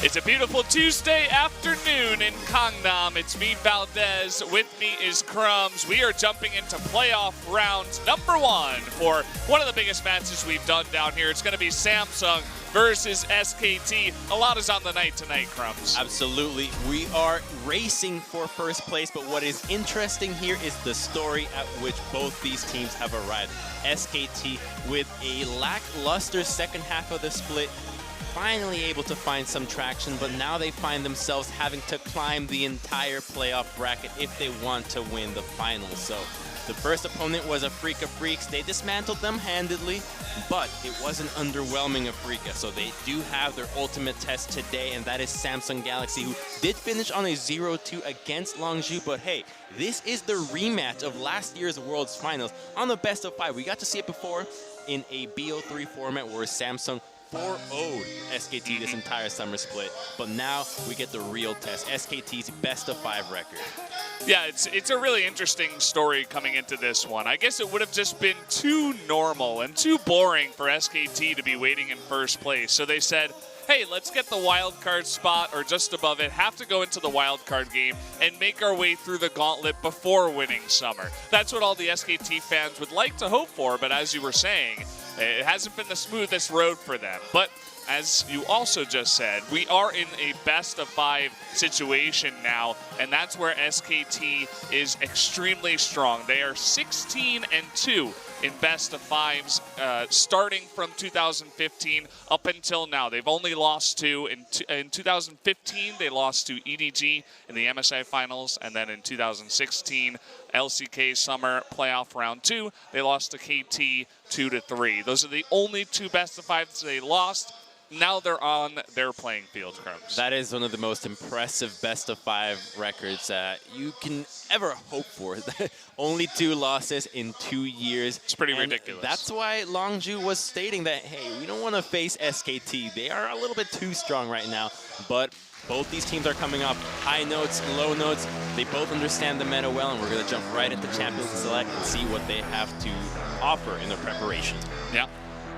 It's a beautiful Tuesday afternoon in Gangnam. It's me, Valdez. With me is Crumbs. We are jumping into playoff round number 1 for one of the biggest matches we've done down here. It's going to be Samsung versus SKT. A lot is on the night tonight, Crumbs. Absolutely. We are racing for first place, but what is interesting here is the story at which both these teams have arrived. SKT, with a lackluster second half of the split, finally able to find some traction, but now they find themselves having to climb the entire playoff bracket if they want to win the finals. So the first opponent was Afreeca Freaks. They dismantled them handedly, but it was an underwhelming Afreeca. So they do have their ultimate test today, and that is Samsung Galaxy, who did finish on a 0-2 against Longzhu. But hey, this is the rematch of last year's Worlds Finals on the best of 5. We got to see it before in a BO3 format where Samsung 4-0'd SKT this entire summer split, but now we get the real test, SKT's best of 5 record. Yeah, it's a really interesting story coming into this one. I guess it would have just been too normal and too boring for SKT to be waiting in first place. So they said, hey, let's get the wild card spot or just above it, have to go into the wild card game and make our way through the gauntlet before winning summer. That's what all the SKT fans would like to hope for, but as you were saying, it hasn't been the smoothest road for them. But as you also just said, we are in a best of 5 situation now, and that's where SKT is extremely strong. They are 16-2 in best of 5s, starting from 2015 up until now. They've only lost 2. In 2015, they lost to EDG in the MSI Finals, and then in 2016, LCK Summer Playoff Round 2, they lost to KT 2-3. Those are the only 2 best of 5s they lost. Now they're on their playing field, Crumbs. That is one of the most impressive best of 5 records you can ever hope for. Only 2 losses in 2 years. It's pretty ridiculous. That's why Longzhu was stating that, hey, we don't want to face SKT. They are a little bit too strong right now, but both these teams are coming off high notes, low notes. They both understand the meta well, and we're going to jump right into Champions Select and see what they have to offer in their preparation. Yeah.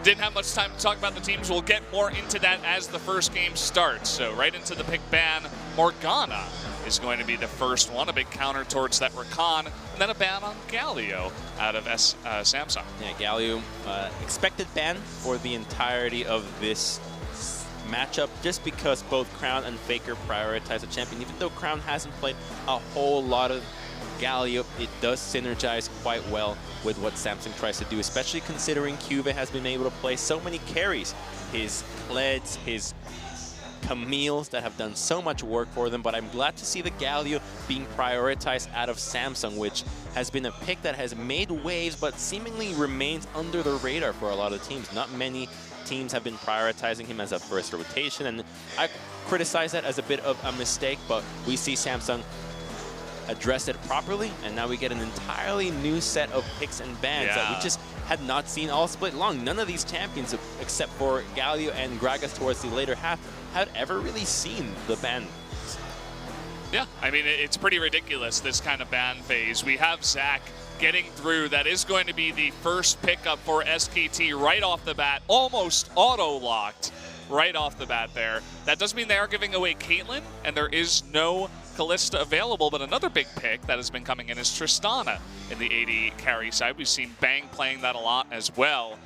Didn't have much time to talk about the teams. We'll get more into that as the first game starts. So right into the pick ban. Morgana is going to be the first one, a big counter towards that Rakan, and then a ban on Galio out of Samsung. Yeah, Galio, expected ban for the entirety of this matchup, just because both Crown and Faker prioritize the champion. Even though Crown hasn't played a whole lot of Galio, it does synergize quite well with what Samsung tries to do, especially considering Cube has been able to play so many carries. His Kleds, his Camille's that have done so much work for them, but I'm glad to see the Galio being prioritized out of Samsung, which has been a pick that has made waves but seemingly remains under the radar for a lot of teams. Not many teams have been prioritizing him as a first rotation, and I criticize that as a bit of a mistake, but we see Samsung address it properly, and now we get an entirely new set of picks and bans that we just had not seen all split long. None of these champions, except for Galio and Gragas towards the later half, had ever really seen the ban. Yeah, I mean, it's pretty ridiculous, this kind of ban phase. We have Zac getting through. That is going to be the first pickup for SKT right off the bat, almost auto-locked right off the bat there. That does mean they are giving away Caitlyn, and there is no Kalista available, but another big pick that has been coming in is Tristana in the AD carry side. We've seen Bang playing that a lot as well.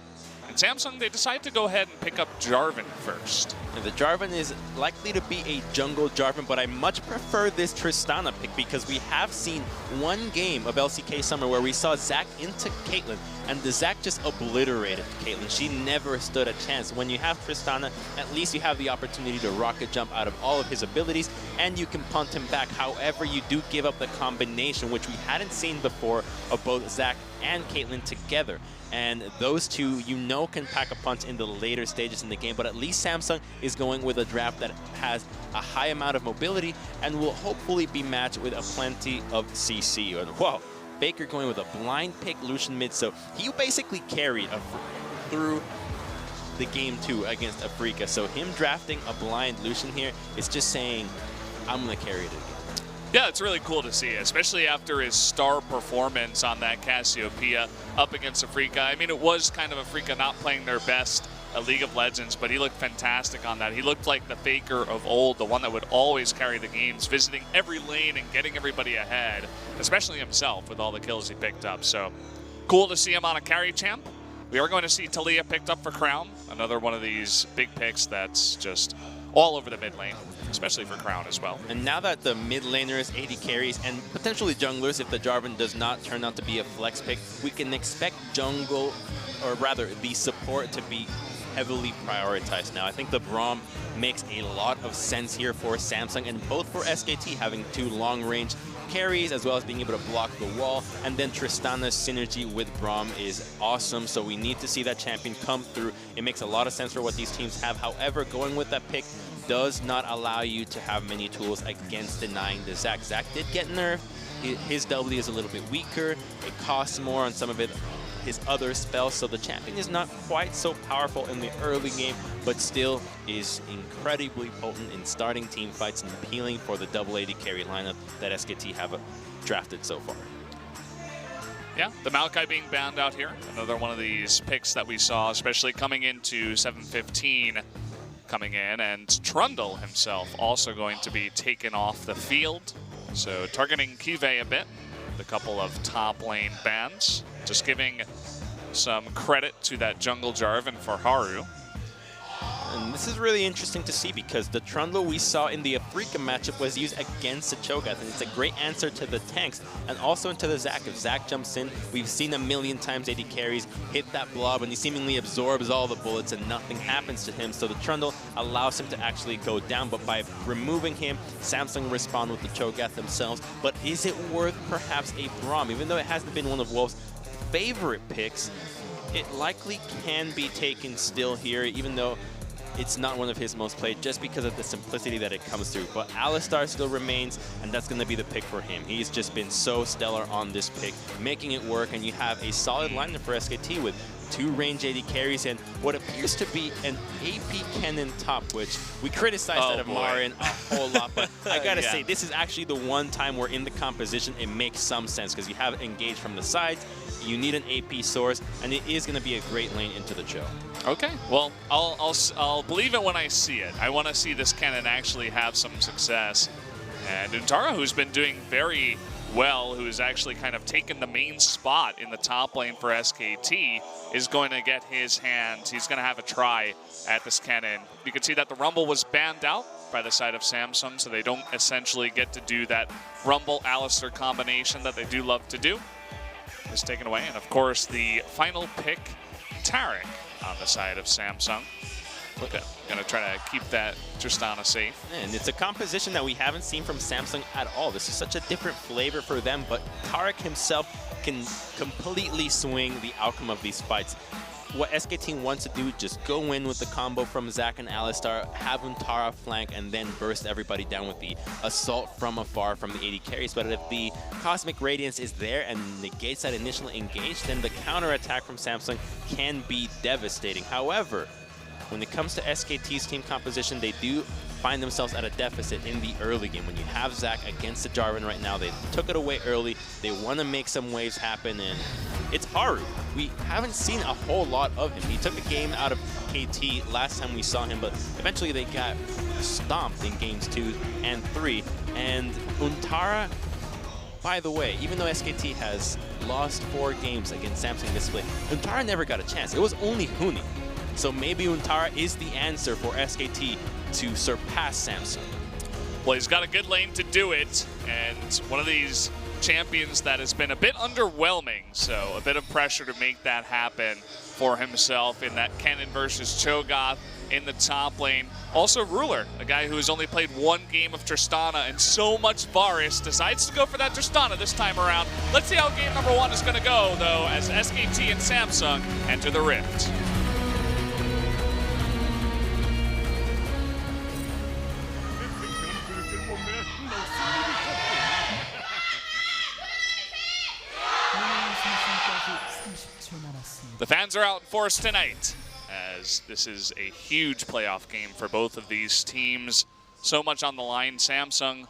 And Samsung, they decide to go ahead and pick up Jarvan first. And the Jarvan is likely to be a jungle Jarvan, but I much prefer this Tristana pick because we have seen one game of LCK Summer where we saw Zac into Caitlyn, and the Zac just obliterated Caitlyn. She never stood a chance. When you have Tristana, at least you have the opportunity to rocket jump out of all of his abilities, and you can punt him back. However, you do give up the combination, which we hadn't seen before, of both Zac and Caitlyn together. And those two, you know, can pack a punch in the later stages in the game, but at least Samsung is going with a draft that has a high amount of mobility and will hopefully be matched with a plenty of CC. And whoa, Faker going with a blind pick Lucian mid, so he basically carried through the game 2 against Afreeca. So him drafting a blind Lucian here is just saying, I'm going to carry it again. Yeah, it's really cool to see, especially after his star performance on that Cassiopeia up against Afreeca. I mean, it was kind of Afreeca not playing their best at League of Legends, but he looked fantastic on that. He looked like the Faker of old, the one that would always carry the games, visiting every lane and getting everybody ahead, especially himself with all the kills he picked up. So cool to see him on a carry champ. We are going to see Taliyah picked up for Crown, another one of these big picks that's just all over the mid lane, especially for Crown as well. And now that the mid laners, AD carries, and potentially junglers, if the Jarvan does not turn out to be a flex pick, we can expect jungle, or rather the support, to be heavily prioritized now. I think the Braum makes a lot of sense here for Samsung, and both for SKT having 2 long-range carries as well as being able to block the wall, and then Tristana's synergy with Braum is awesome, so we need to see that champion come through. It makes a lot of sense for what these teams have. However, going with that pick does not allow you to have many tools against denying the Zac. Zac did get nerfed. His W is a little bit weaker. It costs more on some of his other spells, so the champion is not quite so powerful in the early game, but still is incredibly potent in starting team fights and appealing for the double AD carry lineup that SKT have drafted so far. Yeah, the Maokai being banned out here. Another one of these picks that we saw, especially coming into 7:15 coming in, and Trundle himself also going to be taken off the field. So targeting Kive a bit, with a couple of top lane bans. Just giving some credit to that jungle Jarvan for Haru. And this is really interesting to see because the Trundle we saw in the Afrika matchup was used against the Cho'Gath, and it's a great answer to the tanks and also into the Zac. If Zac jumps in, we've seen a million times AD carries hit that blob and he seemingly absorbs all the bullets and nothing happens to him, so the Trundle allows him to actually go down, but by removing him, Samsung respond with the Cho'Gath themselves. But is it worth perhaps a Braum? Even though it hasn't been one of Wolf's favorite picks, it likely can be taken still here, even though it's not one of his most played, just because of the simplicity that it comes through. But Alistar still remains, and that's going to be the pick for him. He's just been so stellar on this pick, making it work, and you have a solid lineup for SKT with 2 range AD carries and what appears to be an AP Kennen top, which we criticized that of Marin a whole lot, but I gotta say, this is actually the one time where in the composition it makes some sense, because you have engaged from the sides, you need an AP source, and it is going to be a great lane into the Cho. Okay, well, I'll believe it when I see it. I want to see this Kennen actually have some success. And Untara, who's been doing very well, who's actually kind of taken the main spot in the top lane for SKT, is going to get his hands. He's going to have a try at this Kennen. You can see that the Rumble was banned out by the side of Samsung, so they don't essentially get to do that Rumble-Alistar combination that they do love to do. Is taken away, and of course the final pick, Taric, on the side of Samsung. Okay, gonna try to keep that Tristana safe. And it's a composition that we haven't seen from Samsung at all. This is such a different flavor for them, but Taric himself can completely swing the outcome of these fights. What SKT wants to do, just go in with the combo from Zac and Alistar, have Untara flank, and then burst everybody down with the assault from afar from the AD carries. But if the Cosmic Radiance is there and negates that initial engage, then the counter-attack from Samsung can be devastating. However, when it comes to SKT's team composition, they do find themselves at a deficit in the early game. When you have Zac against the Jarvan right now, they took it away early. They want to make some waves happen, and it's Haru. We haven't seen a whole lot of him. He took a game out of KT last time we saw him, but eventually they got stomped in games 2 and 3. And Untara, by the way, even though SKT has lost 4 games against Samsung this split, Untara never got a chance. It was only Huni. So maybe Untara is the answer for SKT to surpass Samsung. Well, he's got a good lane to do it, and one of these champions that has been a bit underwhelming, so a bit of pressure to make that happen for himself in that Kennen versus Cho'Gath in the top lane. Also Ruler, a guy who has only played 1 game of Tristana and so much Varus, decides to go for that Tristana this time around. Let's see how game number 1 is going to go, though, as SKT and Samsung enter the Rift. The fans are out in force tonight, as this is a huge playoff game for both of these teams. So much on the line. Samsung,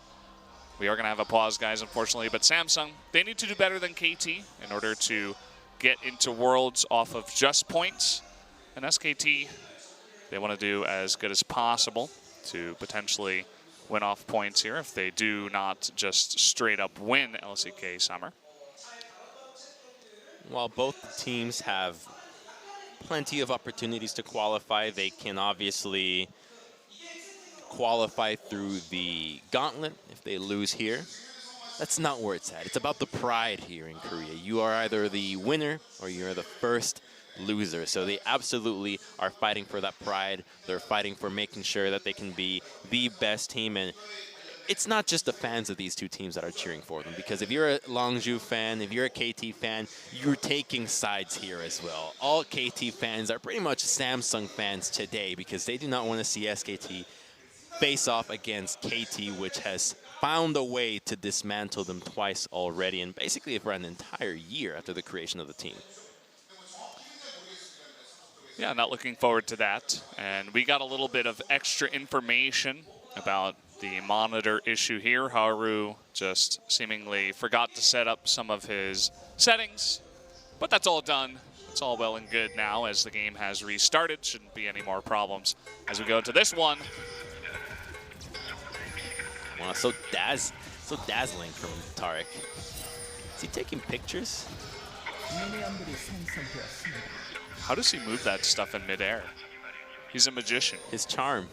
we are going to have a pause, guys, unfortunately, but Samsung, they need to do better than KT in order to get into Worlds off of just points. And SKT, They want to do as good as possible to potentially win off points here if they do not just straight up win LCK Summer. While both teams have plenty of opportunities to qualify, they can obviously qualify through the gauntlet if they lose here. That's not where it's at. It's about the pride here in Korea. You are either the winner or you're the first loser. So they absolutely are fighting for that pride. They're fighting for making sure that they can be the best team. And it's not just the fans of these two teams that are cheering for them, because if you're a Longju fan, if you're a KT fan, you're taking sides here as well. All KT fans are pretty much Samsung fans today because they do not want to see SKT face off against KT, which has found a way to dismantle them twice already, and basically for an entire year after the creation of the team. Yeah, not looking forward to that. And we got a little bit of extra information about the monitor issue here. Haru just seemingly forgot to set up some of his settings, but that's all done. It's all well and good now as the game has restarted. Shouldn't be any more problems as we go into this one. Wow, so dazzling from Tarik. Is he taking pictures? How does he move that stuff in midair? He's a magician. His charm.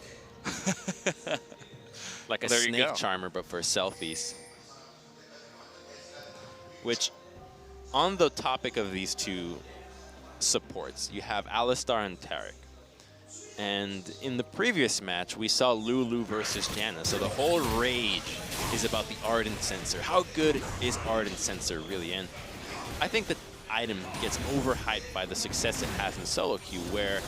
Like a snake charmer, but for selfies. Which, on the topic of these two supports, you have Alistar and Tarik. And in the previous match, we saw Lulu versus Janna. So the whole rage is about the Ardent Sensor. How good is Ardent Sensor really? And I think the item gets overhyped by the success it has in solo queue, where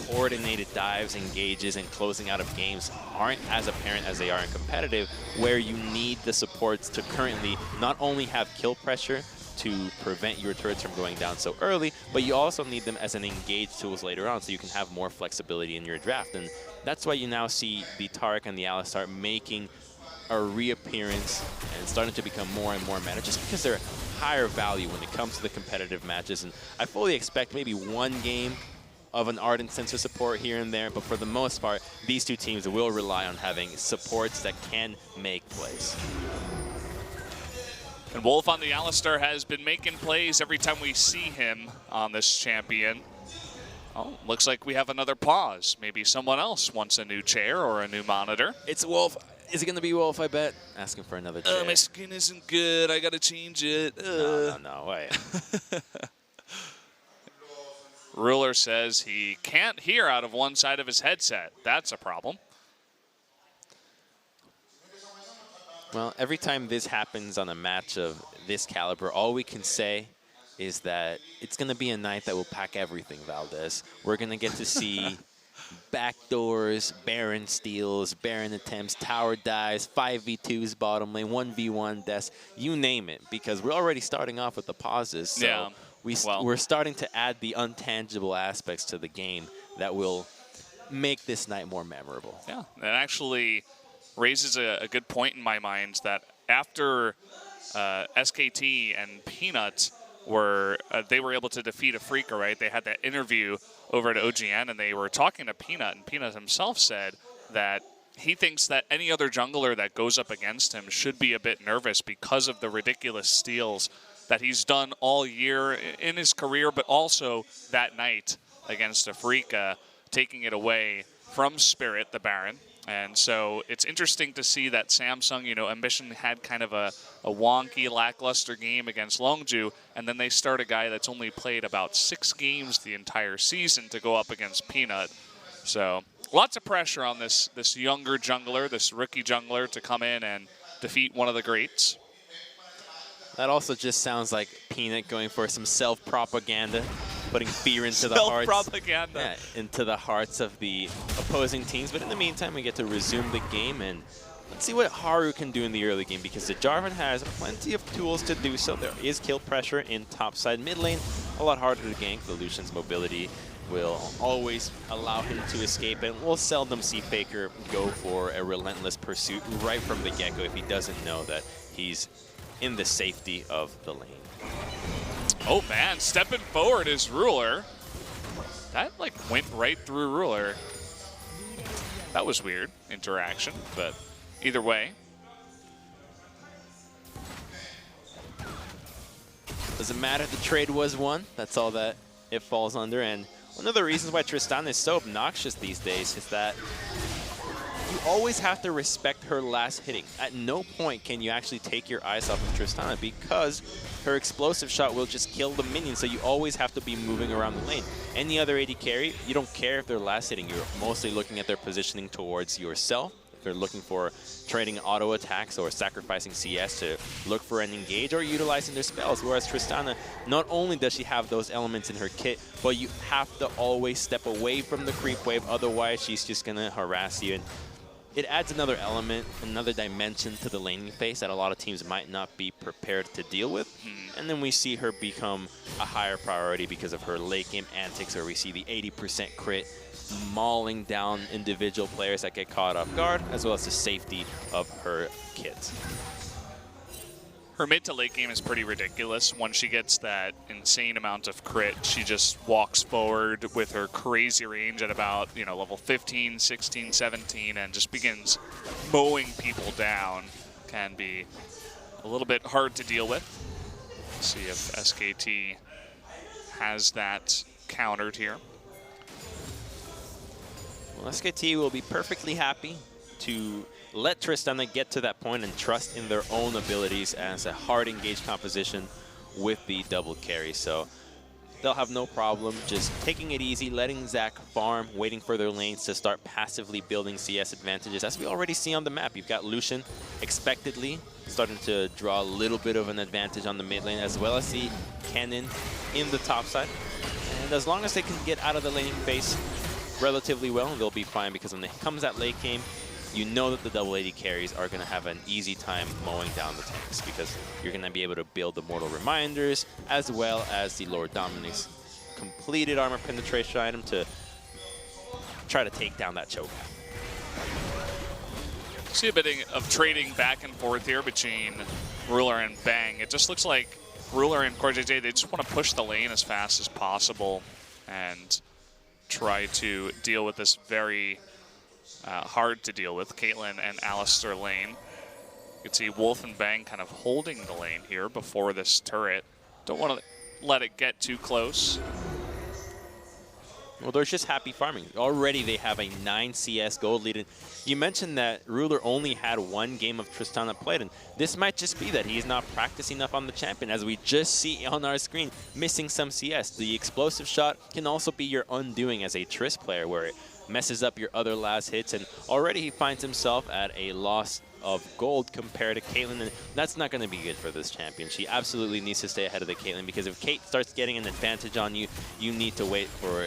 coordinated dives, engages, and closing out of games aren't as apparent as they are in competitive, where you need the supports to currently not only have kill pressure to prevent your turrets from going down so early, but you also need them as an engage tools later on so you can have more flexibility in your draft. And that's why you now see the Tarik and the Alistar making a reappearance and starting to become more and more meta, just because they're higher value when it comes to the competitive matches. And I fully expect maybe one game of an Ardent Sensor support here and there, but for the most part, these two teams will rely on having supports that can make plays. And Wolf on the Alistar has been making plays every time we see him on this champion. Oh, looks like we have another pause. Maybe someone else wants a new chair or a new monitor. It's Wolf. Is it going to be Wolf, I bet? Asking for another chair. My skin isn't good. I got to change it. No, wait. Ruler says he can't hear out of one side of his headset. That's a problem. Well, every time this happens on a match of this caliber, all we can say is that it's going to be a night that will pack everything, Valdez. We're going to get to see backdoors, Baron steals, Baron attempts, tower dives, 5v2s bottom lane, 1v1 deaths, you name it, because we're already starting off with the pauses. So yeah. We're starting to add the untangible aspects to the game that will make this night more memorable. Yeah, it actually raises a good point in my mind that after SKT and Peanut were they were able to defeat Afreeca, right? They had that interview over at OGN, and they were talking to Peanut, and Peanut himself said that he thinks that any other jungler that goes up against him should be a bit nervous because of the ridiculous steals that he's done all year in his career, but also that night against Afreeca, taking it away from Spirit, the Baron. And so it's interesting to see that Samsung, Ambition had kind of a wonky, lackluster game against Longju, and then they start a guy that's only played about 6 games the entire season to go up against Peanut. So lots of pressure on this younger jungler, this rookie jungler, to come in and defeat one of the greats. That also just sounds like Peanut going for some self-propaganda, putting fear into the hearts. Self-propaganda. Yeah, into the hearts of the opposing teams. But in the meantime, we get to resume the game, and let's see what Haru can do in the early game, because the Jarvan has plenty of tools to do so. There is kill pressure in topside mid lane, a lot harder to gank. The Lucian's mobility will always allow him to escape, and we'll seldom see Faker go for a relentless pursuit right from the get-go if he doesn't know that he's in the safety of the lane. Oh man, stepping forward is Ruler. That went right through Ruler. That was weird interaction, but either way. Doesn't matter if the trade was won. That's all that it falls under. And one of the reasons why Tristana is so obnoxious these days is that you always have to respect her last hitting. At no point can you actually take your eyes off of Tristana because her explosive shot will just kill the minion, so you always have to be moving around the lane. Any other AD carry, you don't care if they're last hitting. You're mostly looking at their positioning towards yourself. If they're looking for trading auto attacks or sacrificing CS to look for an engage or utilizing their spells. Whereas Tristana, not only does she have those elements in her kit, but you have to always step away from the creep wave, otherwise she's just gonna harass you. And it adds another element, another dimension to the laning phase that a lot of teams might not be prepared to deal with. And then we see her become a higher priority because of her late game antics, where we see the 80% crit mauling down individual players that get caught off guard, as well as the safety of her kits. Her mid to late game is pretty ridiculous. Once she gets that insane amount of crit, she just walks forward with her crazy range at about, you know, level 15, 16, 17, and just begins mowing people down. Can be a little bit hard to deal with. Let's see if SKT has that countered here. Well, SKT will be perfectly happy to let Tristana get to that point and trust in their own abilities as a hard engaged composition with the double carry. So they'll have no problem just taking it easy, letting Zac farm, waiting for their lanes to start passively building CS advantages. As we already see on the map, you've got Lucian expectedly starting to draw a little bit of an advantage on the mid lane, as well as the Kennen in the top side. And as long as they can get out of the laning phase relatively well, they'll be fine, because when it comes at late game, you know that the double AD carries are going to have an easy time mowing down the tanks, because you're going to be able to build the Mortal Reminders as well as the Lord Dominik's completed armor penetration item to try to take down that choke. See a bit of trading back and forth here between Ruler and Bang. It just looks like Ruler and CoreJJ, they just want to push the lane as fast as possible and try to deal with this very hard to deal with Caitlyn and Alistar lane. You can see Wolf and Bang kind of holding the lane here before this turret. Don't want to let it get too close. Well, they're just happy farming. Already they have a 9 CS gold lead. And you mentioned that Ruler only had one game of Tristana played, and this might just be that he's not practicing enough on the champion, as we just see on our screen, missing some CS. The explosive shot can also be your undoing as a Trist player, where it messes up your other last hits, and already he finds himself at a loss of gold compared to Caitlyn, and that's not going to be good for this champion. She absolutely needs to stay ahead of the Caitlyn, because if Kate starts getting an advantage on you, you need to wait for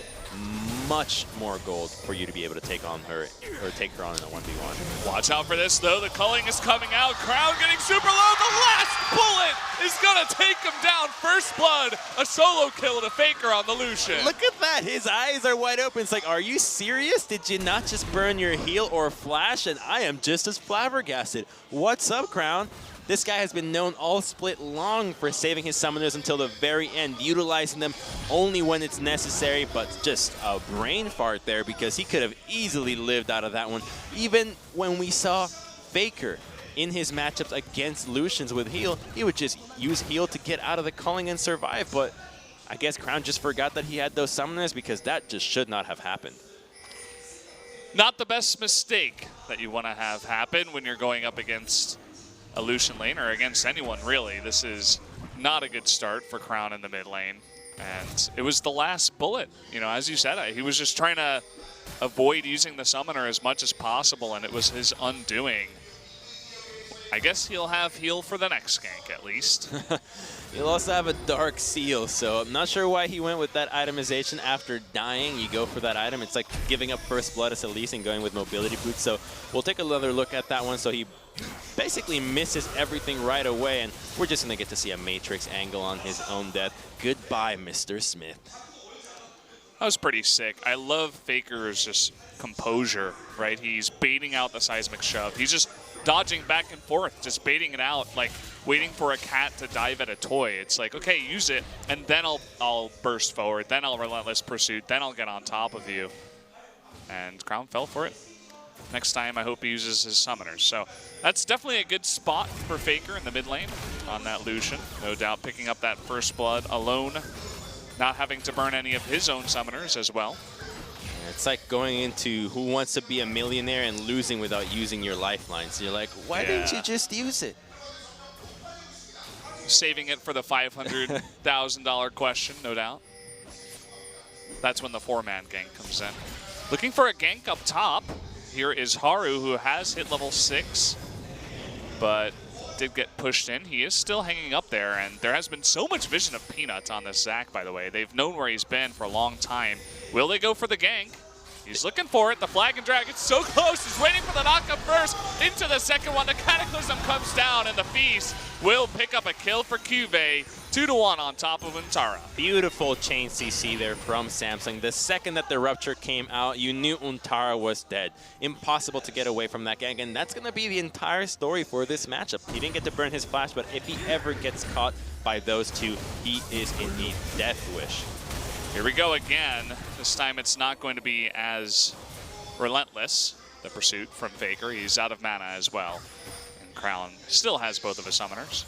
much more gold for you to be able to take on her, or take her on in a 1v1. Watch out for this, though. The culling is coming out. Crown getting super low. The last bullet is going to take him down. First blood, a solo kill to Faker on the Lucian. Look at that. His eyes are wide open. It's like, are you serious? Did you not just burn your heal or flash? And I am just as flabbergasted. What's up, Crown? This guy has been known all split long for saving his summoners until the very end, utilizing them only when it's necessary, but just a brain fart there, because he could have easily lived out of that one. Even when we saw Faker in his matchups against Lucians with heal, he would just use heal to get out of the culling and survive, but I guess Crown just forgot that he had those summoners, because that just should not have happened. Not the best mistake that you want to have happen when you're going up against a Lucian lane, or against anyone really. This is not a good start for Crown in the mid lane. And it was the last bullet. You know, as you said, he was just trying to avoid using the summoner as much as possible, and it was his undoing. I guess he'll have heal for the next gank at least. He'll also have a Dark Seal, so I'm not sure why he went with that itemization. After dying, you go for that item. It's like giving up First Blood as Elise and going with Mobility Boots. So we'll take another look at that one. So he basically misses everything right away, and we're just going to get to see a Matrix angle on his own death. Goodbye, Mr. Smith. That was pretty sick. I love Faker's just composure, right? He's baiting out the seismic shove. He's just dodging back and forth, just baiting it out, like waiting for a cat to dive at a toy. It's like, okay, use it, and then I'll burst forward, then I'll relentless pursuit, then I'll get on top of you. And Crown fell for it. Next time, I hope he uses his summoners. So that's definitely a good spot for Faker in the mid lane on that Lucian. No doubt picking up that first blood alone, not having to burn any of his own summoners as well. It's like going into Who Wants to Be a Millionaire and losing without using your lifeline. So you're like, why didn't you just use it? Saving it for the $500,000 question, no doubt. That's when the 4-man gank comes in. Looking for a gank up top. Here is Haru, who has hit level 6, but did get pushed in. He is still hanging up there, and there has been so much vision of Peanut on this Zac, by the way. They've known where he's been for a long time. Will they go for the gank? He's looking for it. The Flag and Dragon's so close. He's waiting for the knockup first. Into the second one. The Cataclysm comes down, and the Feast will pick up a kill for Cuvée. 2-1 on top of Untara. Beautiful chain CC there from Samsung. The second that the Rupture came out, you knew Untara was dead. Impossible to get away from that gang, and that's going to be the entire story for this matchup. He didn't get to burn his flash, but if he ever gets caught by those two, he is in a death wish. Here we go again. This time it's not going to be as relentless, the pursuit from Faker. He's out of mana as well. And Crown still has both of his summoners.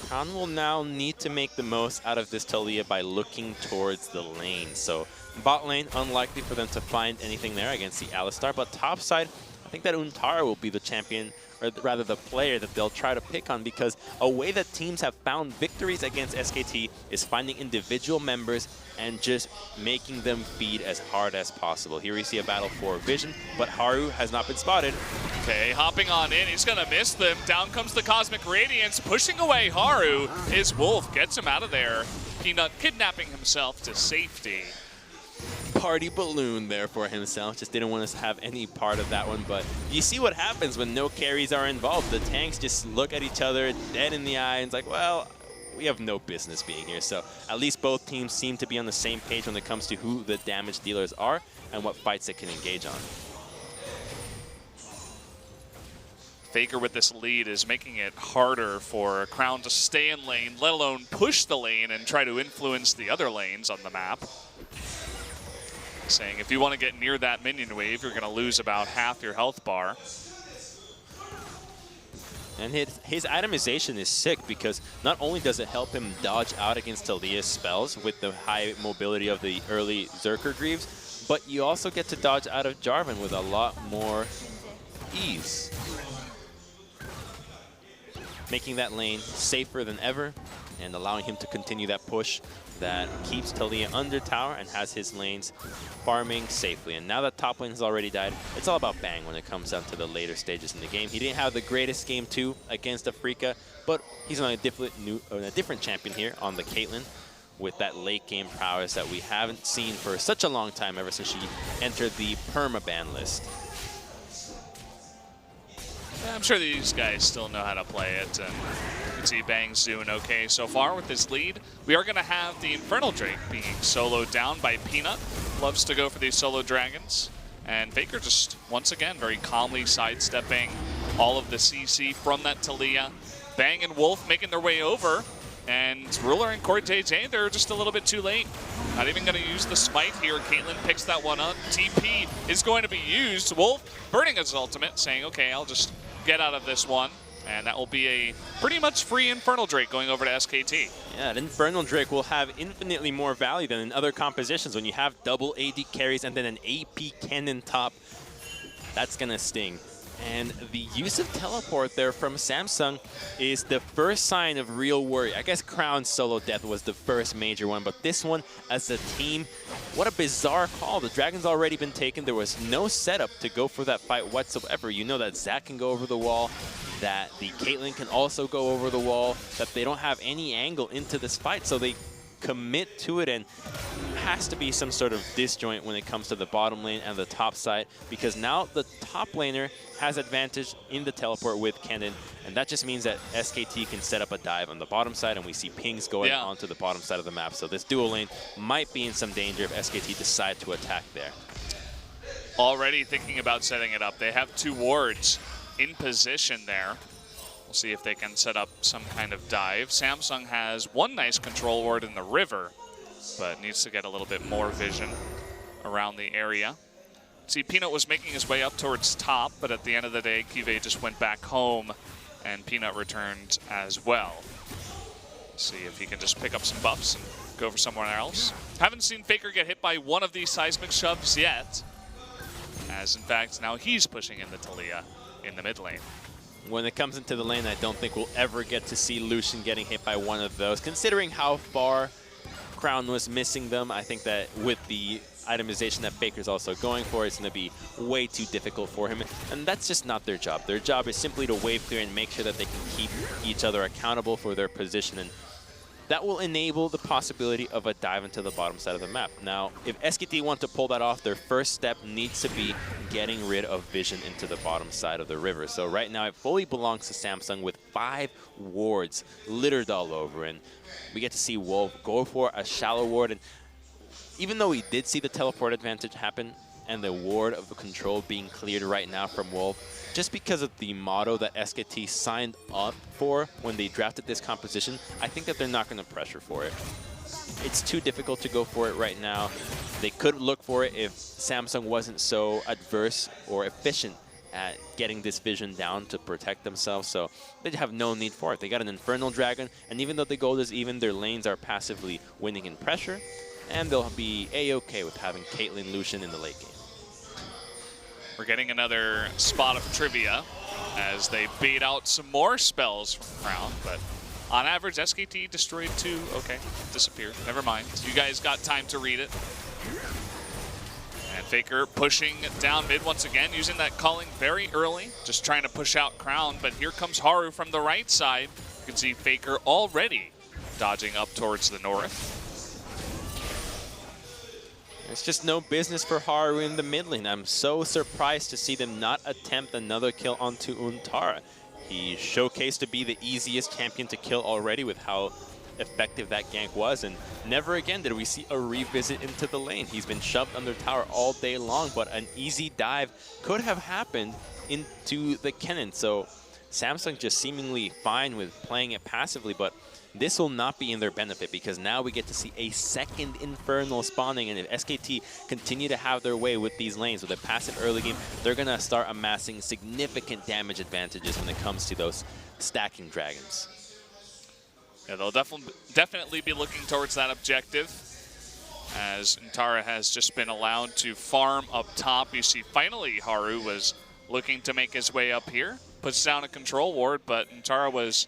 Crown will now need to make the most out of this Taliyah by looking towards the lane. So bot lane, unlikely for them to find anything there against the Alistar. But top side, I think that Untara will be the champion, or rather the player that they'll try to pick on, because a way that teams have found victories against SKT is finding individual members and just making them feed as hard as possible. Here we see a battle for Vision, but Haru has not been spotted. Okay, hopping on in, he's gonna miss them. Down comes the Cosmic Radiance, pushing away Haru. His Wolf gets him out of there. Peanut kidnapping himself to safety. Party balloon there for himself. Just didn't want us to have any part of that one, but you see what happens when no carries are involved. The tanks just look at each other dead in the eye and it's like, well, we have no business being here. So at least both teams seem to be on the same page when it comes to who the damage dealers are and what fights they can engage on. Faker with this lead is making it harder for Crown to stay in lane, let alone push the lane and try to influence the other lanes on the map. Saying if you want to get near that minion wave, you're going to lose about half your health bar. And his itemization is sick because not only does it help him dodge out against Taliyah's spells with the high mobility of the early Zerker Greaves, but you also get to dodge out of Jarvan with a lot more ease. Making that lane safer than ever and allowing him to continue that push that keeps Taliyah under tower and has his lanes farming safely. And now that top lane has already died, it's all about Bang when it comes down to the later stages in the game. He didn't have the greatest game 2 against Afreeca, but he's on a different champion here on the Caitlyn with that late game prowess that we haven't seen for such a long time, ever since she entered the permaban list. Yeah, I'm sure these guys still know how to play it, and you can see Bang's doing okay so far with his lead. We are going to have the Infernal Drake being soloed down by Peanut. Loves to go for these solo dragons. And Faker just, once again, very calmly sidestepping all of the CC from that Taliyah. Bang and Wolf making their way over. And Ruler and Cortez, they're just a little bit too late. Not even going to use the smite here. Caitlyn picks that one up. TP is going to be used. Wolf burning his ultimate, saying, okay, I'll just get out of this one. And that will be a pretty much free Infernal Drake going over to SKT. Yeah, an Infernal Drake will have infinitely more value than in other compositions. When you have double AD carries and then an AP cannon top, that's going to sting. And the use of teleport there from Samsung is the first sign of real worry. I guess Crown's solo death was the first major one, but this one as a team, what a bizarre call. The Dragon's already been taken. There was no setup to go for that fight whatsoever. You know that Zac can go over the wall, that the Caitlyn can also go over the wall, that they don't have any angle into this fight, so they commit to it, and has to be some sort of disjoint when it comes to the bottom lane and the top side, because now the top laner has advantage in the teleport with Kennen, and that just means that SKT can set up a dive on the bottom side, and we see pings going onto the bottom side of the map. So this dual lane might be in some danger if SKT decide to attack there. Already thinking about setting it up. They have 2 wards in position there. We'll see if they can set up some kind of dive. Samsung has 1 nice control ward in the river, but needs to get a little bit more vision. around the area. See, Peanut was making his way up towards top, but at the end of the day, Kive just went back home, and Peanut returned as well. See if he can just pick up some buffs and go for somewhere else. Haven't seen Faker get hit by one of these seismic shoves yet, as in fact now he's pushing in the Taliyah in the mid lane. When it comes into the lane, I don't think we'll ever get to see Lucian getting hit by one of those. Considering how far Crown was missing them, I think that with the itemization that Faker's also going for, it's going to be way too difficult for him. And that's just not their job. Their job is simply to wave clear and make sure that they can keep each other accountable for their position. And that will enable the possibility of a dive into the bottom side of the map. Now, if SKT want to pull that off, their first step needs to be getting rid of vision into the bottom side of the river. So right now, it fully belongs to Samsung with 5 wards littered all over. And we get to see Wolf go for a shallow ward. And even though we did see the teleport advantage happen and the ward of the control being cleared right now from Wolf, just because of the motto that SKT signed up for when they drafted this composition, I think that they're not going to pressure for it. It's too difficult to go for it right now. They could look for it if Samsung wasn't so adverse or efficient at getting this vision down to protect themselves, so they have no need for it. They got an Infernal Dragon, and even though the gold is even, their lanes are passively winning in pressure, and they'll be A-okay with having Caitlyn Lucian in the late game. We're getting another spot of trivia as they bait out some more spells from Crown, but on average, SKT destroyed 2. Okay, disappeared. Never mind. You guys got time to read it. And Faker pushing down mid once again, using that calling very early, just trying to push out Crown, but here comes Haru from the right side. You can see Faker already dodging up towards the north. It's just no business for Haru in the mid lane. I'm so surprised to see them not attempt another kill onto Untara. He showcased to be the easiest champion to kill already with how effective that gank was, and never again did we see a revisit into the lane. He's been shoved under tower all day long, but an easy dive could have happened into the Kennen. So Samsung just seemingly fine with playing it passively, but this will not be in their benefit because now we get to see a second Infernal spawning, and if SKT continue to have their way with these lanes with a passive early game, they're going to start amassing significant damage advantages when it comes to those stacking dragons. Yeah, they'll definitely be looking towards that objective, as Untara has just been allowed to farm up top. You see finally Haru was looking to make his way up here, puts down a control ward, but Untara was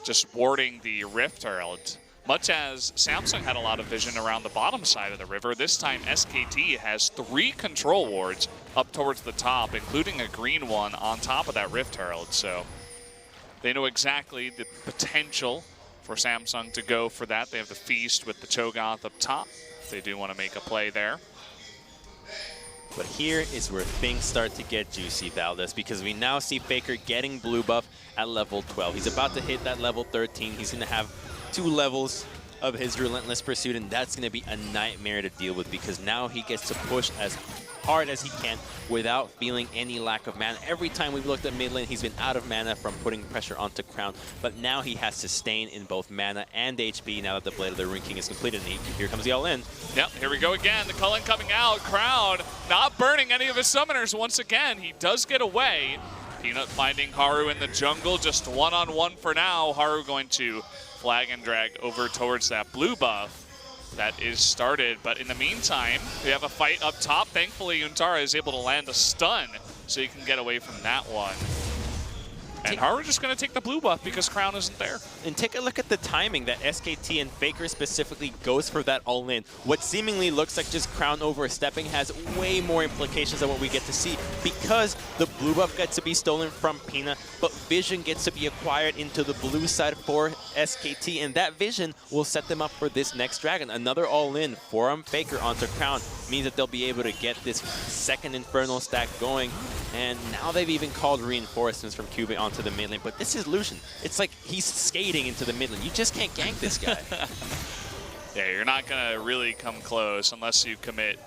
just warding the Rift Herald. Much as Samsung had a lot of vision around the bottom side of the river, this time SKT has 3 control wards up towards the top, including a green one on top of that Rift Herald. So they know exactly the potential for Samsung to go for that. They have the Feast with the Cho'Gath up top. They do want to make a play there. But here is where things start to get juicy, Valdez, because we now see Faker getting blue buff at level 12. He's about to hit that level 13. He's going to have 2 levels of his Relentless Pursuit, and that's going to be a nightmare to deal with because now he gets to push as hard as he can without feeling any lack of mana. Every time we've looked at mid lane, he's been out of mana from putting pressure onto Crown, but now he has sustain in both mana and HP now that the Blade of the Ruined King is completed, and here comes the all-in. Yep, here we go again. The Cullen coming out. Crown not burning any of his summoners once again. He does get away. Peanut finding Haru in the jungle, just one-on-one for now. Haru going to flag and drag over towards that blue buff that is started, but in the meantime, we have a fight up top. Thankfully, Untara is able to land a stun, so he can get away from that one. And Haru just going to take the blue buff because Crown isn't there. And take a look at the timing that SKT and Faker specifically goes for that all-in. What seemingly looks like just Crown overstepping has way more implications than what we get to see because the blue buff gets to be stolen from Peanut, but Vision gets to be acquired into the blue side for SKT, and that Vision will set them up for this next dragon. Another all-in from Faker onto Crown means that they'll be able to get this second Infernal stack going, and now they've even called reinforcements from Cube onto the mid lane, but this is Lucian. It's like he's skating into the mid lane. You just can't gank this guy. Yeah, you're not going to really come close unless you commit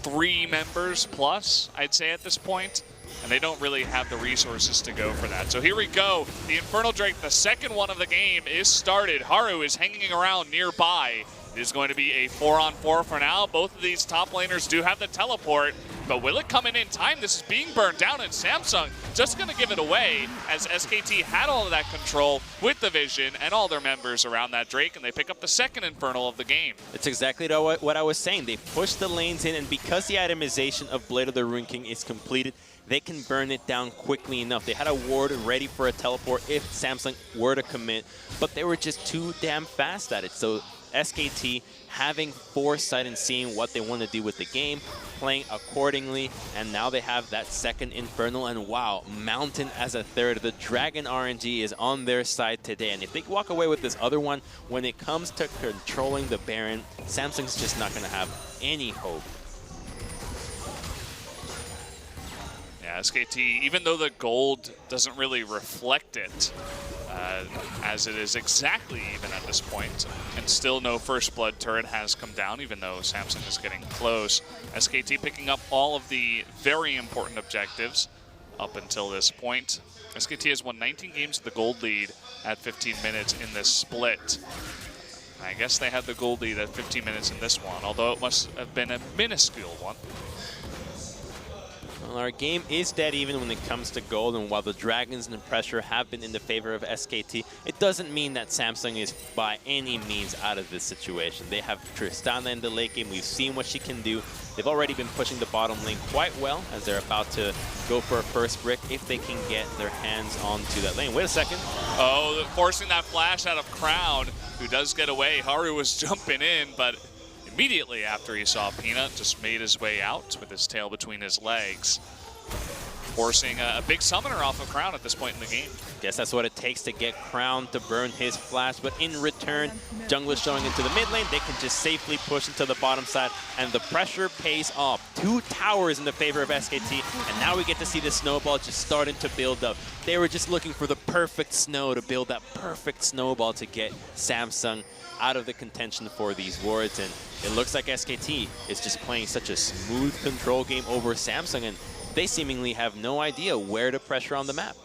3 members plus, I'd say at this point, and they don't really have the resources to go for that. So here we go. The Infernal Drake, the second one of the game, is started. Haru is hanging around nearby. It is going to be a 4-on-4 for now. Both of these top laners do have the teleport, but will it come in time? This is being burned down, and Samsung just going to give it away as SKT had all of that control with the Vision and all their members around that Drake, and they pick up the second Infernal of the game. It's exactly what I was saying. They push the lanes in, and because the itemization of Blade of the Ruined King is completed, they can burn it down quickly enough. They had a ward ready for a teleport if Samsung were to commit, but they were just too damn fast at it. So SKT having foresight and seeing what they want to do with the game, playing accordingly, and now they have that second Infernal, and wow, Mountain as a third. The Dragon RNG is on their side today, and if they walk away with this other one, when it comes to controlling the Baron, Samsung's just not going to have any hope. Yeah, SKT, even though the gold doesn't really reflect it, as it is exactly even at this point, and still no First Blood turret has come down, even though Samsung is getting close. SKT picking up all of the very important objectives up until this point. SKT has won 19 games with the gold lead at 15 minutes in this split. I guess they had the gold lead at 15 minutes in this one, although it must have been a minuscule one. Well, our game is dead even when it comes to gold, and while the Dragons and the pressure have been in the favor of SKT, it doesn't mean that Samsung is by any means out of this situation. They have Tristana in the late game. We've seen what she can do. They've already been pushing the bottom lane quite well as they're about to go for a first brick if they can get their hands onto that lane. Wait a second. Oh, forcing that flash out of Crown, who does get away. Haru was jumping in, but immediately after he saw Peanut, just made his way out with his tail between his legs, forcing a big summoner off of Crown at this point in the game. Guess that's what it takes to get Crown to burn his flash, but in return, Jungler's showing into the mid lane. They can just safely push into the bottom side, and the pressure pays off. 2 towers in the favor of SKT, and now we get to see the snowball just starting to build up. They were just looking for the perfect snow to build that perfect snowball to get Samsung out of the contention for these wards, and it looks like SKT is just playing such a smooth control game over Samsung, and they seemingly have no idea where to pressure on the map.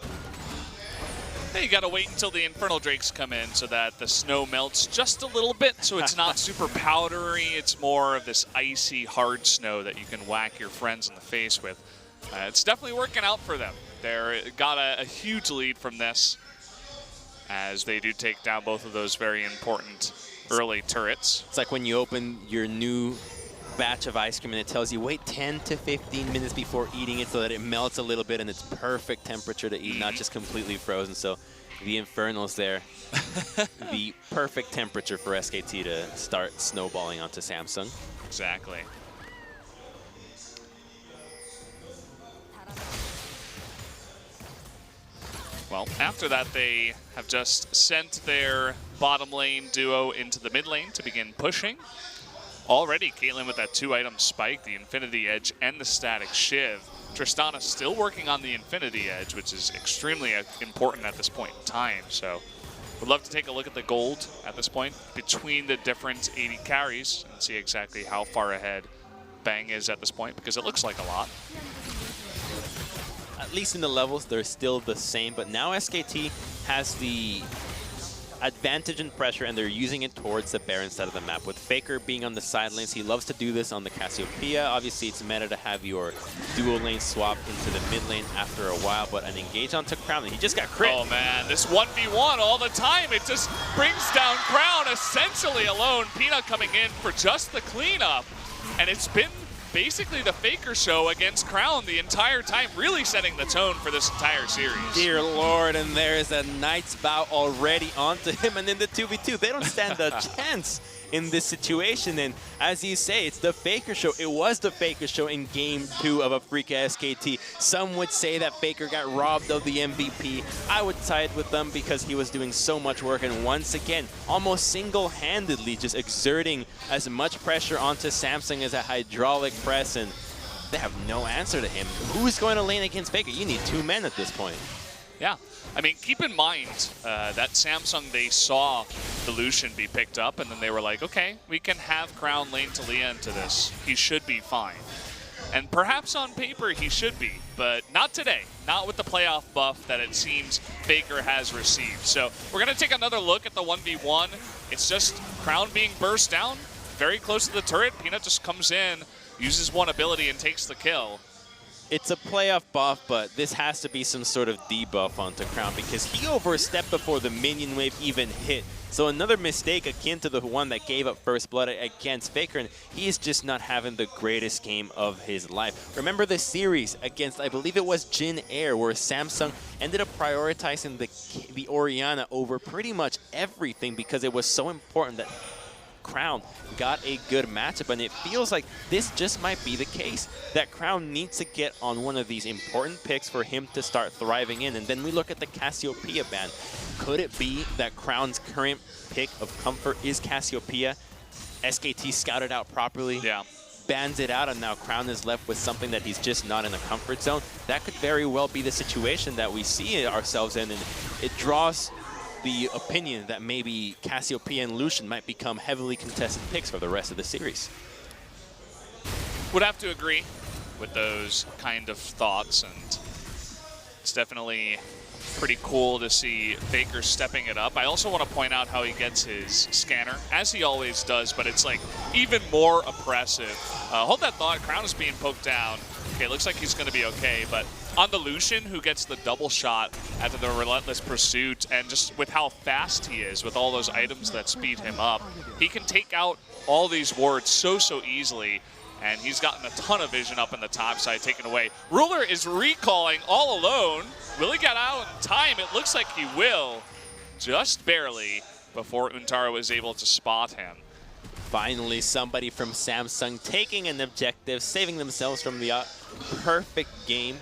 Hey, you gotta wait until the Infernal Drakes come in so that the snow melts just a little bit, so it's not super powdery. It's more of this icy, hard snow that you can whack your friends in the face with. It's definitely working out for them. They got a huge lead from this, as they do take down both of those very important early turrets. It's like when you open your new batch of ice cream and it tells you wait 10 to 15 minutes before eating it so that it melts a little bit and it's perfect temperature to eat, not just completely frozen. So the Infernals there, the perfect temperature for SKT to start snowballing onto Samsung. Exactly. Well, after that, they have just sent their bottom lane duo into the mid lane to begin pushing. Already, Caitlyn with that 2-item spike, the Infinity Edge and the Static Shiv. Tristana still working on the Infinity Edge, which is extremely important at this point in time. So, would love to take a look at the gold at this point between the different 80 carries and see exactly how far ahead Bang is at this point, because it looks like a lot. At least in the levels, they're still the same, but now SKT has the advantage in pressure, and they're using it towards the Baron side of the map. With Faker being on the side lanes, he loves to do this on the Cassiopeia. Obviously, it's meta to have your dual lane swap into the mid lane after a while, but an engage onto Crown, and he just got crit. Oh man, this 1v1 all the time, it just brings down Crown essentially alone. Peanut coming in for just the cleanup, and it's been basically the Faker show against Crown the entire time, really setting the tone for this entire series. Dear Lord, and there is a Knight's Vow already onto him, and in the 2v2, they don't stand a chance in this situation. And as you say, it's the Faker show. It was the Faker show in game 2 of Afreeca SKT. Some would say that Faker got robbed of the MVP. I would side with them because he was doing so much work, and once again, almost single-handedly just exerting as much pressure onto Samsung as a hydraulic press, and they have no answer to him. Who's going to lane against Faker? You need 2 men at this point. Yeah, I mean, keep in mind that Samsung, they saw the Lucian be picked up, and then they were like, okay, we can have Crown lane Taliyah into this. He should be fine. And perhaps on paper he should be, but not today. Not with the playoff buff that it seems Faker has received. So we're going to take another look at the 1v1. It's just Crown being burst down very close to the turret. Peanut just comes in, uses one ability, and takes the kill. It's a playoff buff, but this has to be some sort of debuff onto Crown because he overstepped before the minion wave even hit. So another mistake akin to the one that gave up first blood against Faker, and he is just not having the greatest game of his life. Remember the series against, I believe it was Jin Air, where Samsung ended up prioritizing the Orianna over pretty much everything because it was so important that Crown got a good matchup, and it feels like this just might be the case, that Crown needs to get on one of these important picks for him to start thriving in. And then we look at the Cassiopeia ban. Could it be that Crown's current pick of comfort is Cassiopeia? SKT scouted out properly, bans it out, and now Crown is left with something that he's just not in a comfort zone. That could very well be the situation that we see ourselves in, and it draws the opinion that maybe Cassiopeia and Lucian might become heavily contested picks for the rest of the series. Would have to agree with those kind of thoughts, and it's definitely pretty cool to see Faker stepping it up. I also want to point out how he gets his scanner, as he always does, but it's like even more oppressive. Hold that thought, Crown is being poked down. Okay, looks like he's going to be okay, but on the Lucian, who gets the double shot after the relentless pursuit, and just with how fast he is, with all those items that speed him up, he can take out all these wards so easily, and he's gotten a ton of vision up in the top side taken away. Ruler is recalling all alone. Will he get out in time? It looks like he will, just barely, before Untaro is able to spot him. Finally, somebody from Samsung taking an objective, saving themselves from the perfect game.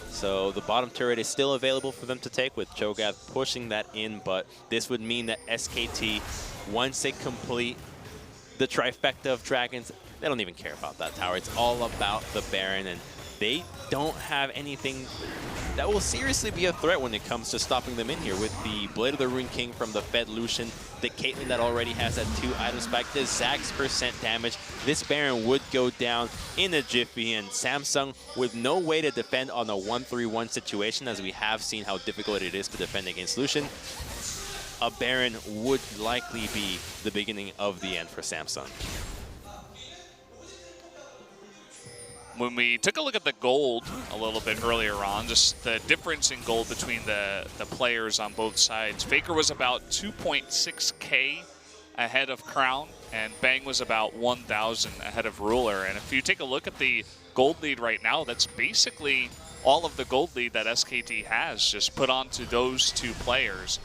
So the bottom turret is still available for them to take, with Cho'Gath pushing that in, but this would mean that SKT, once they complete the trifecta of dragons, they don't even care about that tower. It's all about the Baron, and they don't have anything that will seriously be a threat when it comes to stopping them in here, with the Blade of the Rune King from the Fed Lucian, the Caitlyn that already has that 2-item spike, the Zax's % damage. This Baron would go down in a jiffy, and Samsung with no way to defend on a 1-3-1 situation, as we have seen how difficult it is to defend against Lucian. A Baron would likely be the beginning of the end for Samsung. When we took a look at the gold a little bit earlier on, just the difference in gold between the players on both sides, Faker was about 2.6K ahead of Crown, and Bang was about 1,000 ahead of Ruler. And if you take a look at the gold lead right now, that's basically all of the gold lead that SKT has just put onto those two players.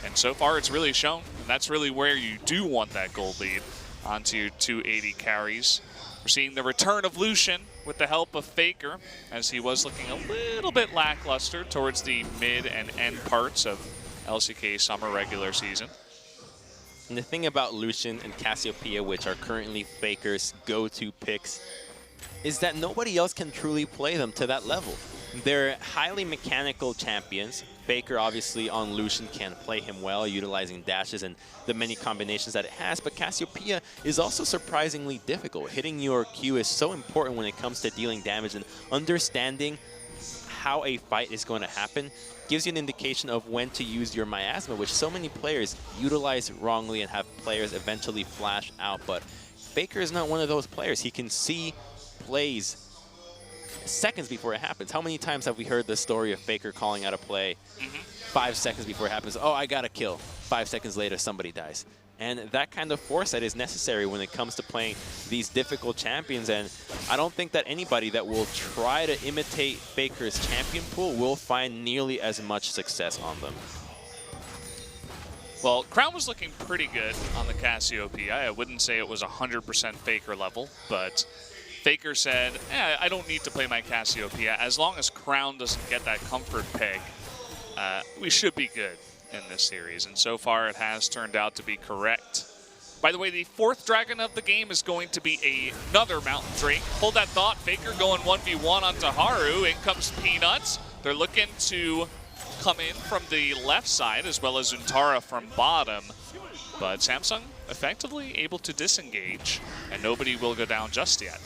And so far it's really shown, and that's really where you do want that gold lead, onto your 280 carries. We're seeing the return of Lucian with the help of Faker, as he was looking a little bit lackluster towards the mid and end parts of LCK summer regular season. And the thing about Lucian and Cassiopeia, which are currently Faker's go-to picks, is that nobody else can truly play them to that level. They're highly mechanical champions. Faker, obviously, on Lucian can play him well, utilizing dashes and the many combinations that it has, but Cassiopeia is also surprisingly difficult. Hitting your Q is so important when it comes to dealing damage, and understanding how a fight is going to happen gives you an indication of when to use your Miasma, which so many players utilize wrongly and have players eventually flash out. But Faker is not one of those players. He can see plays seconds before it happens. How many times have we heard the story of Faker calling out a play 5 seconds before it happens? Oh, I got a kill. 5 seconds later, somebody dies. And that kind of foresight is necessary when it comes to playing these difficult champions. And I don't think that anybody that will try to imitate Faker's champion pool will find nearly as much success on them. Well, Crown was looking pretty good on the Cassiopeia. I wouldn't say it was 100% Faker level, but Faker said, I don't need to play my Cassiopeia. As long as Crown doesn't get that comfort peg, we should be good in this series. And so far, it has turned out to be correct. By the way, the fourth dragon of the game is going to be another Mountain Drake. Hold that thought. Faker going 1v1 onto Haru. In comes Peanuts. They're looking to come in from the left side, as well as Untara from bottom. But Samsung effectively able to disengage, and nobody will go down just yet.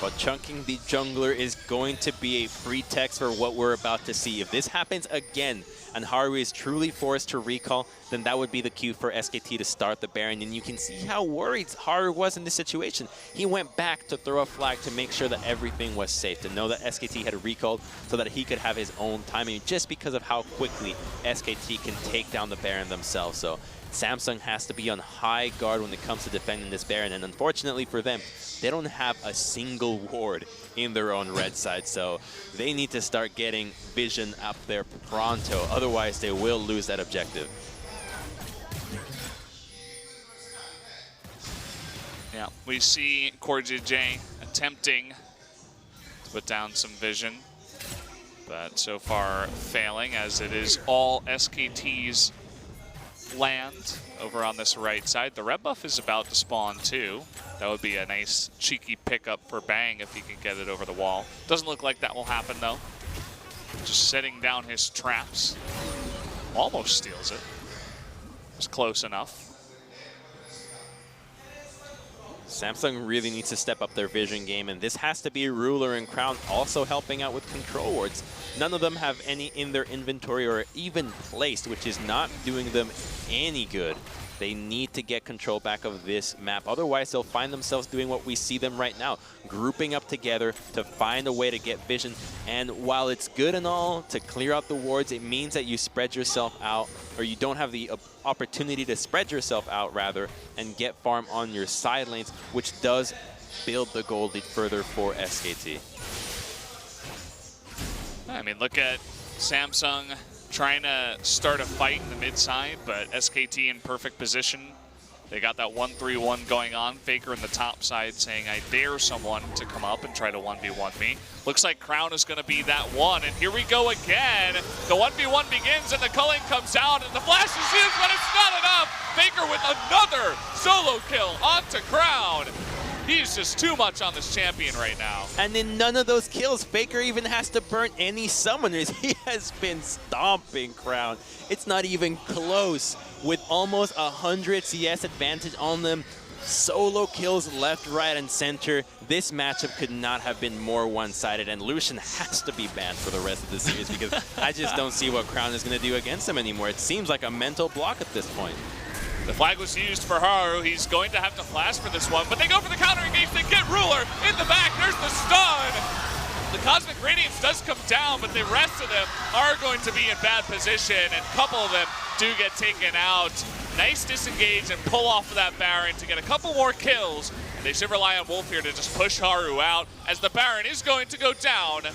but chunking the jungler is going to be a pretext for what we're about to see. If this happens again and Haru is truly forced to recall, then that would be the cue for SKT to start the Baron. And you can see how worried Haru was in this situation. He went back to throw a flag to make sure that everything was safe, to know that SKT had recalled so that he could have his own timing, just because of how quickly SKT can take down the Baron themselves. So Samsung has to be on high guard when it comes to defending this Baron, and unfortunately for them, they don't have a single ward in their own red side, so they need to start getting vision up there pronto, otherwise they will lose that objective. Yeah, we see CoreJJ attempting to put down some vision, but so far failing, as it is all SKT's land over on this right side. The red buff is about to spawn too. That would be a nice cheeky pickup for Bang if he can get it over the wall. Doesn't look like that will happen though. Just setting down his traps. Almost steals it. It's close enough. Samsung really needs to step up their vision game, and this has to be Ruler and Crown also helping out with control wards. None of them have any in their inventory or even placed, which is not doing them any good. They need to get control back of this map. Otherwise, they'll find themselves doing what we see them right now, grouping up together to find a way to get vision. And while it's good and all to clear out the wards, it means that you spread yourself out, or you don't have the opportunity to spread yourself out, rather, and get farm on your side lanes, which does build the gold lead further for SKT. I mean, look at Samsung trying to start a fight in the mid side, but SKT in perfect position. They got that 1-3-1 going on. Faker in the top side saying, I dare someone to come up and try to 1v1 me. Looks like Crown is going to be that one, and here we go again. The 1v1 begins, and the culling comes out, and the flash is used, but it's not enough. Faker with another solo kill onto Crown. He's just too much on this champion right now. And in none of those kills, Faker even has to burn any summoners. He has been stomping Crown. It's not even close. With almost 100 CS advantage on them, solo kills left, right, and center. This matchup could not have been more one-sided, and Lucian has to be banned for the rest of the series because I just don't see what Crown is going to do against him anymore. It seems like a mental block at this point. The flag was used for Haru. He's going to have to flash for this one, but they go for the counter engage. They get Ruler in the back. There's the stun. The Cosmic Radiance does come down, but the rest of them are going to be in bad position, and a couple of them do get taken out. Nice disengage and pull off of that Baron to get a couple more kills. And they should rely on Wolf here to just push Haru out, as the Baron is going to go down.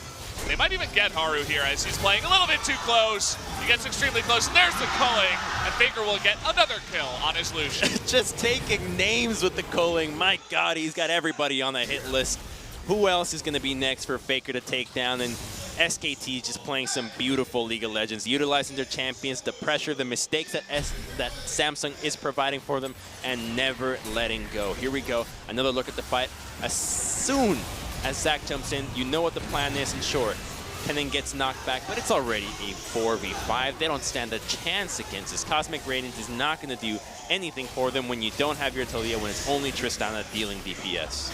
They might even get Haru here as he's playing a little bit too close. He gets extremely close, and there's the culling, and Faker will get another kill on his Lucian. Just taking names with the culling. My God, he's got everybody on the hit list. Who else is going to be next for Faker to take down? And SKT just playing some beautiful League of Legends, utilizing their champions, the pressure, the mistakes that Samsung is providing for them, and never letting go. Here we go. Another look at the fight. As soon as Zac jumps in, you know what the plan is. In short, Kennen gets knocked back, but it's already a 4v5. They don't stand a chance against this. Cosmic Radiance is not going to do anything for them when you don't have your Taliyah, when it's only Tristana dealing DPS.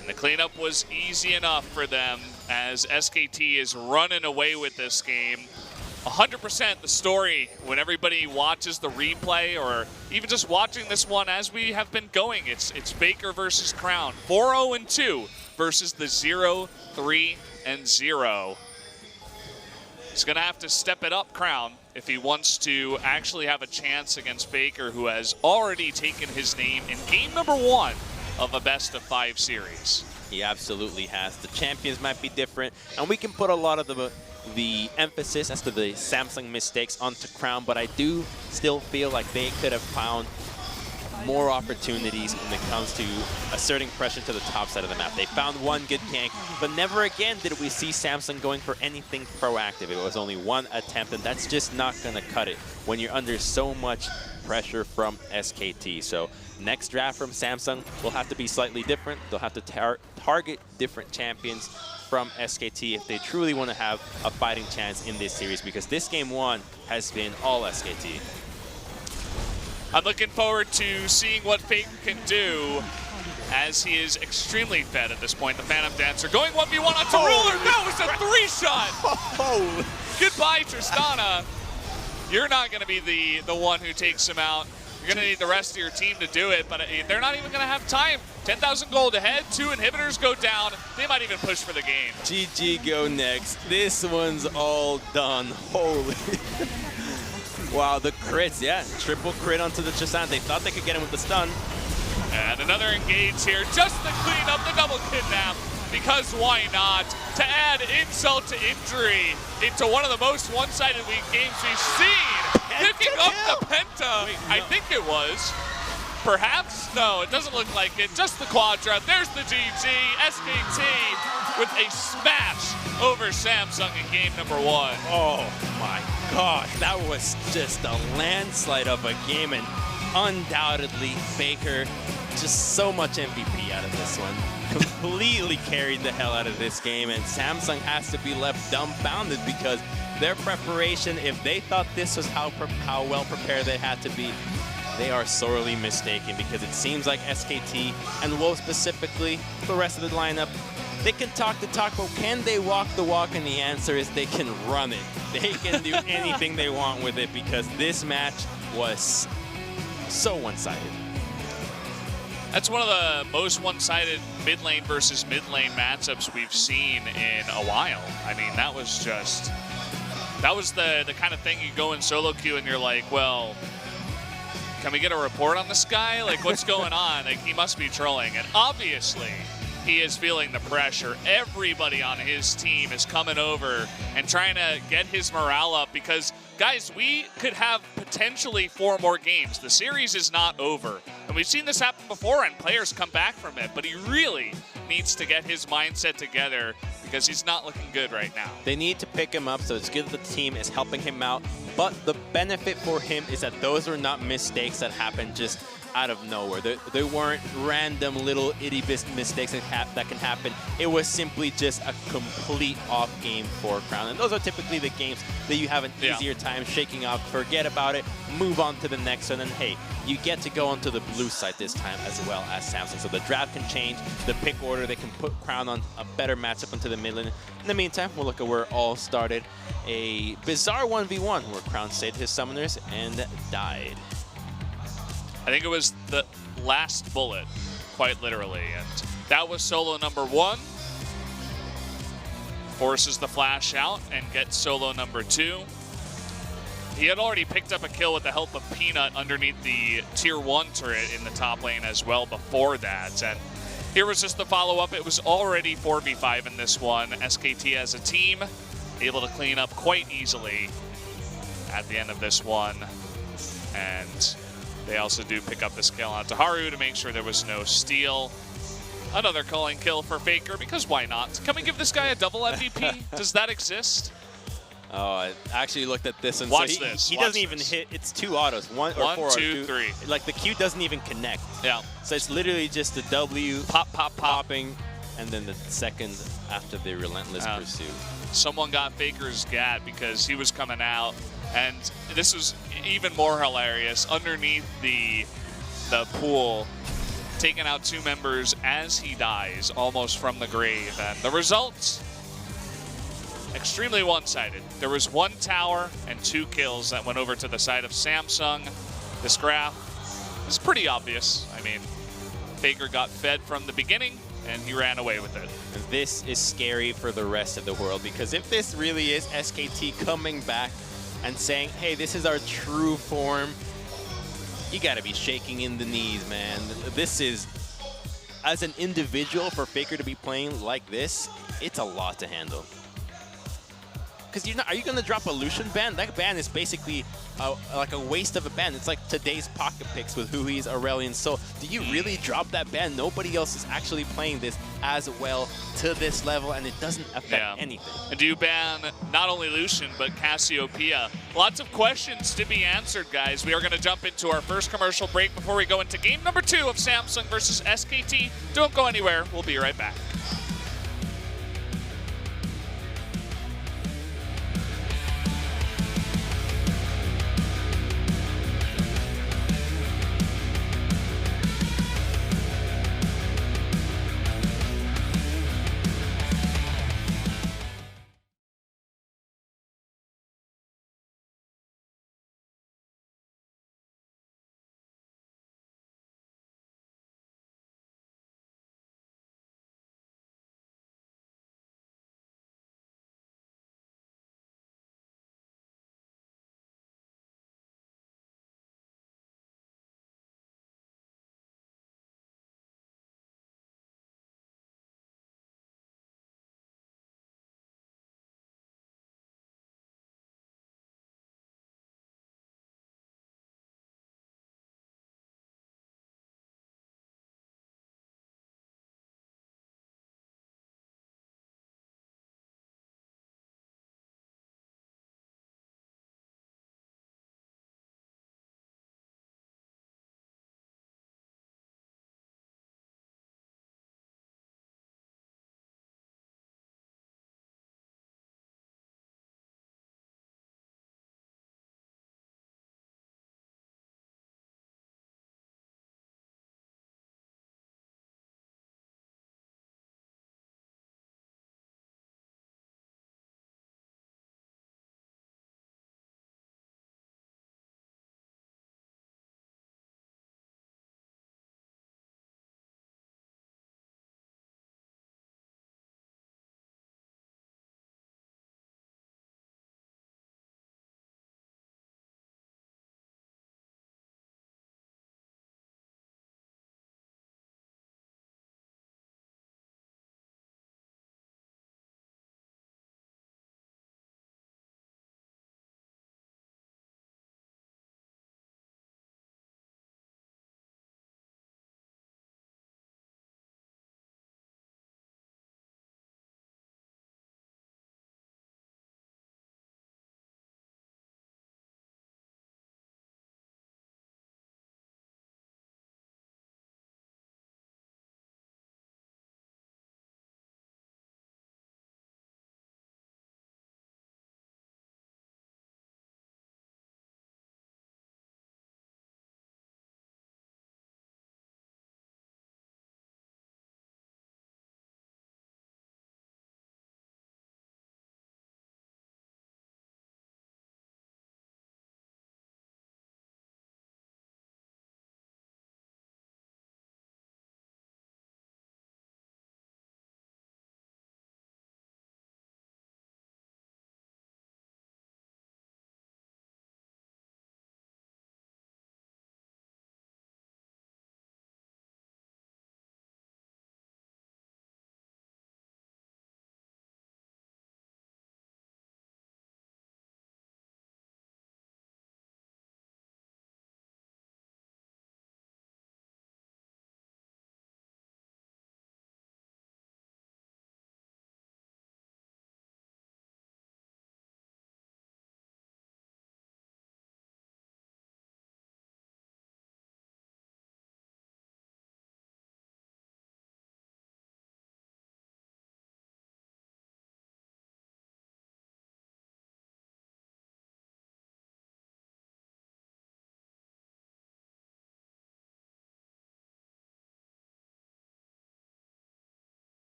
And the cleanup was easy enough for them, as SKT is running away with this game. 100% the story when everybody watches the replay, or even just watching this one as we have been going. It's Faker versus Crown. 4-0-2 versus the 0-3-0. He's going to have to step it up, Crown, if he wants to actually have a chance against Faker, who has already taken his name in game number 1 of a best-of-5 series. He absolutely has. The champions might be different, and we can put a lot of the emphasis as to the Samsung mistakes onto Crown, but I do still feel like they could have found more opportunities when it comes to asserting pressure to the top side of the map. They found one good gank, but never again did we see Samsung going for anything proactive. It was only one attempt, and that's just not going to cut it when you're under so much pressure from SKT. So next draft from Samsung will have to be slightly different. They'll have to target different champions from SKT if they truly want to have a fighting chance in this series, because this game 1 has been all SKT. I'm looking forward to seeing what Faker can do, as he is extremely fed at this point. The Phantom Dancer going 1v1 onto Ruler. That was a 3-shot. Oh. Goodbye, Tristana. You're not going to be the one who takes him out. You're going to need the rest of your team to do it, but they're not even going to have time. 10,000 gold ahead. 2 inhibitors go down. They might even push for the game. GG go next. This one's all done. Holy. Wow, the crits, yeah. Triple crit onto the Tristana. They thought they could get him with the stun. And another engage here just to clean up the double kidnap. Because why not? To add insult to injury into one of the most one-sided week games we've seen. Picking up the Penta. Wait, no. I think it was. Perhaps? No, it doesn't look like it. Just the Quadra. There's the GG. SKT with a smash over Samsung in game number 1. Oh my gosh, that was just a landslide of a game, and undoubtedly Faker just so much MVP out of this one. Completely carried the hell out of this game, and Samsung has to be left dumbfounded because their preparation, if they thought this was how well prepared they had to be, they are sorely mistaken, because it seems like SKT, and Wolf specifically, the rest of the lineup, they can talk the talk, but can they walk the walk? And the answer is they can run it. They can do anything they want with it, because this match was so one-sided. That's one of the most one-sided mid lane versus mid lane matchups we've seen in a while. I mean, that was the kind of thing you go in solo queue and you're like, well, can we get a report on this guy? Like, what's going on? Like, he must be trolling. And obviously, he is feeling the pressure. Everybody on his team is coming over and trying to get his morale up because, guys, we could have potentially 4 more games. The series is not over. And we've seen this happen before, and players come back from it. But he really needs to get his mindset together because he's not looking good right now. They need to pick him up, so it's good that the team is helping him out. But the benefit for him is that those were not mistakes that happened just out of nowhere. They weren't random little itty-bitty mistakes that can happen. It was simply just a complete off game for Crown. And those are typically the games that you have an easier time shaking off, forget about it, move on to the next one, and hey, you get to go onto the blue side this time as well as Samsung. So the draft can change, the pick order, they can put Crown on a better matchup into the mid lane. In the meantime, we'll look at where it all started. A bizarre 1v1 where Crown saved his summoners and died. I think it was the last bullet, quite literally, and that was solo number 1. Forces the flash out and gets solo number 2. He had already picked up a kill with the help of Peanut underneath the tier 1 turret in the top lane as well before that. And here was just the follow-up. It was already 4v5 in this one. SKT as a team able to clean up quite easily at the end of this one. And they also do pick up this kill onto Haru to make sure there was no steal. Another calling kill for Faker, because why not? Can we give this guy a double MVP? Does that exist? Oh, I actually looked at this and Watch so this. He Watch doesn't even this. hit. It's 2 autos. One or 4 2, 3. Like the Q doesn't even connect. Yeah. So it's literally just the W Pop, pop, pop. popping, and then the second after the relentless pursuit. Someone got Faker's GAT because he was coming out, and this was even more hilarious. Underneath the pool, taking out 2 members as he dies, almost from the grave. And the results, extremely one-sided. There was 1 tower and 2 kills that went over to the side of Samsung. This graph is pretty obvious. I mean, Faker got fed from the beginning, and he ran away with it. And this is scary for the rest of the world, because if this really is SKT coming back and saying, hey, this is our true form, you gotta be shaking in the knees, man. This is, as an individual, for Faker to be playing like this, it's a lot to handle. Because are you gonna drop a Lucian ban? That ban is basically like a waste of a ban. It's like today's pocket picks with Hui's Aurelion. So do you really drop that ban? Nobody else is actually playing this as well to this level, and it doesn't affect anything. And do you ban not only Lucian, but Cassiopeia? Lots of questions to be answered, guys. We are going to jump into our first commercial break before we go into game number 2 of Samsung versus SKT. Don't go anywhere. We'll be right back.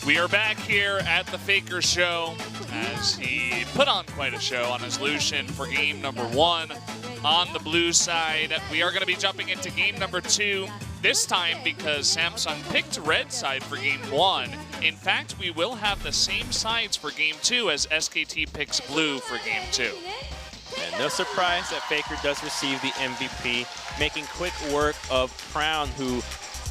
We are back here at the Faker Show as he put on quite a show on his Lucian for game number 1 on the blue side. We are going to be jumping into game number 2 this time because Samsung picked red side for game 1. In fact, we will have the same sides for game 2 as SKT picks blue for game 2. And no surprise that Faker does receive the MVP, making quick work of Crown, who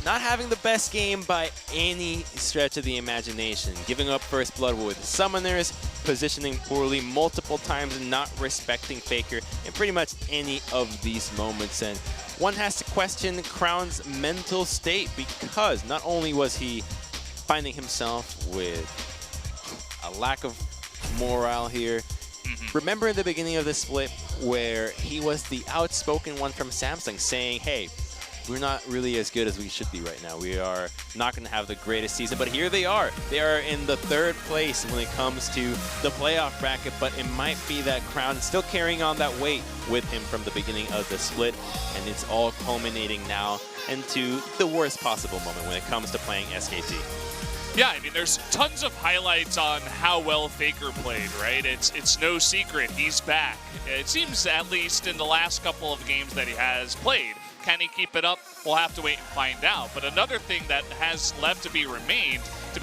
not having the best game by any stretch of the imagination. Giving up first blood with summoners, positioning poorly multiple times, and not respecting Faker in pretty much any of these moments. And one has to question Crown's mental state, because not only was he finding himself with a lack of morale here. Remember in the beginning of the split where he was the outspoken one from Samsung saying, hey, we're not really as good as we should be right now. We are not going to have the greatest season, but here they are. They are in the 3rd place when it comes to the playoff bracket, but it might be that Crown is still carrying on that weight with him from the beginning of the split, and it's all culminating now into the worst possible moment when it comes to playing SKT. Yeah, I mean, there's tons of highlights on how well Faker played, right? It's no secret he's back. It seems, at least in the last couple of games that he has played. Can he keep it up? We'll have to wait and find out. But another thing that has left to be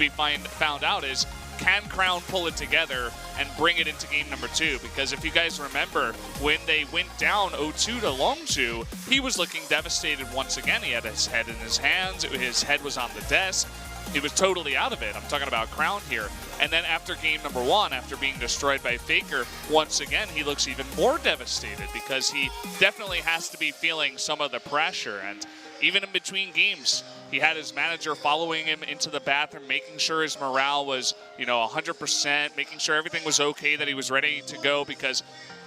found out is, can Crown pull it together and bring it into game number 2? Because if you guys remember, when they went down 0-2 to Longzhu, he was looking devastated once again. He had his head in his hands. His head was on the desk. He was totally out of it. I'm talking about Crown here. And then after game number 1, after being destroyed by Faker, once again, he looks even more devastated because he definitely has to be feeling some of the pressure. And even in between games, he had his manager following him into the bathroom, making sure his morale was, 100%, making sure everything was okay, that he was ready to go, because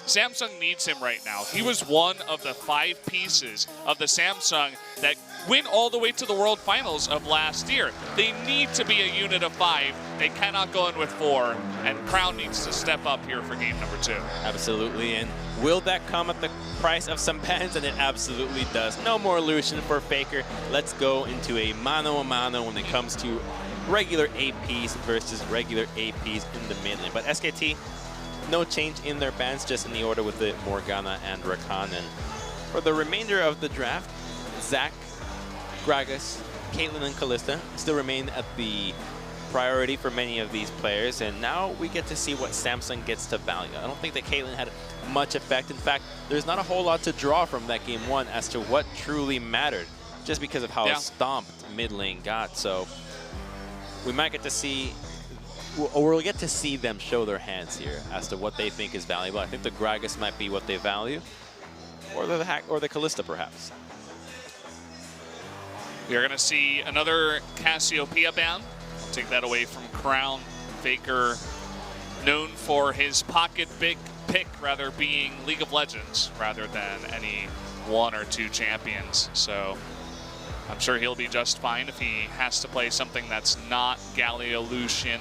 Samsung needs him right now. He was one of the 5 pieces of the Samsung that went all the way to the World Finals of last year. They need to be a unit of 5. They cannot go in with 4, and Crown needs to step up here for game number 2. Absolutely, and will that come at the price of some bans? And it absolutely does. No more Lucian for Faker. Let's go into a mano-a-mano when it comes to regular APs versus regular APs in the mid lane. But SKT, no change in their bans, just in the order with the Morgana and Rakan. And for the remainder of the draft, Zac, Gragas, Caitlyn, and Kalista still remain at the priority for many of these players. And now we get to see what Samsung gets to value. I don't think that Caitlyn had much effect. In fact, there's not a whole lot to draw from that game 1 as to what truly mattered, just because of how stomped mid lane got. So we might get to see, or we'll get to see them show their hands here as to what they think is valuable. I think the Gragas might be what they value, or the Kalista perhaps. We are going to see another Cassiopeia ban. I'll take that away from Crown. Faker, known for his pocket pick rather being League of Legends rather than any 1 or 2 champions. So I'm sure he'll be just fine if he has to play something that's not Galio, Lucian,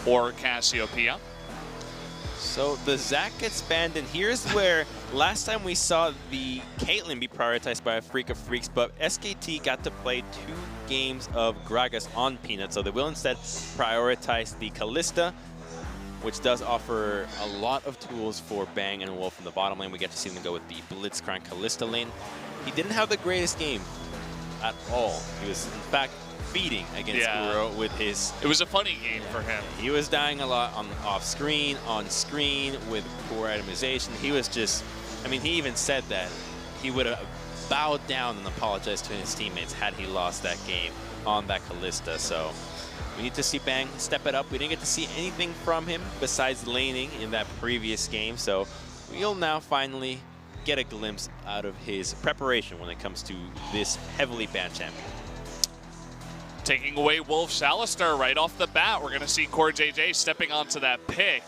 or Cassiopeia. So the Zac gets banned, and here's where last time we saw the Caitlyn be prioritized by a Freak of Freaks, but SKT got to play 2 games of Gragas on Peanut, so they will instead prioritize the Kalista, which does offer a lot of tools for Bang and Wolf in the bottom lane. We get to see them go with the Blitzcrank Kalista lane. He didn't have the greatest game at all. He was, in fact, feeding against Uro with his... It was a funny game for him. He was dying a lot off screen, on screen, with poor itemization. He was just... I mean, he even said that he would have bowed down and apologized to his teammates had he lost that game on that Kalista. So we need to see Bang step it up. We didn't get to see anything from him besides laning in that previous game. So we'll now finally get a glimpse out of his preparation when it comes to this heavily banned champion. Taking away Wolf's Alistar right off the bat. We're going to see CoreJJ stepping onto that pick.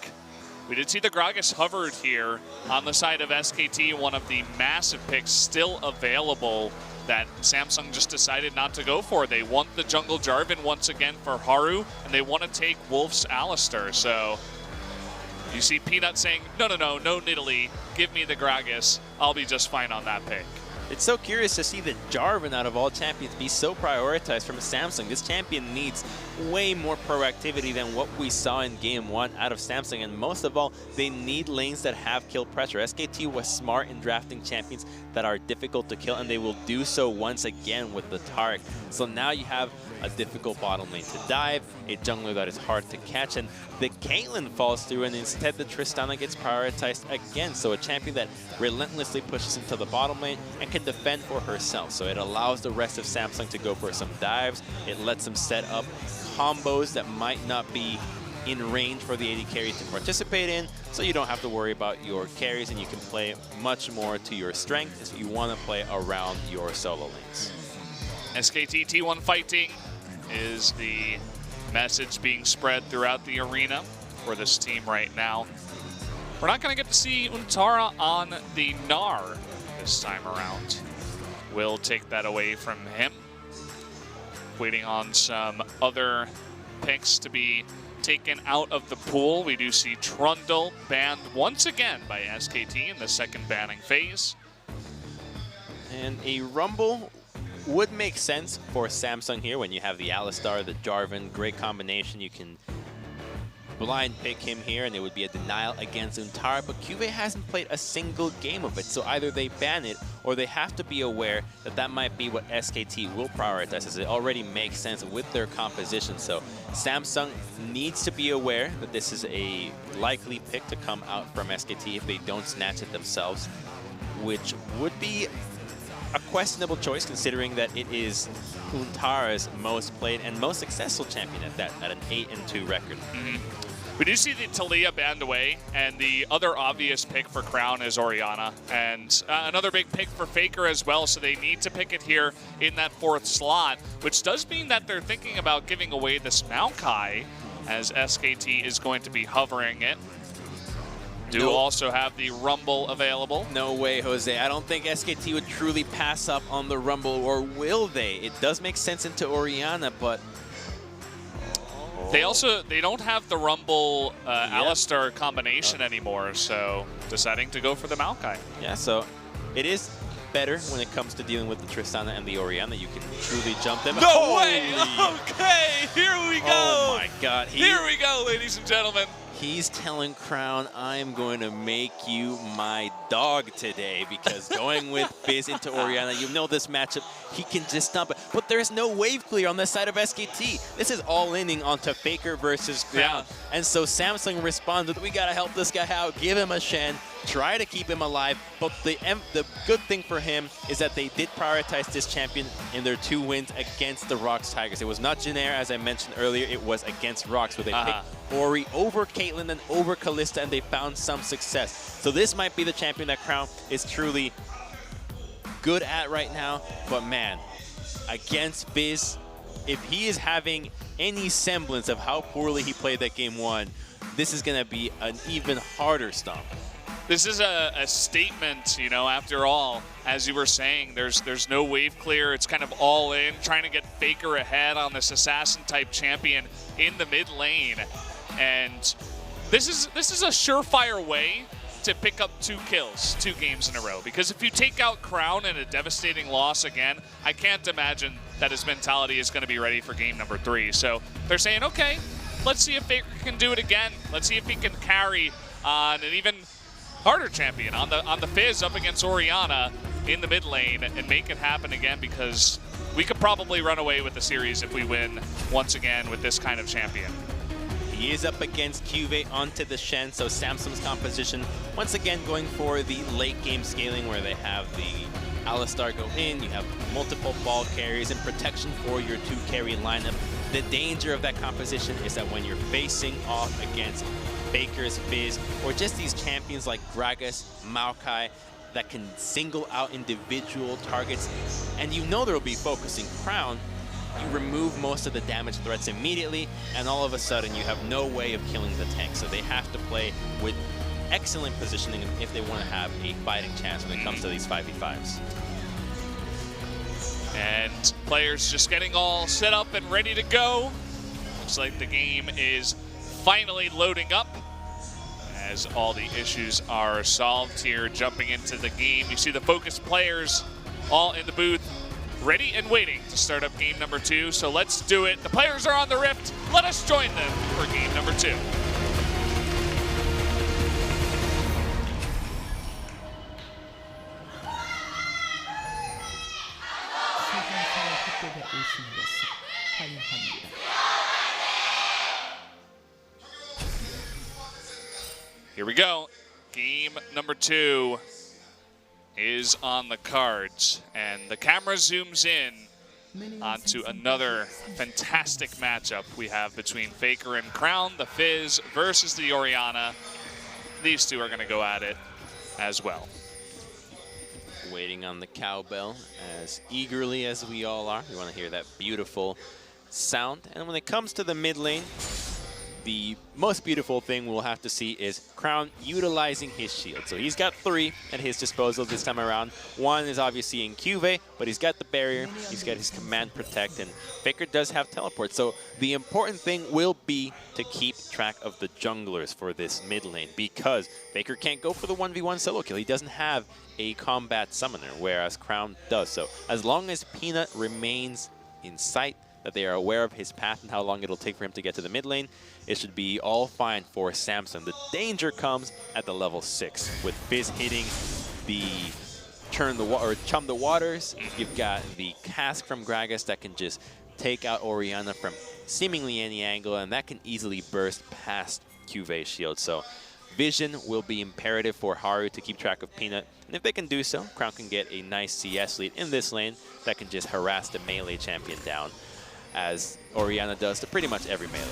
We did see the Gragas hovered here on the side of SKT, one of the massive picks still available that Samsung just decided not to go for. They want the jungle Jarvan once again for Haru, and they want to take Wolf's Alistar. So you see Peanut saying, no Nidalee, give me the Gragas. I'll be just fine on that pick. It's so curious to see that Jarvan, out of all champions, be so prioritized from Samsung. This champion needs way more proactivity than what we saw in Game 1 out of Samsung. And most of all, they need lanes that have kill pressure. SKT was smart in drafting champions that are difficult to kill, and they will do so once again with the Taric. So now you have a difficult bottom lane to dive, a jungler that is hard to catch, and the Caitlyn falls through, and instead the Tristana gets prioritized again. So a champion that relentlessly pushes into the bottom lane and can defend for herself. So it allows the rest of Samsung to go for some dives. It lets them set up combos that might not be in range for the AD carry to participate in, so you don't have to worry about your carries, and you can play much more to your strength if you want to play around your solo lanes. SKT T1 fighting is the message being spread throughout the arena for this team right now. We're not going to get to see Untara on the Gnar this time around. We'll take that away from him. Waiting on some other picks to be taken out of the pool. We do see Trundle banned once again by SKT in the second banning phase. And a Rumble would make sense for Samsung here when you have the Alistar, the Jarvan, great combination. You can blind pick him here and it would be a denial against Untara, but Cuvée hasn't played a single game of it, so either they ban it or they have to be aware that that might be what SKT will prioritize, as it already makes sense with their composition. So Samsung needs to be aware that this is a likely pick to come out from SKT if they don't snatch it themselves, which would be a questionable choice considering that it is Untara's most played and most successful champion at that, at an 8-2 record. We do see the Taliyah banned away, and the other obvious pick for Crown is Orianna, and another big pick for Faker as well, so they need to pick it here in that 4th slot, which does mean that they're thinking about giving away this Maokai, as SKT is going to be hovering it. Do also have the Rumble available. No way, Jose. I don't think SKT would truly pass up on the Rumble, or will they? It does make sense into Orianna, but they don't have the Rumble Alistar combination anymore, so deciding to go for the Maokai. Yeah, so it is better when it comes to dealing with the Tristana and the Orianna. You can truly jump them. No way! Okay, here we go! Oh my god. Here we go, ladies and gentlemen. He's telling Crown, I'm going to make you my dog today, because going with Fizz into Orianna, you know this matchup, he can just stomp it. But there's no wave clear on the side of SKT. This is all leaning onto Faker versus Crown. Yeah. And so Samsung responds with, we got to help this guy out, give him a Shen, try to keep him alive. But the good thing for him is that they did prioritize this champion in their 2 wins against the Rox Tigers. It was not Janair, as I mentioned earlier, it was against Rox, where they picked Ori over Caitlyn and over Kalista, and they found some success. So this might be the champion that Crown is truly good at right now. But man, against Fizz, if he is having any semblance of how poorly he played that Game 1, this is going to be an even harder stomp. This is a statement, you know, after all, as you were saying, there's no wave clear. It's kind of all in, trying to get Faker ahead on this assassin-type champion in the mid lane. And this is a surefire way to pick up 2 kills, 2 games in a row. Because if you take out Crown in a devastating loss again, I can't imagine that his mentality is going to be ready for game number 3. So they're saying, okay, let's see if Faker can do it again. Let's see if he can carry on an even harder champion on the Fizz up against Orianna in the mid lane and make it happen again, because we could probably run away with the series if we win once again with this kind of champion. He is up against Cuvée onto the Shen, so Samsung's composition once again going for the late game scaling, where they have the Alistar go in, you have multiple ball carries and protection for your 2 carry lineup. The danger of that composition is that when you're facing off against Faker's Fizz, or just these champions like Gragas, Maokai, that can single out individual targets, and you know they'll be focusing Crown, you remove most of the damage threats immediately, and all of a sudden you have no way of killing the tank. So they have to play with excellent positioning if they want to have a fighting chance when it comes to these 5v5s. And players just getting all set up and ready to go. Looks like the game is finally loading up as all the issues are solved here. Jumping into the game, you see the focused players all in the booth, ready and waiting to start up game number 2. So let's do it. The players are on the Rift. Let us join them for game number 2. Here we go. Game number 2 is on the cards, and the camera zooms in onto another fantastic matchup we have between Faker and Crown, the Fizz versus the Orianna. These two are going to go at it as well. Waiting on the cowbell as eagerly as we all are. We want to hear that beautiful sound. And when it comes to the mid lane, the most beautiful thing we'll have to see is Crown utilizing his shield. So he's got 3 at his disposal this time around. 1 is obviously in Cuvée, but he's got the barrier, he's got his command protect, and Faker does have teleport. So the important thing will be to keep track of the junglers for this mid lane, because Faker can't go for the 1v1 solo kill. He doesn't have a combat summoner, whereas Crown does. So as long as Peanut remains in sight, that they are aware of his path and how long it'll take for him to get to the mid lane, it should be all fine for Samsung. The danger comes at the level 6 with Fizz hitting the chum the waters. You've got the cask from Gragas that can just take out Orianna from seemingly any angle, and that can easily burst past Cuvé's shield. So vision will be imperative for Haru to keep track of Peanut, and if they can do so, Crown can get a nice CS lead in this lane that can just harass the melee champion down, as Orianna does to pretty much every melee.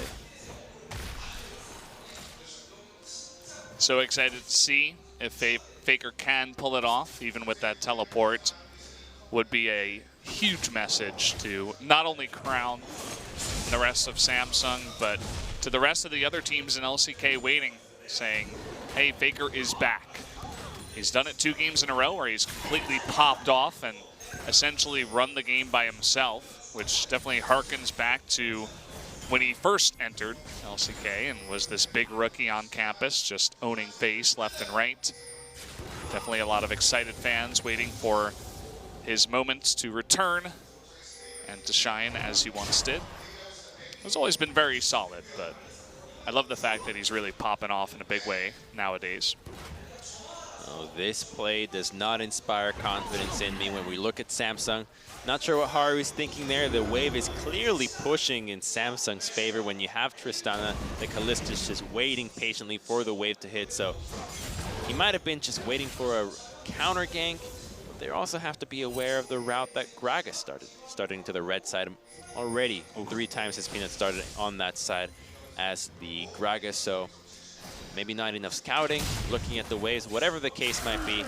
So excited to see if Faker can pull it off, even with that teleport. Would be a huge message to not only Crown and the rest of Samsung, but to the rest of the other teams in LCK waiting, saying, hey, Faker is back. He's done it 2 games in a row where he's completely popped off and essentially run the game by himself, which definitely harkens back to when he first entered LCK and was this big rookie on campus, just owning FaZe left and right. Definitely a lot of excited fans waiting for his moments to return and to shine as he once did. He's always been very solid, but I love the fact that he's really popping off in a big way nowadays. Oh, this play does not inspire confidence in me when we look at Samsung. Not sure what Haru is thinking there. The wave is clearly pushing in Samsung's favor when you have Tristana. The Kallista's just waiting patiently for the wave to hit. So he might have been just waiting for a counter gank. But they also have to be aware of the route that Gragas starting to the red side already. 3 times his Peanut started on that side as the Gragas. So maybe not enough scouting, looking at the waves, whatever the case might be,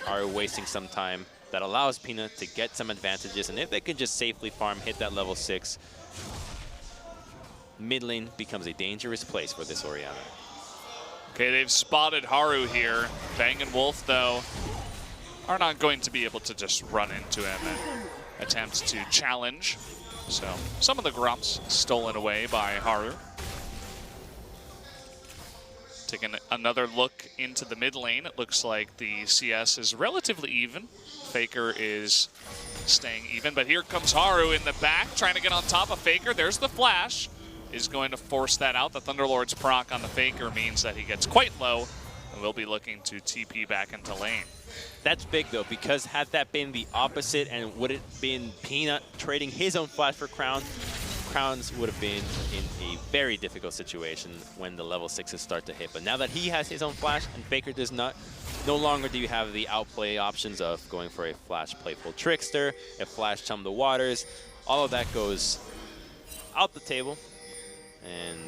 are wasting some time. That allows Peanut to get some advantages, and if they can just safely farm, hit that level 6, mid lane becomes a dangerous place for this Orianna. Okay, they've spotted Haru here. Bang and Wolf, though, are not going to be able to just run into him and attempt to challenge. So some of the Grumps stolen away by Haru. Taking another look into the mid lane, it looks like the CS is relatively even. Faker is staying even, but here comes Haru in the back, trying to get on top of Faker. There's the flash, is going to force that out. The Thunderlord's proc on the Faker means that he gets quite low, and will be looking to TP back into lane. That's big, though, because had that been the opposite, and would it been Peanut trading his own flash for Crown, Crowns would have been in a very difficult situation when the level 6s start to hit. But now that he has his own flash and Faker does not, no longer do you have the outplay options of going for a flash playful trickster, a flash chum the waters. All of that goes out the table, and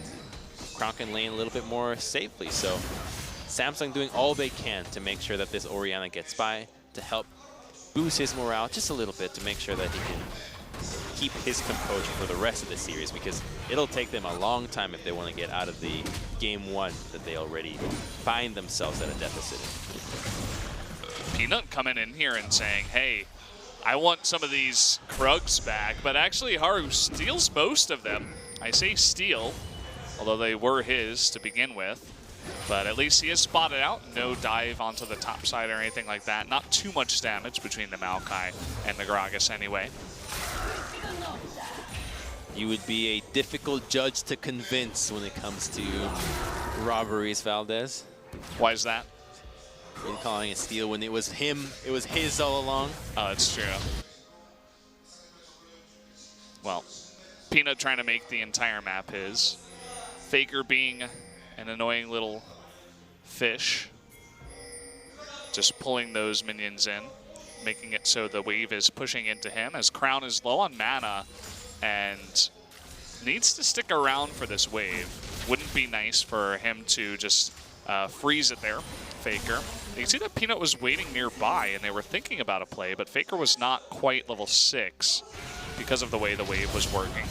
Crown can lane a little bit more safely. So Samsung doing all they can to make sure that this Orianna gets by, to help boost his morale just a little bit, to make sure that he can keep his composure for the rest of the series, because it'll take them a long time if they want to get out of the game 1 that they already find themselves at a deficit. Peanut coming in here and saying, hey, I want some of these Krugs back, but actually Haru steals most of them. I say steal, although they were his to begin with. But at least he is spotted out. No dive onto the top side or anything like that. Not too much damage between the Maokai and the Gragas anyway. You would be a difficult judge to convince when it comes to robberies, Valdez. Why is that? You're calling it steal when it was him. It was his all along. Oh, it's true. Well, Peanut trying to make the entire map his. Faker being an annoying little fish. Just pulling those minions in, making it so the wave is pushing into him as Crown is low on mana and needs to stick around for this wave. Wouldn't be nice for him to just freeze it there, Faker. You can see that Peanut was waiting nearby and they were thinking about a play, but Faker was not quite level 6 because of the way the wave was working.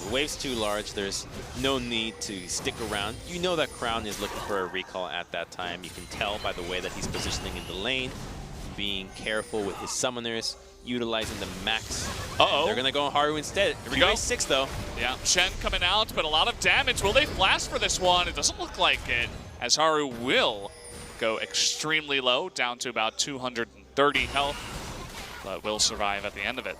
The wave's too large. There's no need to stick around. You know that Crown is looking for a recall at that time. You can tell by the way that he's positioning in the lane, being careful with his summoners, utilizing the max. Uh-oh. They're going to go on Haru instead. Here we go. 6 though. Yeah, Shen coming out, but a lot of damage. Will they flash for this one? It doesn't look like it, as Haru will go extremely low, down to about 230 health, but will survive at the end of it.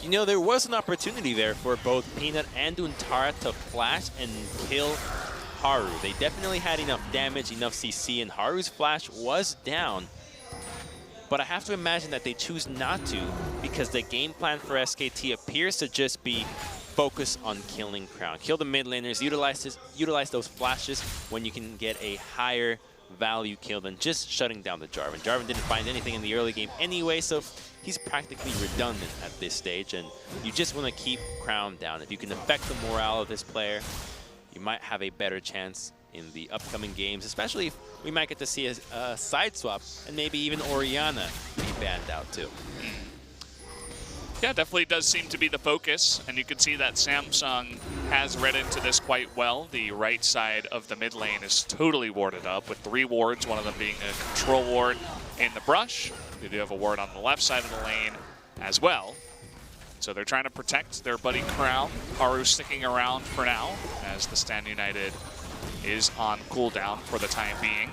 You know, there was an opportunity there for both Peanut and Untara to flash and kill Haru. They definitely had enough damage, enough CC, and Haru's flash was down. But I have to imagine that they choose not to because the game plan for SKT appears to just be focus on killing Crown. Kill the mid laners, utilize those flashes when you can get a higher value kill than just shutting down the Jarvan. Jarvan didn't find anything in the early game anyway, so he's practically redundant at this stage, and you just want to keep Crown down. If you can affect the morale of this player, you might have a better chance in the upcoming games, especially if we might get to see a side swap and maybe even Orianna be banned out too. Yeah, definitely does seem to be the focus, and you can see that Samsung has read into this quite well. The right side of the mid lane is totally warded up with 3 wards, one of them being a control ward in the brush. They do have a ward on the left side of the lane as well. So they're trying to protect their buddy Crown. Haru sticking around for now as the Stand United is on cooldown for the time being.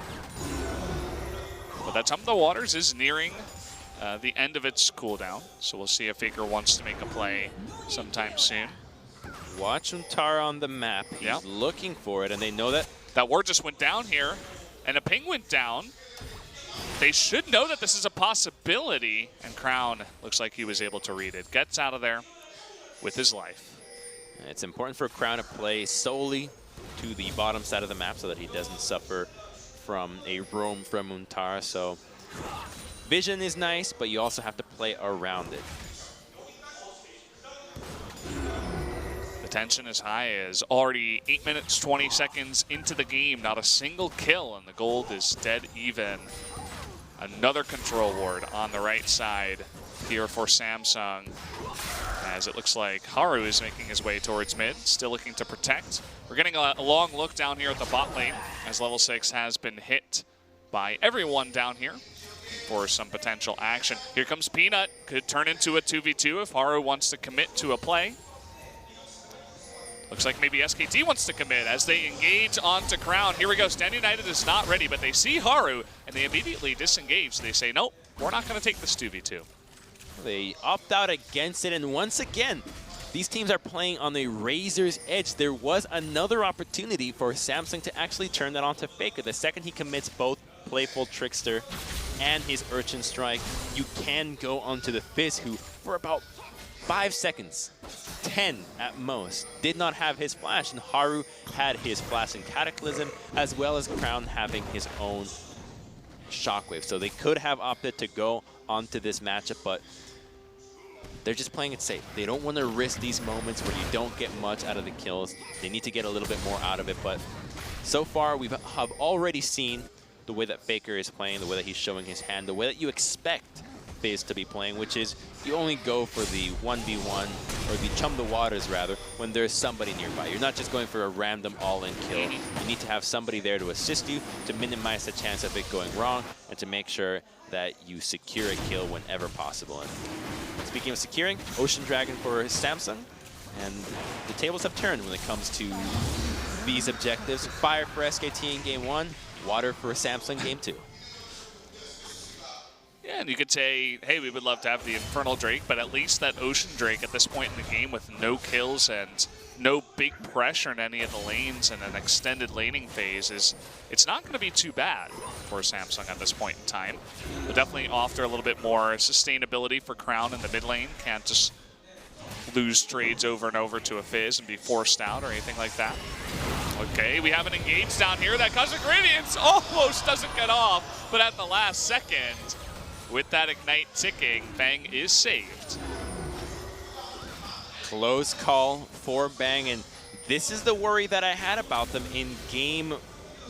But that Tom of the Waters is nearing the end of its cooldown, so we'll see if Faker wants to make a play sometime soon. Watch Untara on the map. He's looking for it, and they know that. That ward just went down here, and a ping went down. They should know that this is a possibility, and Crown looks like he was able to read it. Gets out of there with his life. It's important for Crown to play solely to the bottom side of the map so that he doesn't suffer from a roam from Untara. So vision is nice, but you also have to play around it. The tension is high as already 8 minutes, 20 seconds into the game. Not a single kill, and the gold is dead even. Another control ward on the right side here for Samsung, as it looks like Haru is making his way towards mid, still looking to protect. We're getting a long look down here at the bot lane, as level 6 has been hit by everyone down here for some potential action. Here comes Peanut. Could turn into a 2v2 if Haru wants to commit to a play. Looks like maybe SKT wants to commit as they engage onto Crown. Here we go. Stand United is not ready, but they see Haru, and they immediately disengage. They say, nope, we're not going to take this 2v2. They opt out against it, and once again, these teams are playing on the razor's edge. There was another opportunity for Samsung to actually turn that onto Faker. The second he commits both Playful Trickster and his Urchin Strike, you can go onto the Fizz, who for about 5 seconds, 10 at most, did not have his flash, and Haru had his flash and Cataclysm, as well as Crown having his own Shockwave. So they could have opted to go onto this matchup, but they're just playing it safe. They don't want to risk these moments where you don't get much out of the kills. They need to get a little bit more out of it, but so far we have already seen the way that Faker is playing, the way that he's showing his hand, the way that you expect Fizz to be playing, which is you only go for the 1v1, or the chum the waters rather, when there's somebody nearby. You're not just going for a random all-in kill. You need to have somebody there to assist you, to minimize the chance of it going wrong, and to make sure that you secure a kill whenever possible. And speaking of securing, Ocean Dragon for Samsung, and the tables have turned when it comes to these objectives. Fire for SKT in Game 1, water for Samsung Game 2. Yeah, and you could say, hey, we would love to have the Infernal Drake, but at least that Ocean Drake at this point in the game with no kills and no big pressure in any of the lanes and an extended laning phase it's not going to be too bad for Samsung at this point in time. They'll definitely offer a little bit more sustainability for Crown in the mid lane. Can't just lose trades over and over to a Fizz and be forced out or anything like that. Okay, we have an engage down here. That Cosmic Radiance almost doesn't get off, but at the last second, with that Ignite ticking, Bang is saved. Close call for Bang, and this is the worry that I had about them in Game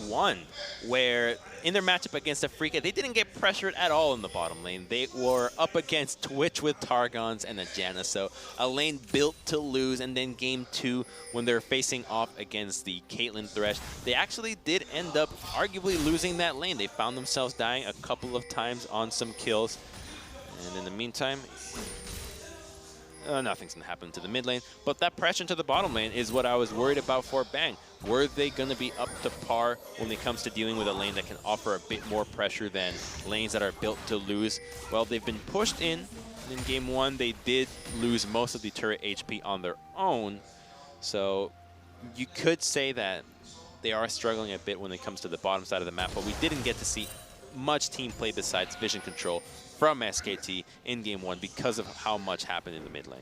1, where in their matchup against Afreeca, they didn't get pressured at all in the bottom lane. They were up against Twitch with Targons and a Janna, so a lane built to lose. And then Game 2, when they're facing off against the Caitlyn Thresh, they actually did end up arguably losing that lane. They found themselves dying a couple of times on some kills. And in the meantime, nothing's going to happen to the mid lane. But that pressure to the bottom lane is what I was worried about for Bang. Were they going to be up to par when it comes to dealing with a lane that can offer a bit more pressure than lanes that are built to lose? Well, they've been pushed in. In Game 1, they did lose most of the turret HP on their own. So you could say that they are struggling a bit when it comes to the bottom side of the map. But we didn't get to see much team play besides vision control from SKT in Game 1 because of how much happened in the mid lane.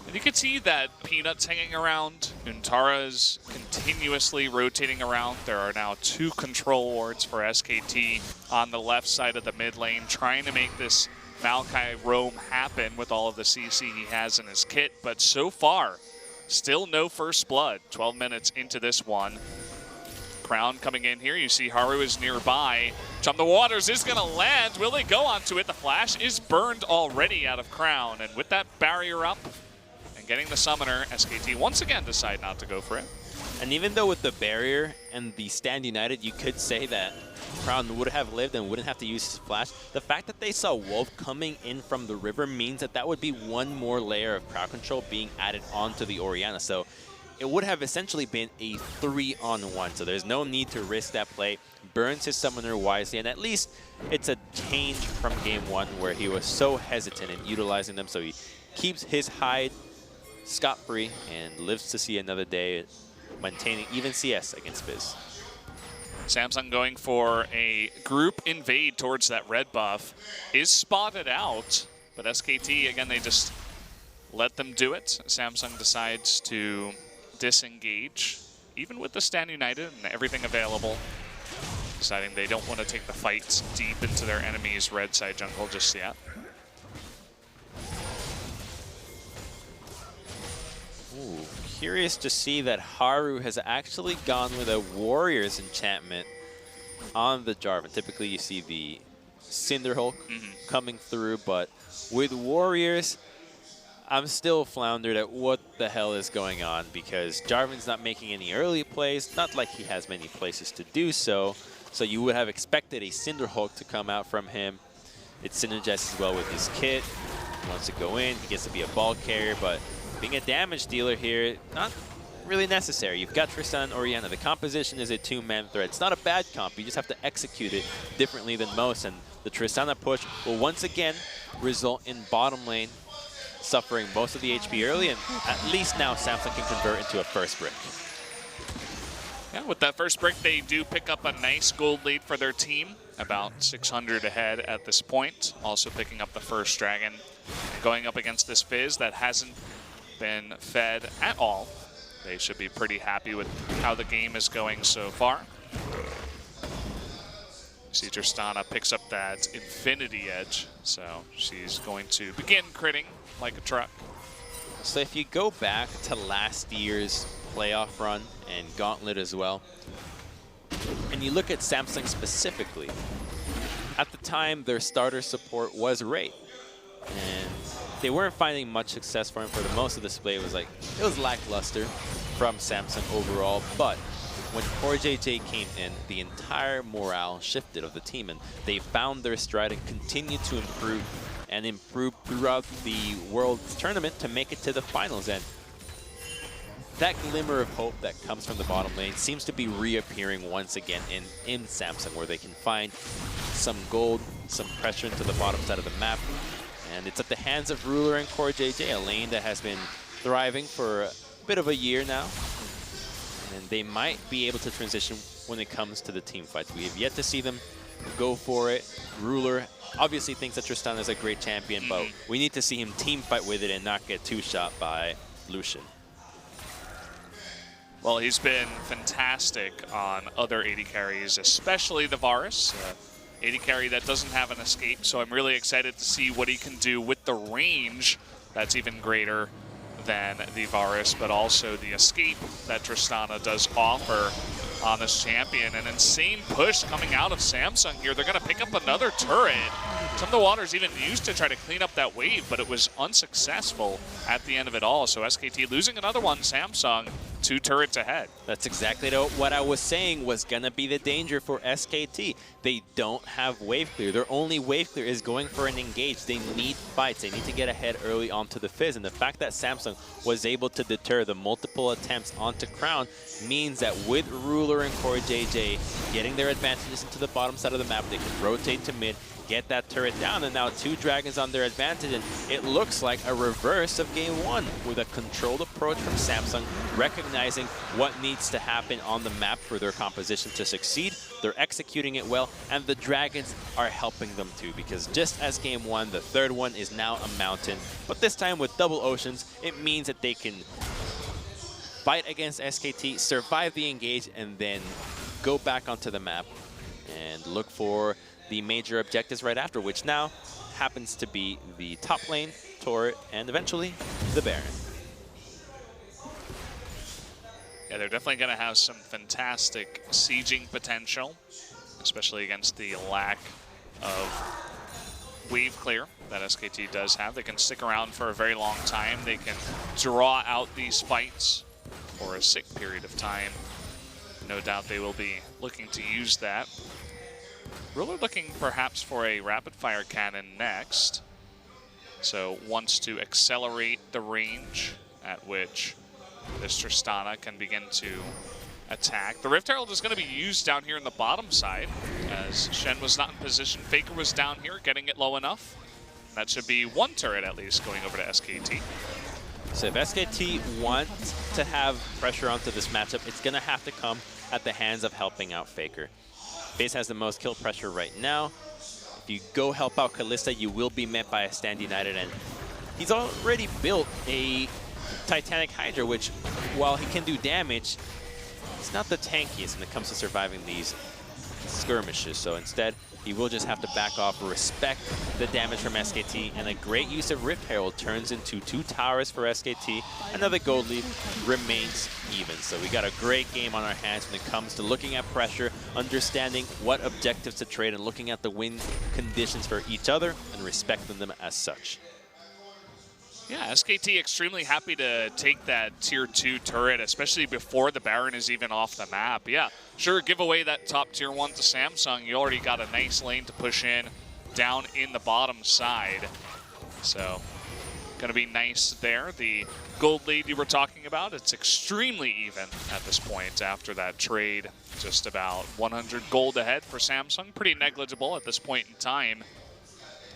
And you can see that Peanut's hanging around. Nuntara's continuously rotating around. There are now 2 control wards for SKT on the left side of the mid lane, trying to make this Maokai roam happen with all of the CC he has in his kit. But so far, still no first blood. 12 minutes into this one. Crown coming in here. You see Haru is nearby. Jump the Waters is going to land. Will they go onto it? The flash is burned already out of Crown. And with that barrier up and getting the summoner, SKT once again decide not to go for it. And even though with the barrier and the Stand United, you could say that Crown would have lived and wouldn't have to use his flash. The fact that they saw Wolf coming in from the river means that that would be one more layer of crowd control being added onto the Orianna. So it would have essentially been a 3-on-1, so there's no need to risk that play. Burns his summoner wisely, and at least it's a change from Game 1 where he was so hesitant in utilizing them, so he keeps his hide scot-free and lives to see another day maintaining even CS against Fizz. Samsung going for a group invade towards that red buff is spotted out, but SKT, again, they just let them do it. Samsung decides to disengage, even with the Stand United and everything available, deciding they don't want to take the fight deep into their enemy's red side jungle just yet. Ooh, curious to see that Haru has actually gone with a Warriors enchantment on the Jarvan. Typically you see the Cinderhulk coming through, but with Warriors, I'm still floundered at what the hell is going on because Jarvan's not making any early plays, not like he has many places to do so. So you would have expected a Cinderhulk to come out from him. It synergizes well with his kit. He wants to go in, he gets to be a ball carrier, but being a damage dealer here, not really necessary. You've got Tristan and Orianna. The composition is a 2-man threat. It's not a bad comp, you just have to execute it differently than most, and the Tristana push will once again result in bottom lane suffering most of the HP early, and at least now Samsung can convert into a first brick. Yeah, with that first brick, they do pick up a nice gold lead for their team, about 600 ahead at this point. Also picking up the first dragon, and going up against this Fizz that hasn't been fed at all. They should be pretty happy with how the game is going so far. See Tristana picks up that Infinity Edge, so she's going to begin critting like a truck. So if you go back to last year's playoff run and Gauntlet as well, and you look at Samsung specifically, at the time their starter support was Wraith, and they weren't finding much success for him for the most of this play. It was lackluster from Samsung overall, but when CoreJJ came in, the entire morale shifted of the team, and they found their stride and continued to improve and improve throughout the World Tournament to make it to the finals. And that glimmer of hope that comes from the bottom lane seems to be reappearing once again in Samsung, where they can find some gold, some pressure into the bottom side of the map. And it's at the hands of Ruler and CoreJJ, a lane that has been thriving for a bit of a year now. And they might be able to transition when it comes to the team fights. We have yet to see them go for it. Ruler obviously thinks that Tristana is a great champion, but we need to see him team fight with it and not get two-shot by Lucian. Well, he's been fantastic on other AD carries, especially the Varus. AD carry that doesn't have an escape, so I'm really excited to see what he can do with the range that's even greater than the Varus, but also the escape that Tristana does offer on this champion. An insane push coming out of Samsung here. They're going to pick up another turret. Some of the Waters even used to try to clean up that wave, but it was unsuccessful at the end of it all. So SKT losing another one, Samsung 2 turrets ahead. That's exactly what I was saying was going to be the danger for SKT. They don't have wave clear. Their only wave clear is going for an engage. They need fights. They need to get ahead early onto the Fizz. And the fact that Samsung was able to deter the multiple attempts onto Crown means that with Ruler and CoreJJ getting their advantages into the bottom side of the map, they can rotate to mid, get that turret down, and now 2 Dragons on their advantage, and it looks like a reverse of game 1 with a controlled approach from Samsung, recognizing what needs to happen on the map for their composition to succeed. They're executing it well, and the Dragons are helping them too, because just as game 1, the third one is now a mountain, but this time with double oceans, it means that they can fight against SKT, survive the engage, and then go back onto the map and look for the major objectives right after, which now happens to be the top lane, turret, and eventually the Baron. Yeah, they're definitely going to have some fantastic sieging potential, especially against the lack of wave clear that SKT does have. They can stick around for a very long time. They can draw out these fights for a sick period of time. No doubt they will be looking to use that. Ruler looking perhaps for a rapid fire cannon next. So wants to accelerate the range at which this Tristana can begin to attack. The Rift Herald is going to be used down here in the bottom side, as Shen was not in position. Faker was down here getting it low enough. That should be 1 turret at least going over to SKT. So if SKT wants to have pressure onto this matchup, it's going to have to come at the hands of helping out Faker. FaZe has the most kill pressure right now. If you go help out Kalista, you will be met by a Stand United, and he's already built a Titanic Hydra, which, while he can do damage, it's not the tankiest when it comes to surviving these skirmishes. So instead, he will just have to back off, respect the damage from SKT, and a great use of Rift Herald turns into 2 towers for SKT. Another gold lead remains even. So we got a great game on our hands when it comes to looking at pressure, understanding what objectives to trade, and looking at the win conditions for each other and respecting them as such. Yeah, SKT extremely happy to take that tier 2 turret, especially before the Baron is even off the map. Yeah, sure, give away that top tier 1 to Samsung. You already got a nice lane to push in down in the bottom side. So, gonna be nice there. The gold lead you were talking about, it's extremely even at this point after that trade. Just about 100 gold ahead for Samsung. Pretty negligible at this point in time.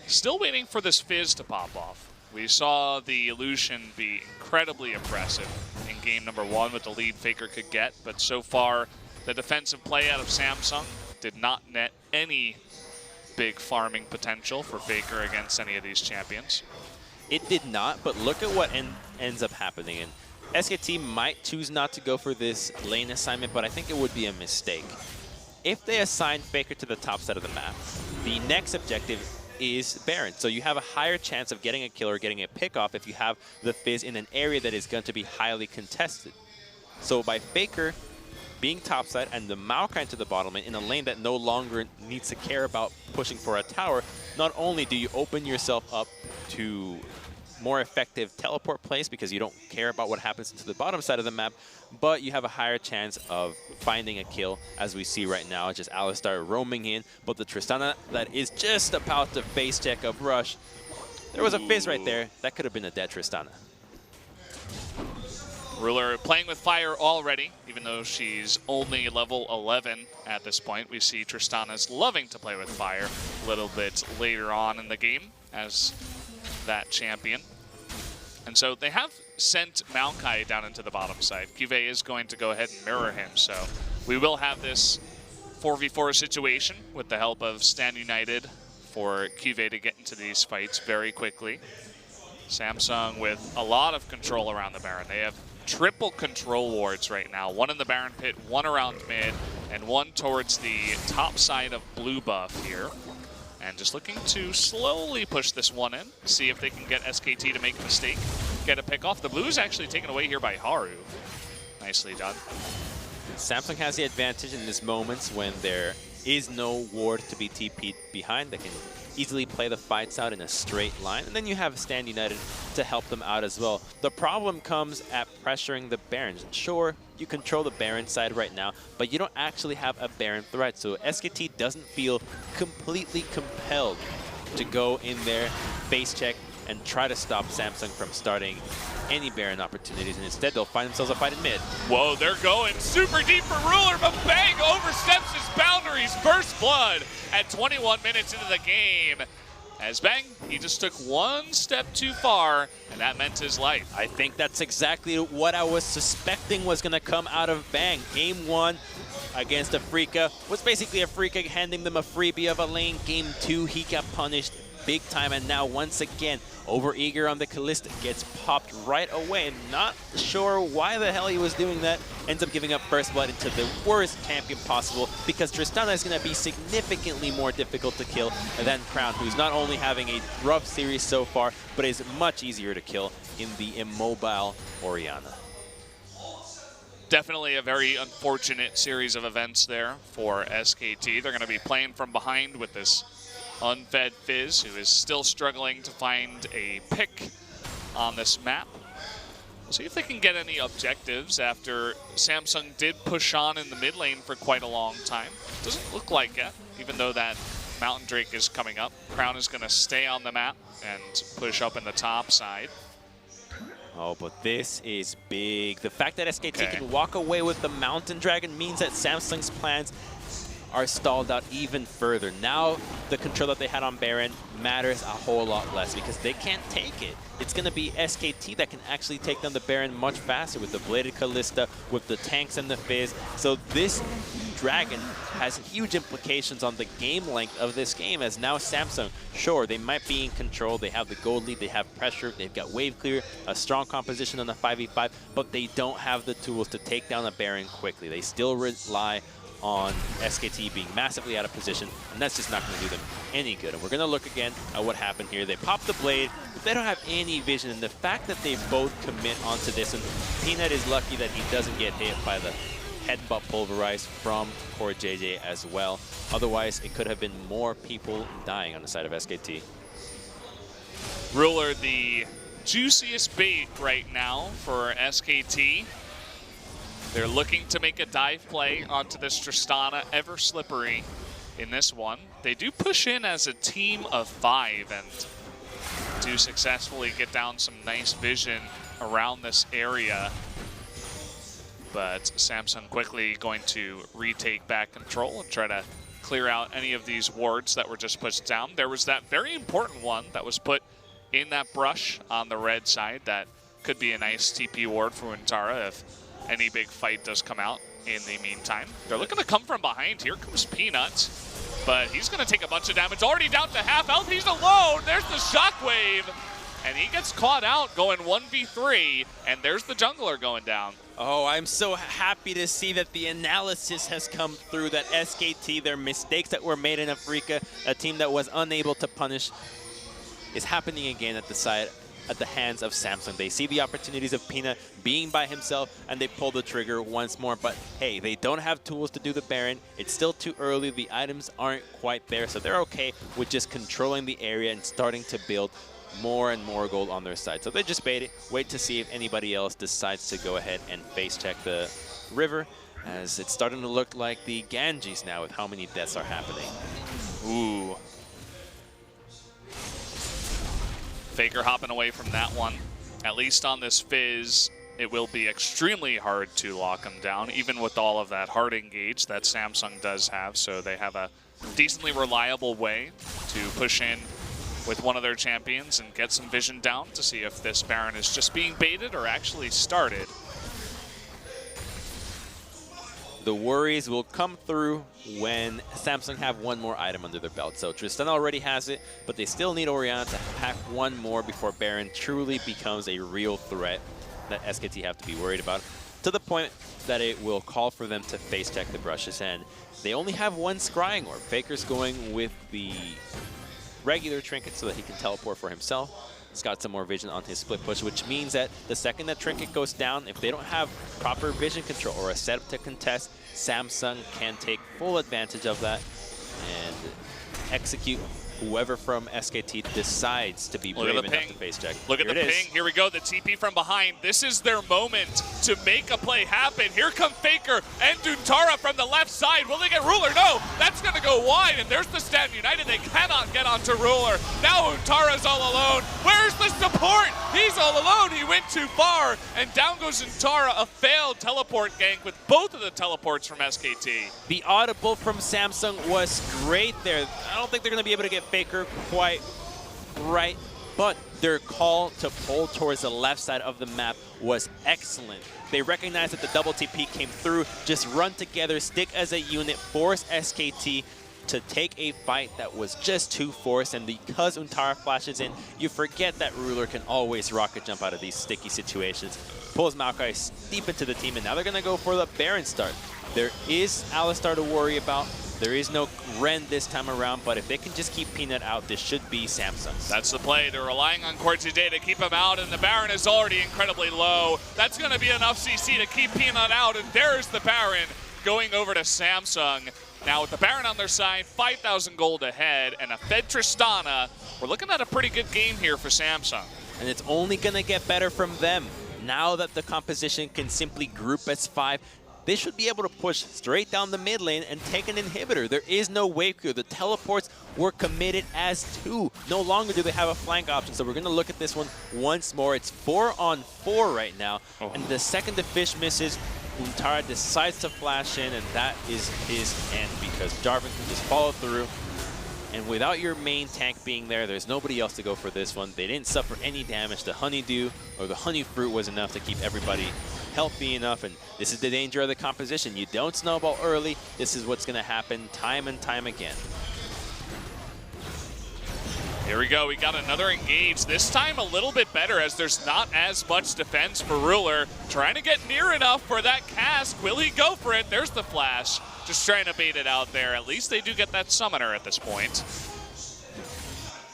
Still waiting for this Fizz to pop off. We saw the Illusion be incredibly impressive in game number 1 with the lead Faker could get, but so far the defensive play out of Samsung did not net any big farming potential for Faker against any of these champions. It did not, but look at what ends up happening. And SKT might choose not to go for this lane assignment, but I think it would be a mistake. If they assign Faker to the top side of the map, the next objective is Baron. So you have a higher chance of getting a kill or getting a pick off if you have the Fizz in an area that is going to be highly contested. So by Faker being topside and the Maokai to the bottom lane in a lane that no longer needs to care about pushing for a tower, not only do you open yourself up to more effective teleport plays because you don't care about what happens to the bottom side of the map, but you have a higher chance of finding a kill, as we see right now. Just Alistar roaming in, but the Tristana that is just about to face check up Rush. There was a Fizz right there. That could have been a dead Tristana. Ruler playing with fire already, even though she's only level 11 at this point. We see Tristana's loving to play with fire a little bit later on in the game as that champion. And so they have sent Maokai down into the bottom side. Kyuvey is going to go ahead and mirror him, so we will have this 4v4 situation with the help of Stand United for Kyuvey to get into these fights very quickly. Samsung with a lot of control around the Baron. They have triple control wards right now. One in the Baron pit, one around mid, and one towards the top side of blue buff here. And just looking to slowly push this one in, see if they can get SKT to make a mistake, get a pick off. The blue is actually taken away here by Haru. Nicely done. Samsung has the advantage in these moments when there is no ward to be TP'd behind. They can easily play the fights out in a straight line, and then you have Stand United to help them out as well. The problem comes at pressuring the Barons. Sure, you control the Baron side right now, but you don't actually have a Baron threat, so SKT doesn't feel completely compelled to go in there, face check, and try to stop Samsung from starting any Baron opportunities, and instead they'll find themselves a fight in mid. Whoa, they're going super deep for Ruler, but Bang oversteps his boundaries. First blood at 21 minutes into the game. As Bang, he just took one step too far, and that meant his life. I think that's exactly what I was suspecting was going to come out of Bang. Game 1 against Afreeca was basically Afreeca handing them a freebie of a lane. Game 2, he got punished big time, and now once again, overeager on the Kalista gets popped right away. Not sure why the hell he was doing that. Ends up giving up first blood into the worst champion possible, because Tristana is going to be significantly more difficult to kill than Crown, who's not only having a rough series so far, but is much easier to kill in the immobile Orianna. Definitely a very unfortunate series of events there for SKT. They're going to be playing from behind with this unfed Fizz, who is still struggling to find a pick on this map. We'll see if they can get any objectives after Samsung did push on in the mid lane for quite a long time. Doesn't look like it, even though that Mountain Drake is coming up. Crown is going to stay on the map and push up in the top side. Oh, but this is big. The fact that SKT can walk away with the Mountain Dragon means that Samsung's plans are stalled out even further. Now the control that they had on Baron matters a whole lot less, because they can't take it. It's going to be SKT that can actually take down the Baron much faster with the Bladed Kalista, with the tanks and the Fizz. So this Dragon has huge implications on the game length of this game, as now Samsung, sure, they might be in control, they have the gold lead, they have pressure, they've got wave clear, a strong composition on the 5v5, but they don't have the tools to take down a Baron quickly. They still rely on SKT being massively out of position, and that's just not going to do them any good. And we're going to look again at what happened here. They pop the blade, but they don't have any vision, and the fact that they both commit onto this, and Peanut is lucky that he doesn't get hit by the headbutt pulverized from Core JJ as well. Otherwise, it could have been more people dying on the side of SKT. Ruler, the juiciest bait right now for SKT. They're looking to make a dive play onto this Tristana, ever slippery in this one. They do push in as a team of 5 and do successfully get down some nice vision around this area. But Samsung quickly going to retake back control and try to clear out any of these wards that were just pushed down. There was that very important one that was put in that brush on the red side that could be a nice TP ward for Untara if any big fight does come out in the meantime. They're looking to come from behind. Here comes Peanut, but he's going to take a bunch of damage. Already down to half health. He's alone. There's the shockwave, and he gets caught out going 1v3, and there's the jungler going down. Oh, I'm so happy to see that the analysis has come through, that SKT, their mistakes that were made in Afreeca, a team that was unable to punish, is happening again at the hands of Samsung. They see the opportunities of Peanut being by himself, and they pull the trigger once more. But hey, they don't have tools to do the Baron. It's still too early. The items aren't quite there, so they're okay with just controlling the area and starting to build more and more gold on their side. So they just wait to see if anybody else decides to go ahead and face check the river, as it's starting to look like the Ganges now with how many deaths are happening. Ooh. Faker hopping away from that one. At least on this Fizz, it will be extremely hard to lock them down, even with all of that hard engage that Samsung does have. So they have a decently reliable way to push in with one of their champions and get some vision down to see if this Baron is just being baited or actually started. The worries will come through when Samsung have one more item under their belt. So Tristana already has it, but they still need Orianna to pack one more before Baron truly becomes a real threat that SKT have to be worried about, to the point that it will call for them to face check the brushes. And they only have one Scrying Orb. Faker's going with the regular trinket so that he can teleport for himself. He's got some more vision on his split push, which means that the second that trinket goes down, if they don't have proper vision control or a setup to contest, Samsung can take full advantage of that and execute whoever from SKT decides to be brave enough to face check. Look at the ping. Here we go. The TP from behind. This is their moment to make a play happen. Here come Faker and Duntara from the left side. Will they get Ruler? No. That's going to go wide. And there's the Stand United. They cannot get onto Ruler. Now Duntara's all alone. Where's the support? He's all alone. He went too far. And down goes Duntara. A failed teleport gank with both of the teleports from SKT. The audible from Samsung was great there. I don't think they're going to be able to get Faker quite right, but their call to pull towards the left side of the map was excellent. They recognized that the double TP came through, just run together, stick as a unit, force SKT to take a fight that was just too forced, and because Untara flashes in, you forget that Ruler can always rocket jump out of these sticky situations. Pulls Maokai deep into the team, and now they're going to go for the Baron start. There is Alistar to worry about. There is no Ren this time around, but if they can just keep Peanut out, this should be Samsung's. That's the play. They're relying on Cortide to keep him out, and the Baron is already incredibly low. That's going to be enough CC to keep Peanut out, and there's the Baron going over to Samsung. Now with the Baron on their side, 5,000 gold ahead, and a fed Tristana, we're looking at a pretty good game here for Samsung. And it's only going to get better from them. Now that the composition can simply group as 5, they should be able to push straight down the mid lane and take an inhibitor. There is no wave queue. The teleports were committed as 2. No longer do they have a flank option. So we're going to look at this one once more. It's 4-on-4 right now. Oh. And the second the fish misses, Untara decides to flash in, and that is his end because Jarvan can just follow through. And without your main tank being there, there's nobody else to go for this one. They didn't suffer any damage. The honeydew or the honey fruit was enough to keep everybody healthy enough, and this is the danger of the composition. You don't snowball early. This is what's going to happen time and time again. Here we go. We got another engage. This time a little bit better as there's not as much defense for Ruler. Trying to get near enough for that cast. Will he go for it? There's the flash. Just trying to bait it out there. At least they do get that summoner at this point.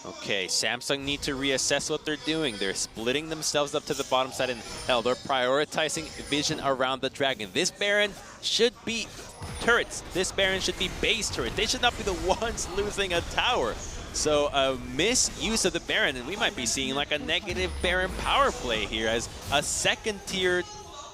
Okay, Samsung need to reassess what they're doing. They're splitting themselves up to the bottom side, and hell, they're prioritizing vision around the dragon. This Baron should be turrets. This Baron should be base turret. They should not be the ones losing a tower. So a misuse of the Baron, and we might be seeing like a negative Baron power play here as a second-tier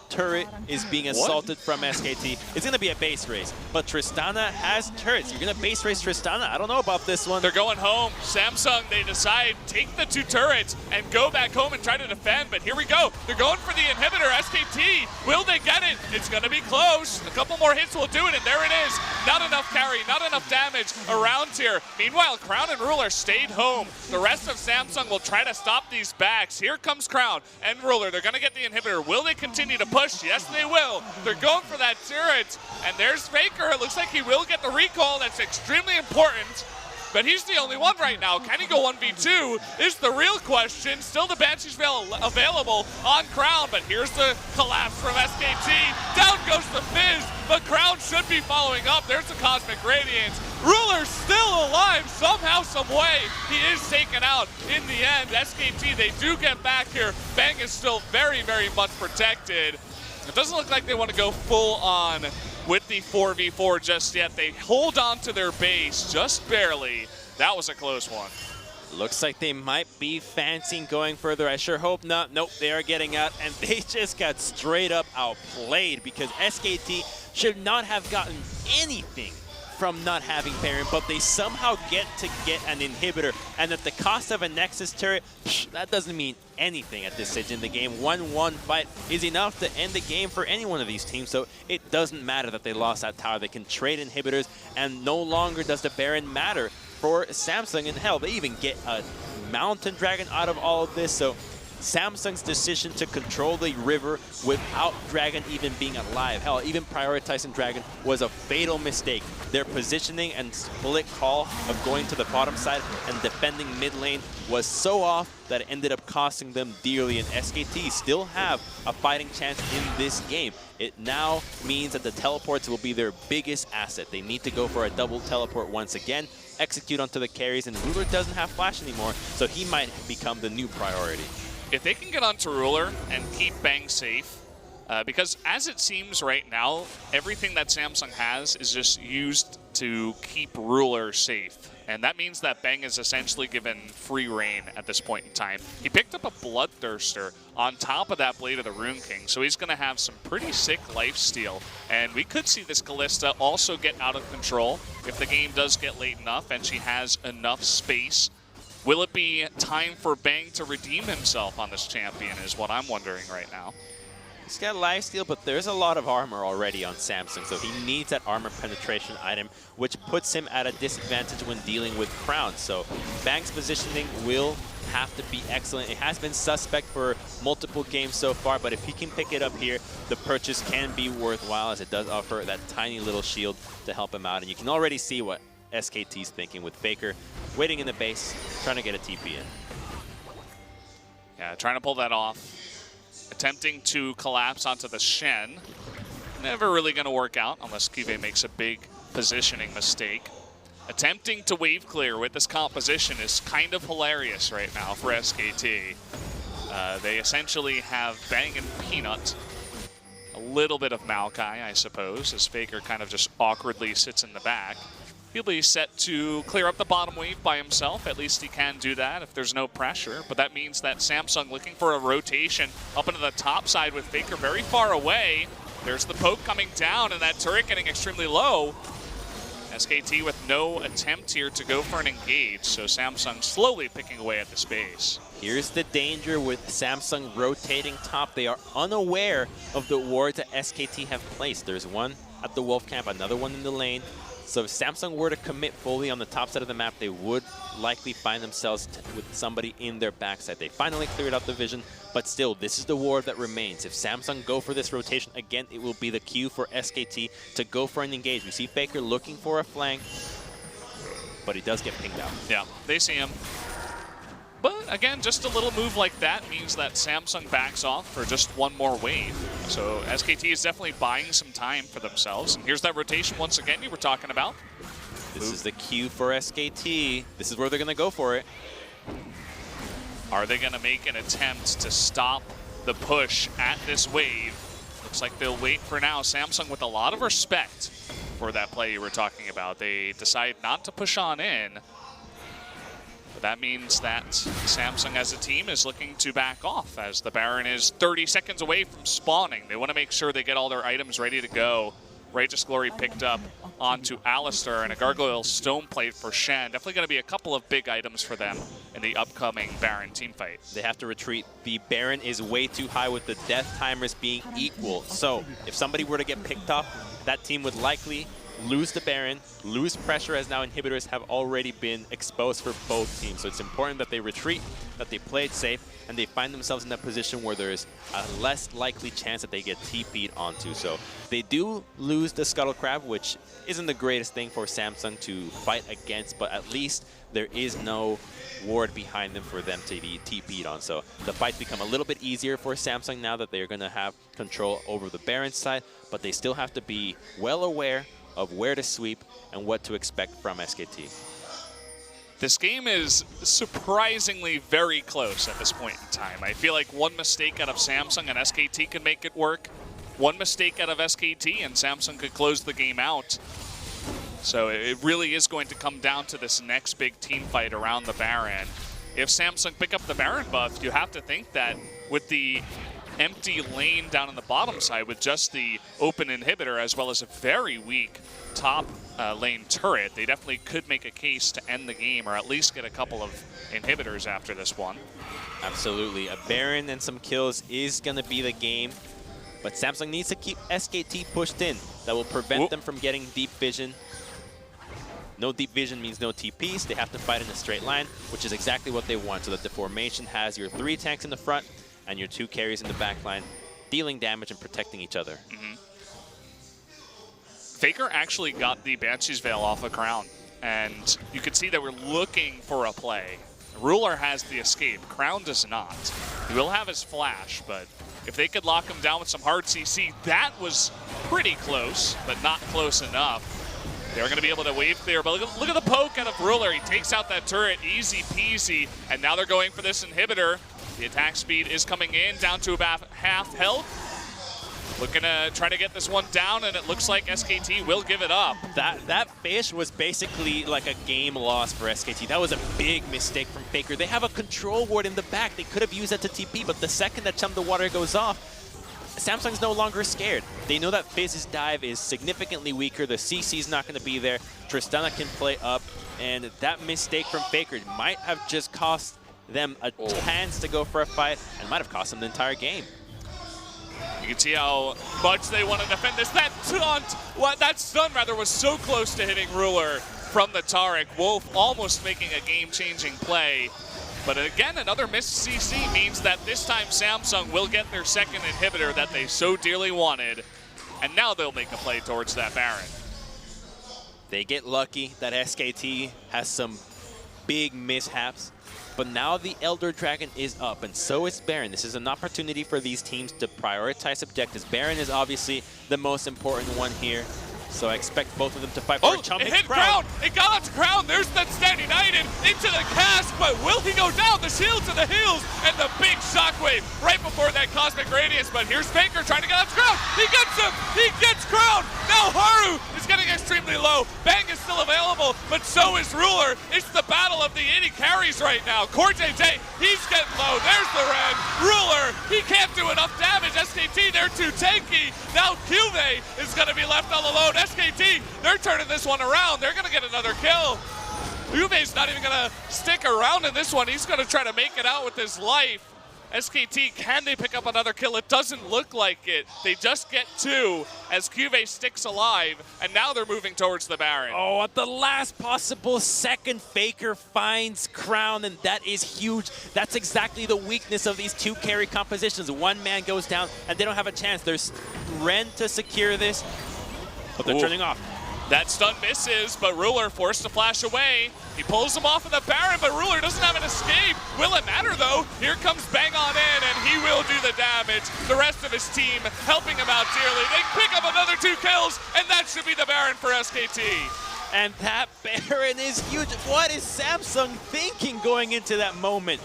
turret is being assaulted from SKT. It's going to be a base race, but Tristana has turrets. You're going to base race Tristana? I don't know about this one. They're going home. Samsung, they decide, take the 2 turrets and go back home and try to defend, but here we go. They're going for the inhibitor, SKT. Will they get it? It's going to be close. A couple more hits will do it, and there it is. Not enough carry, not enough damage around here. Meanwhile, Crown and Ruler stayed home. The rest of Samsung will try to stop these backs. Here comes Crown and Ruler. They're going to get the inhibitor. Will they continue to push? Yes, they will. They're going for that turret. And there's Faker. It looks like he will get the recall. That's extremely important. But he's the only one right now. Can he go 1v2 is the real question. Still the Banshee's Veil available on Crown, but here's the collapse from SKT. Down goes the Fizz, but Crown should be following up. There's the Cosmic Radiance. Ruler's still alive somehow, some way. He is taken out in the end. SKT, they do get back here. Bang is still very, very much protected. It doesn't look like they want to go full on with the 4v4 just yet. They hold on to their base just barely. That was a close one. Looks like they might be fancying going further. I sure hope not. Nope, they are getting out, and they just got straight up outplayed because SKT should not have gotten anything from not having Baron, but they somehow get an inhibitor, and at the cost of a Nexus turret, that doesn't mean anything at this stage in the game. 1-1 fight is enough to end the game for any one of these teams, so it doesn't matter that they lost that tower. They can trade inhibitors, and no longer does the Baron matter for Samsung. And hell, they even get a Mountain Dragon out of all of this, so Samsung's decision to control the river without Dragon even being alive, hell, even prioritizing Dragon was a fatal mistake. Their positioning and split call of going to the bottom side and defending mid lane was so off that it ended up costing them dearly, and SKT still have a fighting chance in this game. It now means that the teleports will be their biggest asset. They need to go for a double teleport once again, execute onto the carries, and Ruler doesn't have flash anymore, so he might become the new priority. If they can get onto Ruler and keep Bang safe, because as it seems right now, everything that Samsung has is just used to keep Ruler safe. And that means that Bang is essentially given free reign at this point in time. He picked up a Bloodthirster on top of that Blade of the Rune King, so he's going to have some pretty sick lifesteal. And we could see this Kalista also get out of control if the game does get late enough and she has enough space. Will it be time for Bang to redeem himself on this champion is what I'm wondering right now. He's got lifesteal, but there's a lot of armor already on Samsung, so he needs that armor penetration item, which puts him at a disadvantage when dealing with Crown. So Bang's positioning will have to be excellent. It has been suspect for multiple games so far, but if he can pick it up here, the purchase can be worthwhile, as it does offer that tiny little shield to help him out. And you can already see what SKT's thinking with Faker waiting in the base, trying to get a TP in. Yeah, trying to pull that off. Attempting to collapse onto the Shen. Never really going to work out unless Kive makes a big positioning mistake. Attempting to wave clear with this composition is kind of hilarious right now for SKT. They essentially have Bang and Peanut. A little bit of Maokai, I suppose, as Faker kind of just awkwardly sits in the back. He'll be set to clear up the bottom wave by himself. At least he can do that if there's no pressure. But that means that Samsung looking for a rotation up into the top side with Faker very far away. There's the poke coming down and that turret getting extremely low. SKT with no attempt here to go for an engage. So Samsung slowly picking away at the space. Here's the danger with Samsung rotating top. They are unaware of the wards that SKT have placed. There's one at the Wolf Camp, another one in the lane. So if Samsung were to commit fully on the top side of the map, they would likely find themselves with somebody in their backside. They finally cleared out the vision, but still, this is the ward that remains. If Samsung go for this rotation, again, it will be the cue for SKT to go for an engage. We see Faker looking for a flank, but he does get pinged out. Yeah, they see him. But again, just a little move like that means that Samsung backs off for just one more wave. So SKT is definitely buying some time for themselves. And here's that rotation once again you were talking about. This is the cue for SKT. This is where they're going to go for it. Are they going to make an attempt to stop the push at this wave? Looks like they'll wait for now. Samsung with a lot of respect for that play you were talking about. They decide not to push on in. But that means that Samsung as a team is looking to back off as the Baron is 30 seconds away from spawning. They want to make sure they get all their items ready to go. Righteous Glory picked up onto Alistar and a Gargoyle Stone Plate for Shen. Definitely going to be a couple of big items for them in the upcoming Baron teamfight. They have to retreat. The Baron is way too high with the death timers being equal. So if somebody were to get picked up, that team would likely lose the Baron, lose pressure as now inhibitors have already been exposed for both teams. So it's important that they retreat, that they play it safe, and they find themselves in that position where there is a less likely chance that they get TP'd onto. So they do lose the Scuttle Crab, which isn't the greatest thing for Samsung to fight against, but at least there is no ward behind them for them to be TP'd on. So the fights become a little bit easier for Samsung now that they're going to have control over the Baron side, but they still have to be well aware of where to sweep and what to expect from SKT. This game is surprisingly very close at this point in time. I feel like one mistake out of Samsung and SKT could make it work. One mistake out of SKT and Samsung could close the game out. So it really is going to come down to this next big team fight around the Baron. If Samsung pick up the Baron buff, you have to think that with the empty lane down on the bottom side with just the open inhibitor as well as a very weak top lane turret. They definitely could make a case to end the game or at least get a couple of inhibitors after this one. Absolutely. A Baron and some kills is going to be the game, but Samsung needs to keep SKT pushed in. That will prevent them from getting deep vision. No deep vision means no TPs. They have to fight in a straight line, which is exactly what they want, so that the formation has your 3 tanks in the front and your 2 carries in the back line, dealing damage and protecting each other. Faker actually got the Banshee's Veil off of Crown, and you can see that we're looking for a play. Ruler has the escape. Crown does not. He will have his flash, but if they could lock him down with some hard CC, that was pretty close, but not close enough. They're going to be able to wave clear, but look at the poke out of Ruler. He takes out that turret, easy peasy, and now they're going for this inhibitor. The attack speed is coming in, down to about half health. Looking to try to get this one down, and it looks like SKT will give it up. That fish was basically like a game loss for SKT. That was a big mistake from Faker. They have a control ward in the back. They could have used that to TP, but the second that Chum the Water goes off, Samsung's no longer scared. They know that Fizz's dive is significantly weaker. The CC's not going to be there. Tristana can play up, and that mistake from Faker might have just cost them a chance to go for a fight and might have cost them the entire game. You can see how much they want to defend this. That taunt, that stun rather, was so close to hitting Ruler from the Taric. Wolf almost making a game-changing play. But again, another missed CC means that this time Samsung will get their second inhibitor that they so dearly wanted. And now they'll make a play towards that Baron. They get lucky that SKT has some big mishaps. But now the Elder Dragon is up, and so is Baron. This is an opportunity for these teams to prioritize objectives. Baron is obviously the most important one here, so I expect both of them to fight for a Chum. It hit Crown! It got out to Crown! There's that Stand United into the cast, but will he go down? The shield to the heels, and the big shockwave right before that Cosmic Radiance, but here's Faker trying to get out to Crown! He gets him! He gets Crown! Now Haru is getting extremely low. Bang is still available, but so is Ruler. It's the battle of the 80 carries right now. CoreJJ, he's getting low. There's the Ren. Ruler, he can't do enough damage. SKT, they're too tanky. Now Cuvee is going to be left all alone. SKT, they're turning this one around. They're going to get another kill. Cuvee's not even going to stick around in this one. He's going to try to make it out with his life. SKT, can they pick up another kill? It doesn't look like it. They just get 2 as Cuvee sticks alive, and now they're moving towards the Baron. Oh, at the last possible second, Faker finds Crown, and that is huge. That's exactly the weakness of these 2 carry compositions. One man goes down, and they don't have a chance. There's Ren to secure this, but they're turning off. That stun misses, but Ruler forced to flash away. He pulls him off of the Baron, but Ruler doesn't have an escape. Will it matter, though? Here comes Bang on in, and he will do the damage. The rest of his team helping him out dearly. They pick up another 2 kills, and that should be the Baron for SKT. And that Baron is huge. What is Samsung thinking going into that moment?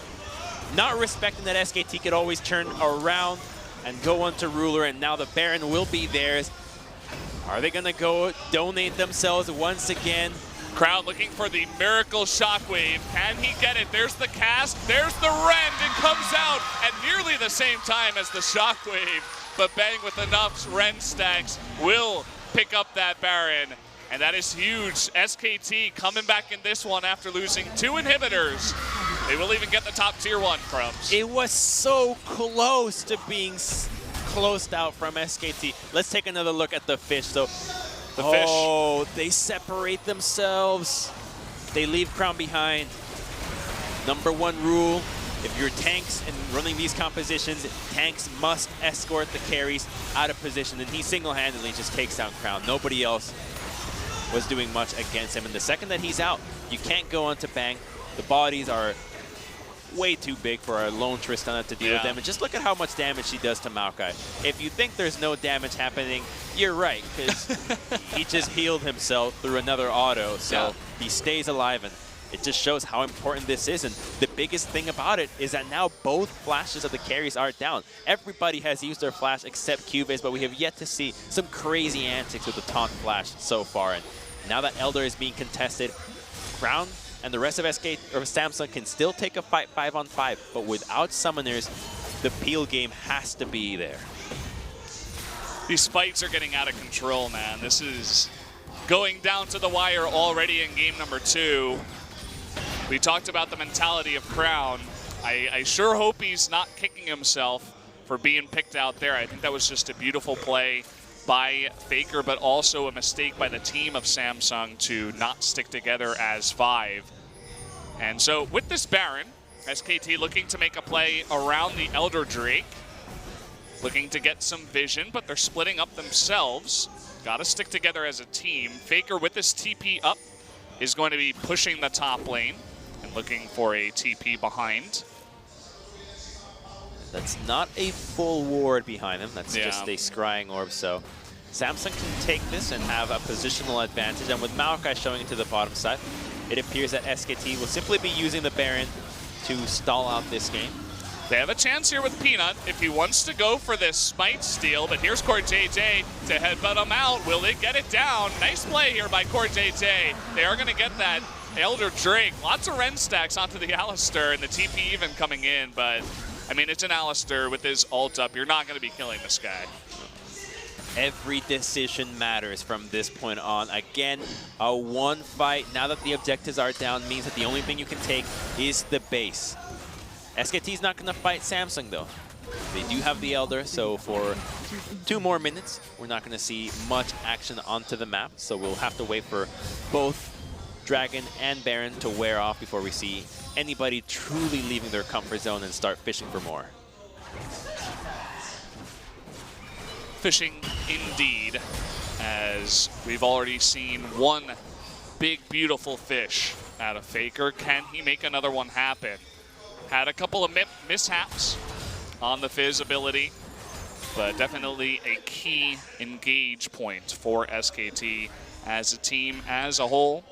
Not respecting that SKT could always turn around and go onto Ruler, and now the Baron will be theirs. Are they going to go donate themselves once again? Crown looking for the miracle shockwave. Can he get it? There's the cast. There's the rend. It comes out at nearly the same time as the shockwave. But Bang with enough rend stacks will pick up that Baron. And that is huge. SKT coming back in this one after losing 2 inhibitors. They will even get the top tier 1, Crumbs. It was so close to being closed out from SKT. Let's take another look at the fish. So, fish. They separate themselves. They leave Crown behind. Number 1 rule, if you're tanks and running these compositions, tanks must escort the carries out of position, and he single-handedly just takes down Crown. Nobody else was doing much against him, and the second that he's out, you can't go on to Bang. The bodies are way too big for our lone Tristana to deal with them. And just look at how much damage she does to Maokai. If you think there's no damage happening, you're right, because he just healed himself through another auto, so he stays alive, and it just shows how important this is. And the biggest thing about it is that now both flashes of the carries are down. Everybody has used their flash except Cuvee's, but we have yet to see some crazy antics with the taunt flash so far. And now that Elder is being contested, Crown and the rest of SK or Samsung can still take a fight 5-on-5, but without summoners, the peel game has to be there. These fights are getting out of control, man. This is going down to the wire already in game number 2. We talked about the mentality of Crown. I sure hope he's not kicking himself for being picked out there. I think that was just a beautiful play by Faker, but also a mistake by the team of Samsung to not stick together as 5. And so with this Baron, SKT looking to make a play around the Elder Drake, looking to get some vision, but they're splitting up themselves. Got to stick together as a team. Faker with this TP up is going to be pushing the top lane and looking for a TP behind. That's not a full ward behind him. That's just a scrying orb. So Samsung can take this and have a positional advantage. And with Maokai showing into the bottom side, it appears that SKT will simply be using the Baron to stall out this game. They have a chance here with Peanut if he wants to go for this Smite steal, but here's CoreJJ to headbutt him out. Will they get it down? Nice play here by CoreJJ. They are going to get that Elder Drake. Lots of Ren stacks onto the Alistar, and the TP even coming in, but I mean, it's an Alistar with his ult up. You're not going to be killing this guy. Every decision matters from this point on. Again, a one fight, now that the objectives are down, means that the only thing you can take is the base. SKT's not going to fight Samsung, though. They do have the Elder, so for 2 more minutes, we're not going to see much action onto the map. So we'll have to wait for both Dragon and Baron to wear off before we see anybody truly leaving their comfort zone and start fishing for more. Fishing indeed, as we've already seen one big, beautiful fish out of Faker. Can he make another one happen? Had a couple of mishaps on the Fizz ability, but definitely a key engage point for SKT as a team as a whole.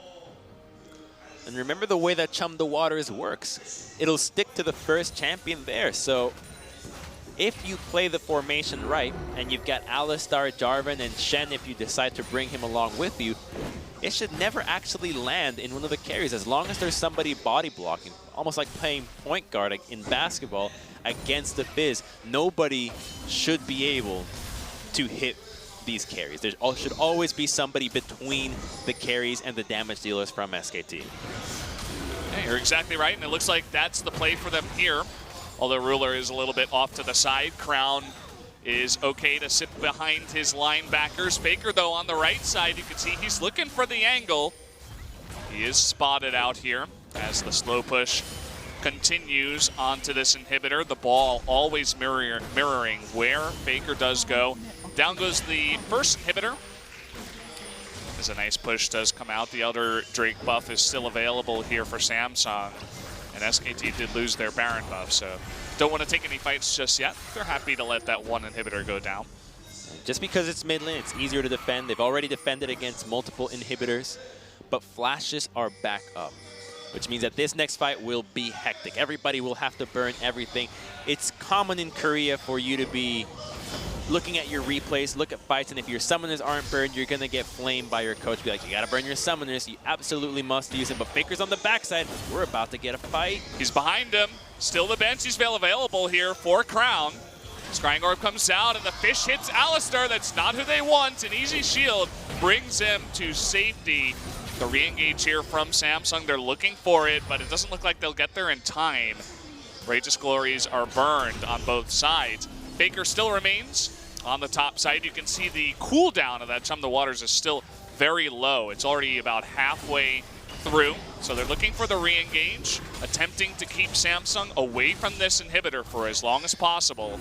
And remember the way that Chum the Waters works. It'll stick to the first champion there. So if you play the formation right, and you've got Alistar, Jarvan, and Shen if you decide to bring him along with you, it should never actually land in one of the carries as long as there's somebody body blocking. Almost like playing point guard in basketball against the Fizz. Nobody should be able to hit these carries. There should always be somebody between the carries and the damage dealers from SKT. Yeah, you're exactly right, and it looks like that's the play for them here. Although Ruler is a little bit off to the side. Crown is okay to sit behind his linebackers. Faker, though, on the right side, you can see he's looking for the angle. He is spotted out here as the slow push continues onto this inhibitor. The ball always mirroring where Faker does go. Down goes the first inhibitor. As a nice push does come out. The Elder Drake buff is still available here for Samsung. And SKT did lose their Baron buff, so don't want to take any fights just yet. They're happy to let that one inhibitor go down. Just because it's mid lane, it's easier to defend. They've already defended against multiple inhibitors, but flashes are back up, which means that this next fight will be hectic. Everybody will have to burn everything. It's common in Korea for you to be looking at your replays, look at fights, and if your summoners aren't burned, you're going to get flamed by your coach. Be like, you got to burn your summoners. You absolutely must use them. But Faker's on the backside. We're about to get a fight. He's behind him. Still the Banshee's Veil available here for Crown. Scrying Orb comes out, and the fish hits Alistar. That's not who they want. An easy shield brings him to safety. The re-engage here from Samsung. They're looking for it, but it doesn't look like they'll get there in time. Rageous Glories are burned on both sides. Faker still remains on the top side. You can see the cooldown of that Chum the Waters is still very low. It's already about halfway through. So they're looking for the re-engage, attempting to keep Samsung away from this inhibitor for as long as possible.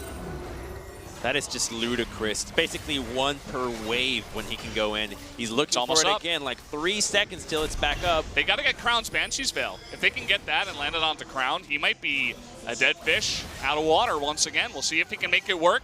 That is just ludicrous. It's basically 1 per wave when he can go in. He's looking for it again, like 3 seconds till it's back up. They got to get Crown's Banshee's Veil. If they can get that and land it onto Crown, he might be a dead fish out of water once again. We'll see if he can make it work.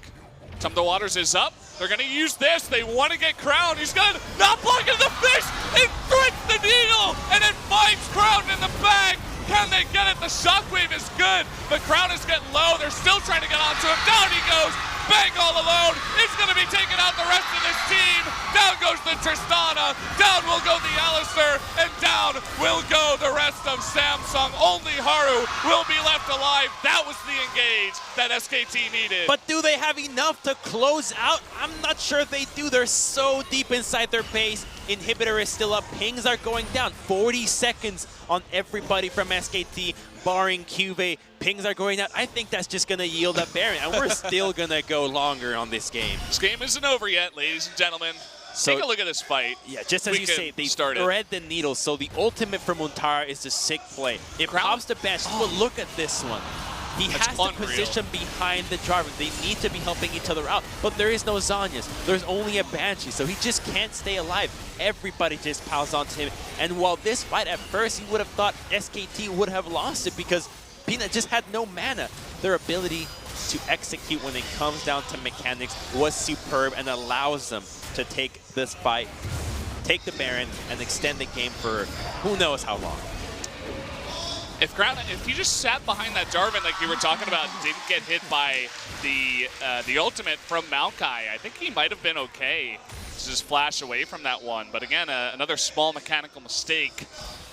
Chum the Waters is up. They're going to use this. They want to get Crown. He's good. Not blocking the fish. It threads the needle, and it finds Crown in the bag. Can they get it? The shockwave is good, but Crown is getting low. They're still trying to get onto him. Down he goes. Bang all alone. It's going to be taking out the rest of this team. Down goes the Tristana. Down will go the Alistar. And down will go the rest of Samsung. Only Haru will be left alive. That was the engage that SKT needed. But do they have enough to close out? I'm not sure they do. They're so deep inside their base. Inhibitor is still up. Pings are going down. 40 seconds on everybody from SKT, barring Cuvee. Pings are going down. I think that's just going to yield a Baron, and we're still going to go longer on this game. This game isn't over yet, ladies and gentlemen. So, take a look at this fight. Yeah, just as you say, they started. thread the needle. So the ultimate from Untara is the sick play. It pops the Banshee, but look at this one. He has to position behind the Jarvan. They need to be helping each other out, but there is no Zhonya's. There's only a Banshee, so he just can't stay alive. Everybody just piles onto him. And while this fight, at first, you would have thought SKT would have lost it because Peanut just had no mana. Their ability to execute when it comes down to mechanics was superb and allows them to take this fight, take the Baron, and extend the game for who knows how long. If he just sat behind that Jarvan like you were talking about, didn't get hit by the ultimate from Maokai, I think he might have been okay to just flash away from that one. But again, another small mechanical mistake.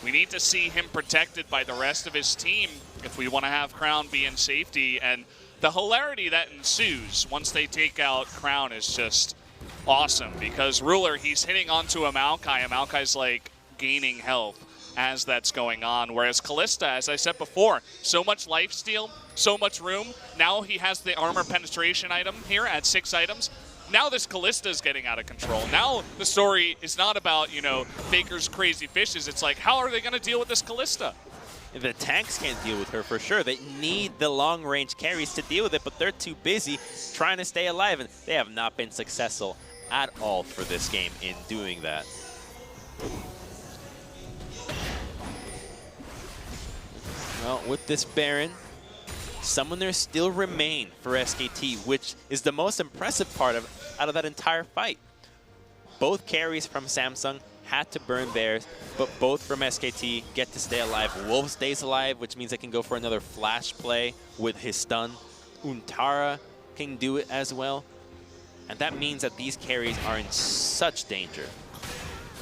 We need to see him protected by the rest of his team if we want to have Crown be in safety. And the hilarity that ensues once they take out Crown is just awesome because Ruler, he's hitting onto a Maokai, and Maokai's like gaining health as that's going on. Whereas Kalista, as I said before, so much lifesteal, so much room. Now he has the armor penetration item here at 6 items. Now this Kalista is getting out of control. Now the story is not about, you know, Faker's crazy fishes. It's like, how are they going to deal with this Kalista? The tanks can't deal with her for sure. They need the long-range carries to deal with it, but they're too busy trying to stay alive, and they have not been successful at all for this game in doing that. Well, with this Baron, summoners still remain for SKT, which is the most impressive part out of that entire fight. Both carries from Samsung had to burn theirs, but both from SKT get to stay alive. Wolf stays alive, which means they can go for another flash play with his stun. Untara can do it as well. And that means that these carries are in such danger.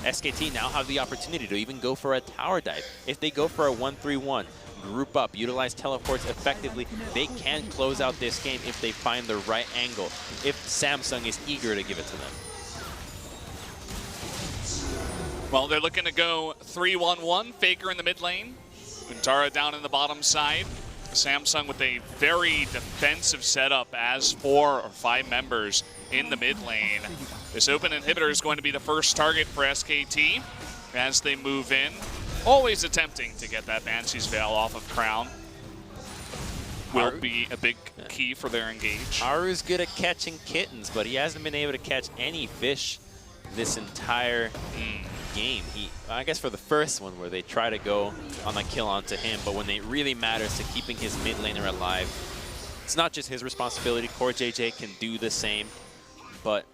SKT now have the opportunity to even go for a tower dive. If they go for a 1-3-1, group up, utilize teleports effectively, they can close out this game if they find the right angle, if Samsung is eager to give it to them. Well, they're looking to go 3-1-1, Faker in the mid lane, Untara down in the bottom side. Samsung with a very defensive setup as 4 or 5 members in the mid lane. This open inhibitor is going to be the first target for SKT as they move in. Always attempting to get that Banshee's Veil off of Crown. Will be a big key for their engage. Haru's good at catching kittens, but he hasn't been able to catch any fish this entire game. I guess for the first one where they try to go on a kill onto him, but when it really matters to keeping his mid laner alive, it's not just his responsibility. CoreJJ can do the same, but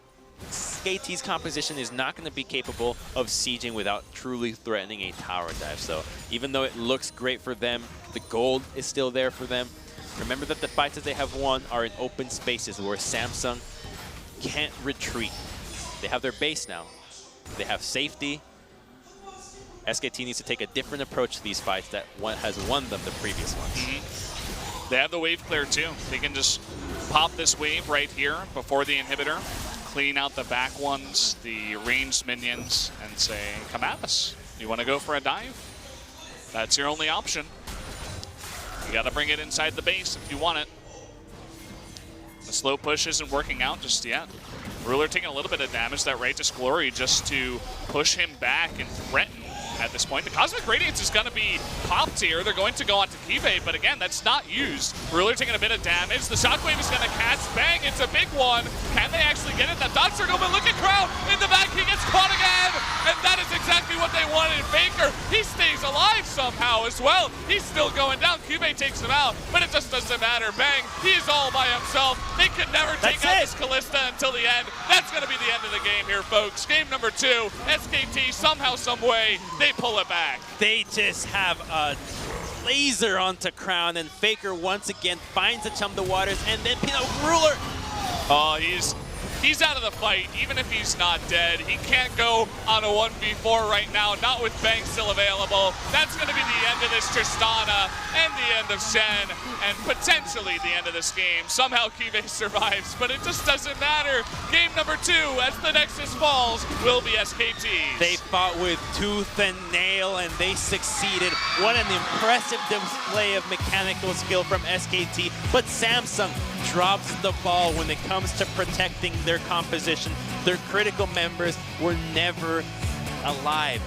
SKT's composition is not going to be capable of sieging without truly threatening a tower dive. So even though it looks great for them, the gold is still there for them. Remember that the fights that they have won are in open spaces where Samsung can't retreat. They have their base now. They have safety. SKT needs to take a different approach to these fights that has won them the previous ones. They have the wave clear too. They can just pop this wave right here before the inhibitor, clean out the back ones, the ranged minions, and say, come at us. You want to go for a dive? That's your only option. You got to bring it inside the base if you want it. The slow push isn't working out just yet. Ruler taking a little bit of damage, that Righteous Glory, just to push him back and threaten at this point. The Cosmic Radiance is going to be popped here. They're going to go on to Cuvee, but again, that's not used. Ruler taking a bit of damage. The Shockwave is going to catch. Bang, it's a big one. Can they actually get it? That dodge circle, but look at Crown in the back. He gets caught again, and that is exactly what they wanted. Faker, he stays alive somehow as well. He's still going down. Cuvee takes him out, but it just doesn't matter. Bang, he's all by himself. They could never take out this Kalista until the end. That's going to be the end of the game here, folks. Game number 2, SKT, somehow, some way, they pull it back. They just have a laser onto Crown, and Faker once again finds the Chum the Waters, and then Ruler Oh, he's out of the fight, even if he's not dead. He can't go on a 1v4 right now, not with Bang still available. That's going to be the end of this Tristana and the end of Shen, and potentially the end of this game. Somehow Kive survives, but it just doesn't matter. Game number 2, as the Nexus falls, will be SKT's. They fought with tooth and nail, and they succeeded. What an impressive display of mechanical skill from SKT, but Samsung drops the ball when it comes to protecting their composition. Their critical members were never alive.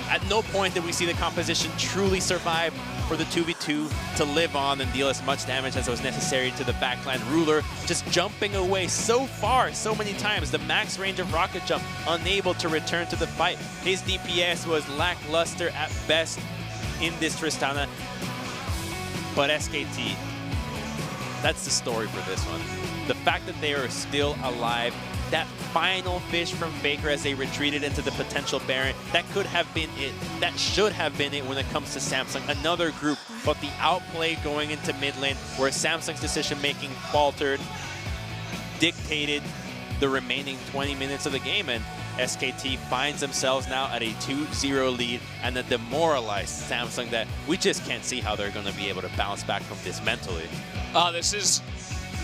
At no point did we see the composition truly survive for the 2v2 to live on and deal as much damage as was necessary to the backline. Ruler just jumping away so far, so many times. The max range of rocket jump, unable to return to the fight. His DPS was lackluster at best in this Tristana. But SKT, that's the story for this one. The fact that they are still alive, that final fish from Faker as they retreated into the potential Baron, that could have been it. That should have been it when it comes to Samsung. Another group, but the outplay going into mid lane where Samsung's decision-making faltered, dictated the remaining 20 minutes of the game, and SKT finds themselves now at a 2-0 lead and a demoralized Samsung that we just can't see how they're going to be able to bounce back from this mentally. This is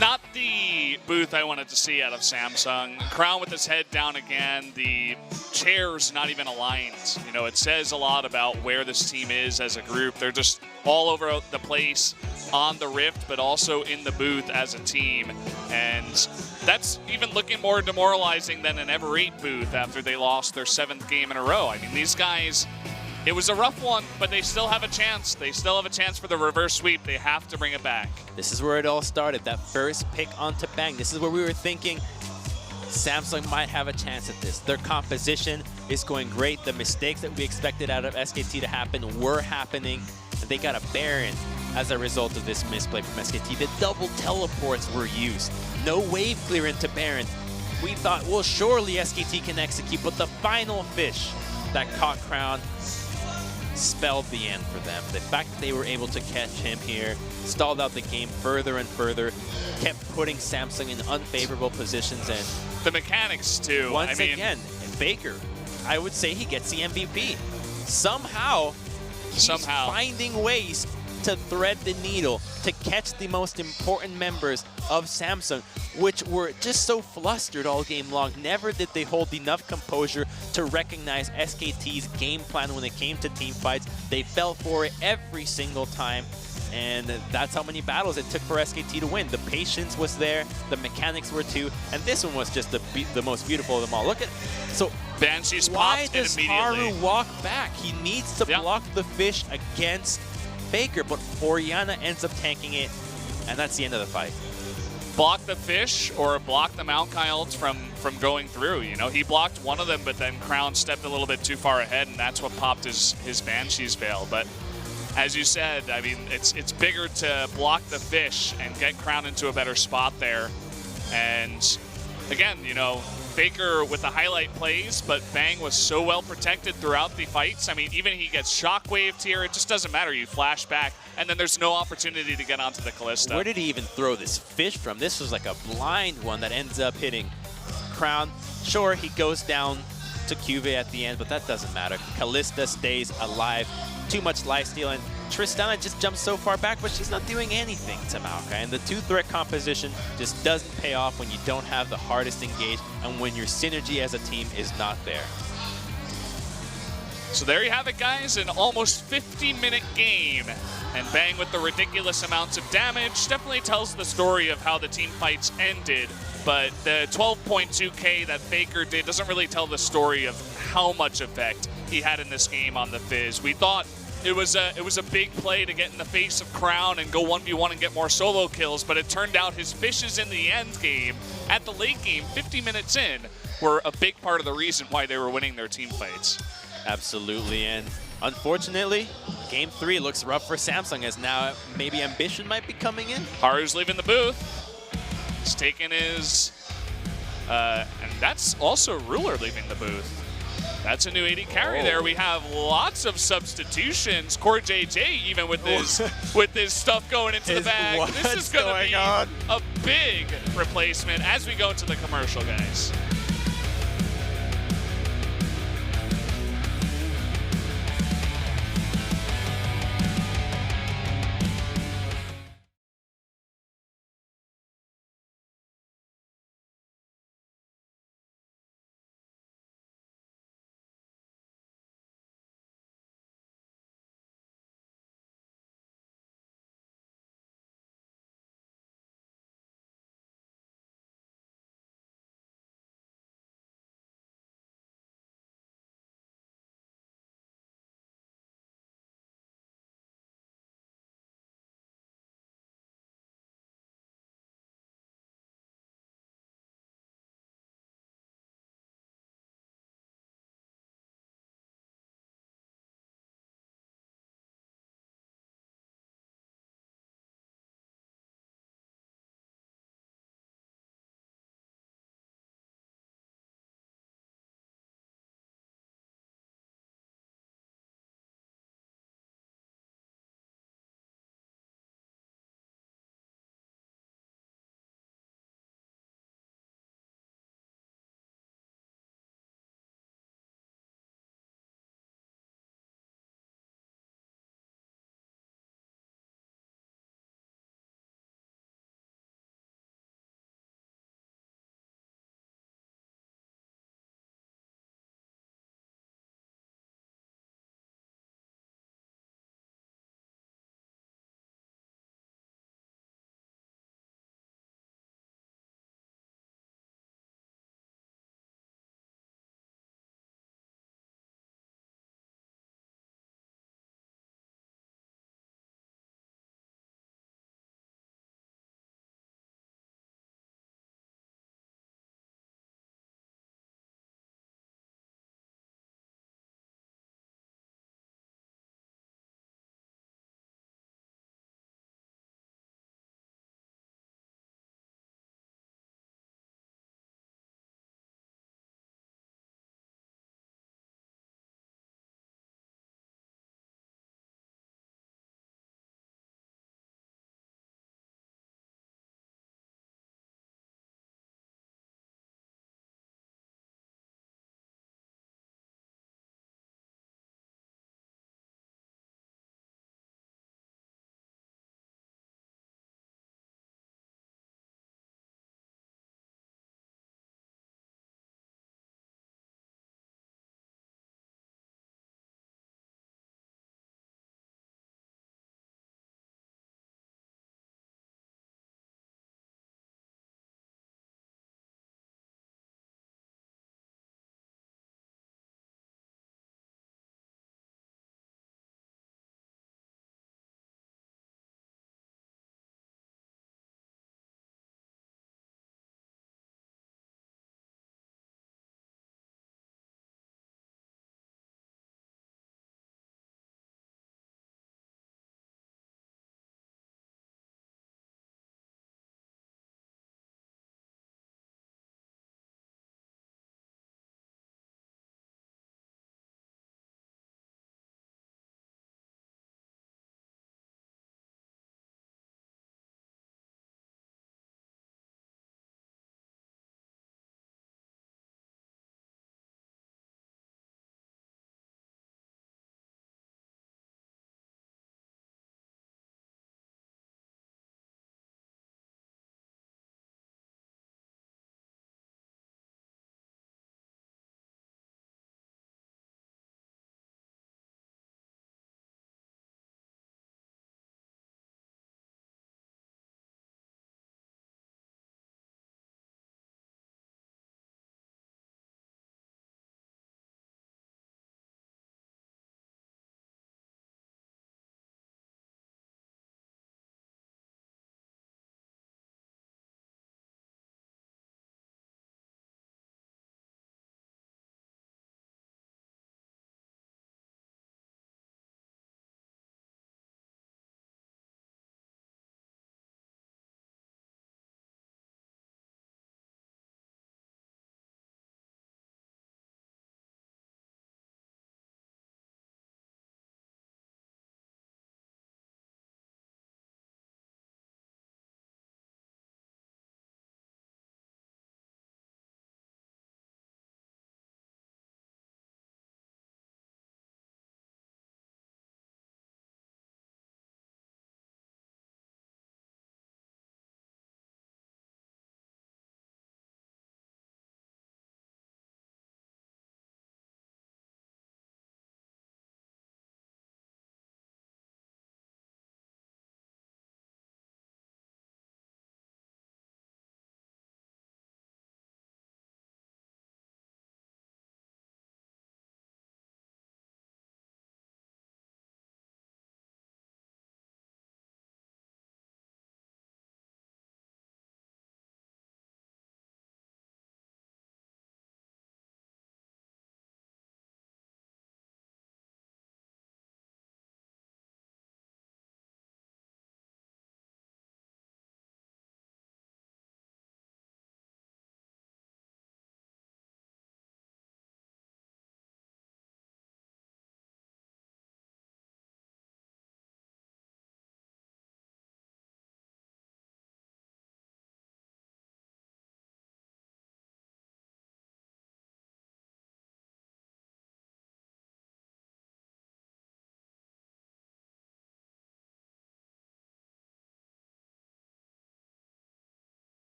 not the booth I wanted to see out of Samsung. Crown with his head down again. The chairs not even aligned. You know, it says a lot about where this team is as a group. They're just all over the place on the Rift, but also in the booth as a team. And that's even looking more demoralizing than an Ever 8 booth after they lost their 7th game in a row. I mean, these guys, it was a rough one, but they still have a chance. They still have a chance for the reverse sweep. They have to bring it back. This is where it all started, that first pick onto Bang. This is where we were thinking Samsung might have a chance at this. Their composition is going great. The mistakes that we expected out of SKT to happen were happening. And they got a Baron as a result of this misplay from SKT. The double teleports were used. No wave clear into Baron. We thought, well, surely SKT can execute, but the final fish that caught Crown spelled the end for them. The fact that they were able to catch him here stalled out the game further and further, kept putting Samsung in unfavorable positions, and the mechanics too. Once again, Faker, I would say he gets the MVP. Somehow, he's finding ways to thread the needle, to catch the most important members of Samsung, which were just so flustered all game long. Never did they hold enough composure to recognize SKT's game plan when it came to team fights. They fell for it every single time, and that's how many battles it took for SKT to win. The patience was there, the mechanics were too, and this one was just the most beautiful of them all. Look at, so Banshee's why popped does immediately. Haru walk back? He needs to block the fish against Faker, but Orianna ends up tanking it, and that's the end of the fight. Block the fish or block the Maokai ults from going through. You know, he blocked one of them, but then Crown stepped a little bit too far ahead, and that's what popped his Banshee's veil. But as you said, I mean, it's bigger to block the fish and get Crown into a better spot there. And again, you know, Faker with the highlight plays, but Bang was so well protected throughout the fights. I mean, even he gets shockwaved here, it just doesn't matter. You flash back, and then there's no opportunity to get onto the Kalista. Where did he even throw this fish from? This was like a blind one that ends up hitting Crown. Sure, he goes down to Cuvée at the end, but that doesn't matter. Kalista stays alive. Too much lifesteal, and Tristana just jumps so far back, but she's not doing anything to Maokai. And the two-threat composition just doesn't pay off when you don't have the hardest engage and when your synergy as a team is not there. So there you have it, guys, an almost 50-minute game. And Bang with the ridiculous amounts of damage definitely tells the story of how the team fights ended. But the 12.2k that Faker did doesn't really tell the story of how much effect he had in this game on the Fizz. We thought it was a big play to get in the face of Crown and go 1v1 and get more solo kills, but it turned out his fishes in the end game, at the late game, 50 minutes in, were a big part of the reason why they were winning their team fights. Absolutely, and unfortunately, Game 3 looks rough for Samsung, as now maybe Ambition might be coming in. Haru's leaving the booth. He's taking his... and that's also Ruler leaving the booth. That's a new 80 carry there. We have lots of substitutions. Core JJ even with his stuff going into the bag. This is going to be a big replacement as we go into the commercial, guys.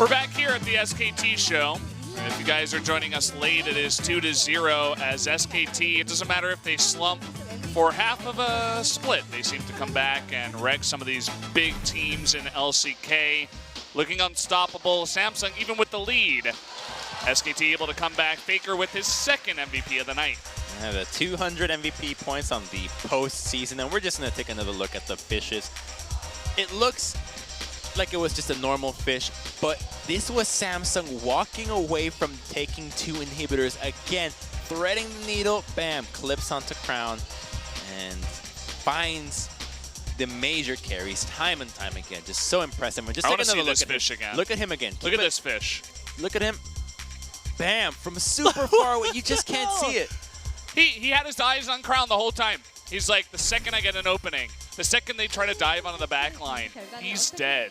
We're back here at the SKT show. And if you guys are joining us late, it is 2-0 as SKT. It doesn't matter if they slump for half of a split. They seem to come back and wreck some of these big teams in LCK. Looking unstoppable. Samsung even with the lead. SKT able to come back. Faker with his second MVP of the night. The 200 MVP points on the postseason, and we're just going to take another look at the fishes. It looks like it was just a normal fish, but this was Samsung walking away from taking 2 inhibitors again, threading the needle, bam, clips onto Crown, and finds the major carries time and time again. Just so impressive. Just take another look at fish again. Look at him again. Look at this fish. Look at him. Bam, from super far away. You just can't see it. He had his eyes on Crown the whole time. He's like, the second I get an opening, the second they try to dive onto the back line, he's dead.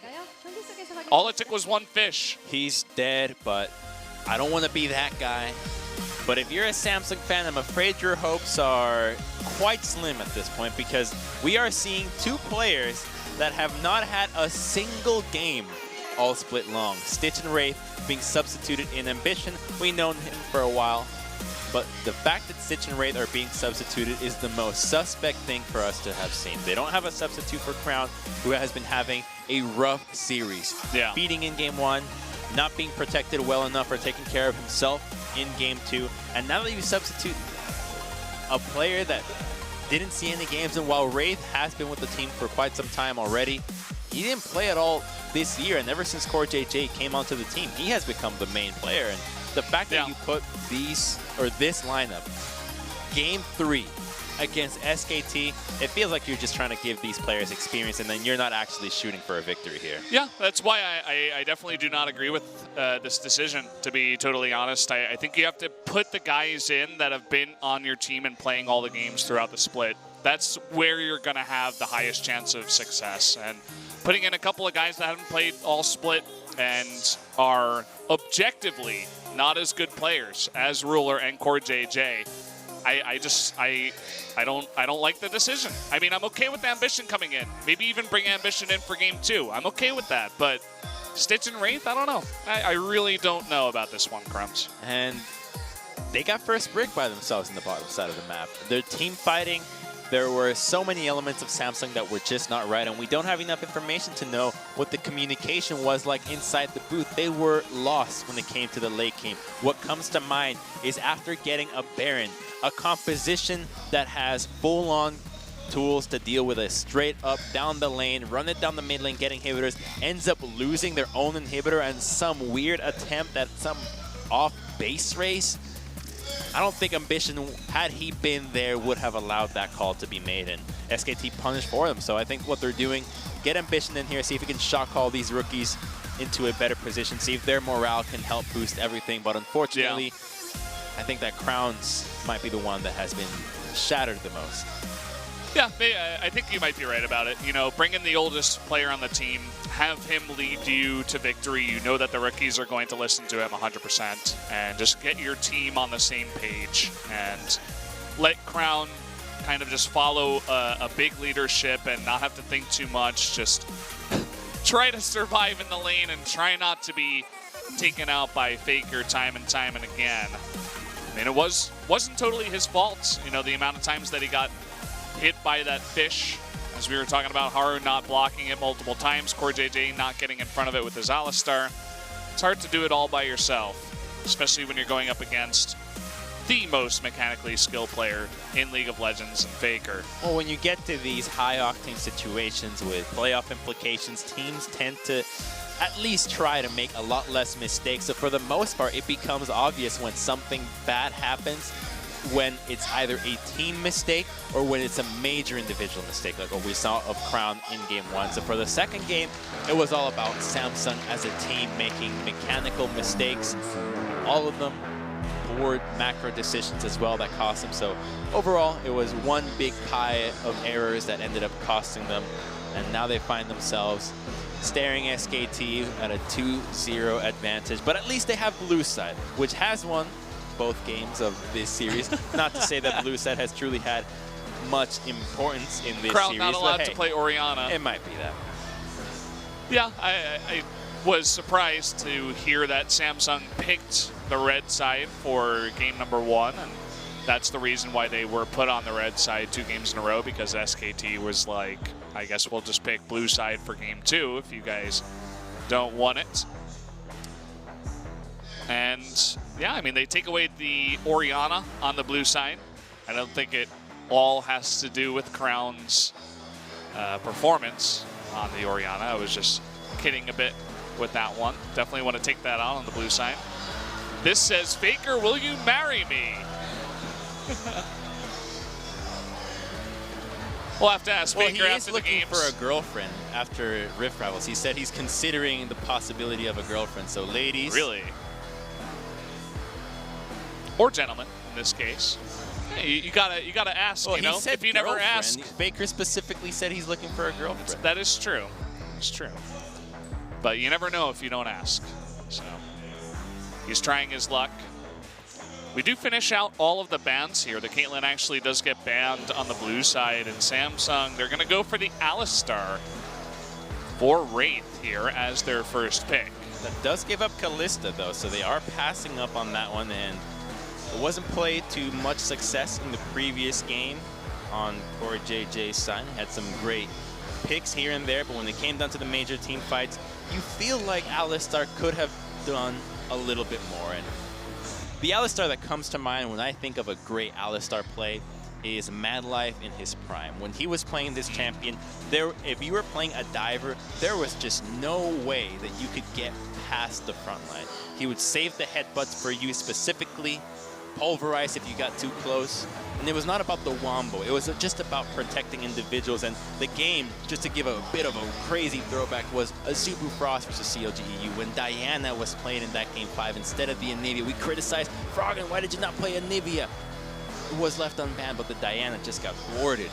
All it took was one fish. He's dead, but I don't want to be that guy. But if you're a Samsung fan, I'm afraid your hopes are quite slim at this point, because we are seeing 2 players that have not had a single game all split long. Stitch and Wraith being substituted in Ambition. We've known him for a while. But the fact that Stitch and Wraith are being substituted is the most suspect thing for us to have seen. They don't have a substitute for Crown, who has been having a rough series. Yeah. Beating in Game 1, not being protected well enough or taking care of himself in Game 2. And now that you substitute a player that didn't see any games, and while Wraith has been with the team for quite some time already, he didn't play at all this year. And ever since CoreJJ came onto the team, he has become the main player. And the fact that you put this lineup, Game 3 against SKT, it feels like you're just trying to give these players experience, and then you're not actually shooting for a victory here. Yeah, that's why I definitely do not agree with this decision, to be totally honest. I think you have to put the guys in that have been on your team and playing all the games throughout the split. That's where you're going to have the highest chance of success. And putting in a couple of guys that haven't played all split and are objectively not as good players as Ruler and CoreJJ, I don't like the decision. I mean, I'm okay with Ambition coming in. Maybe even bring Ambition in for Game 2. I'm okay with that. But Stitch and Wraith, I don't know. I really don't know about this one, Crumbs. And they got first brick by themselves in the bottom side of the map. Their team fighting, there were so many elements of Samsung that were just not right, and we don't have enough information to know what the communication was like inside the booth. They were lost when it came to the late game. What comes to mind is after getting a Baron, a composition that has full-on tools to deal with a straight up down the lane, run it down the mid lane, get inhibitors, ends up losing their own inhibitor and some weird attempt at some off base race. I don't think Ambition, had he been there, would have allowed that call to be made, and SKT punished for them. So I think what they're doing, get Ambition in here, see if we can shot call these rookies into a better position, see if their morale can help boost everything. But unfortunately, I think that Crowns might be the one that has been shattered the most. Yeah, I think you might be right about it. You know, bring in the oldest player on the team, have him lead you to victory. You know that the rookies are going to listen to him 100%, and just get your team on the same page and let Crown kind of just follow a big leadership and not have to think too much. Just try to survive in the lane and try not to be taken out by Faker time and time and again. I mean, it wasn't totally his fault. You know, the amount of times that he got hit by that fish, as we were talking about, Haru not blocking it multiple times, CoreJJ not getting in front of it with his Alistar. It's hard to do it all by yourself, especially when you're going up against the most mechanically skilled player in League of Legends and Faker. Well, when you get to these high-octane situations with playoff implications, teams tend to at least try to make a lot less mistakes. So for the most part, it becomes obvious when something bad happens, when it's either a team mistake or when it's a major individual mistake, like what we saw of Crown in Game 1. So for the second game, it was all about Samsung as a team making mechanical mistakes, all of them board macro decisions as well that cost them. So overall, it was one big pie of errors that ended up costing them, and now they find themselves staring SKT at a 2-0 advantage. But at least they have Blue Side, which has won both games of this series. Not to say that Blue Side has truly had much importance in this Crown series. not allowed to play Orianna. It might be that. Yeah, was surprised to hear that Samsung picked the red side for game number 1, and that's the reason why they were put on the red side 2 games in a row, because SKT was like, I guess we'll just pick blue side for game 2 if you guys don't want it. And yeah, I mean, they take away the Orianna on the blue side. I don't think it all has to do with Crown's performance on the Orianna. I was just kidding a bit with that one. Definitely want to take that on the blue side. This says, Faker, will you marry me? We'll have to ask Faker after the games. He is looking for a girlfriend after Rift Rivals. He said he's considering the possibility of a girlfriend. So ladies. Really? Or gentlemen, in this case. Hey, you gotta ask, well, you know? If you never ask. Faker specifically said he's looking for a girlfriend. That is true. It's true. But you never know if you don't ask. So he's trying his luck. We do finish out all of the bans here. The Caitlyn actually does get banned on the blue side, and Samsung, they're gonna go for the Alistar for Wraith here as their first pick. That does give up Kalista though, so they are passing up on that one, and it wasn't played to much success in the previous game on Core JJ's side. Had some great picks here and there, but when it came down to the major team fights, you feel like Alistar could have done a little bit more. And the Alistar that comes to mind when I think of a great Alistar play is Madlife in his prime. When he was playing this champion, if you were playing a diver, there was just no way that you could get past the front line. He would save the headbutts for you specifically, pulverize if you got too close, and it was not about the wombo. It was just about protecting individuals. And the game, just to give a bit of a crazy throwback, was Azubu Frost versus CLGEU when Diana was playing in that game 5 instead of the Anivia. We criticized Froggen, why did you not play Anivia? It was left unbanned, but the Diana just got thwarted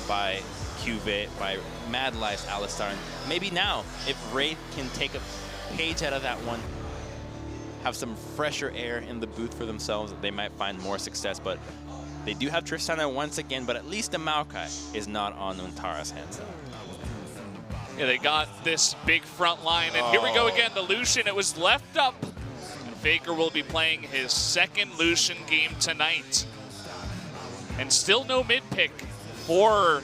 by QV, by Madlife's Alistar. And maybe now, if Wraith can take a page out of that one, have some fresher air in the booth for themselves, they might find more success. But they do have Tristana once again, but at least the Maokai is not on Untara's hands. Yeah, they got this big front line, and here we go again, the Lucian. It was left up. And Faker will be playing his second Lucian game tonight. And still no mid pick for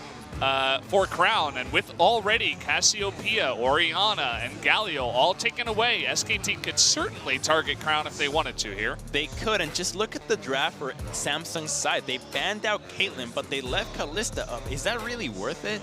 Crown, and with already Cassiopeia, Orianna, and Galio all taken away, SKT could certainly target Crown if they wanted to here. They could, and just look at the draft for Samsung's side. They banned out Caitlyn, but they left Kalista up. Is that really worth it?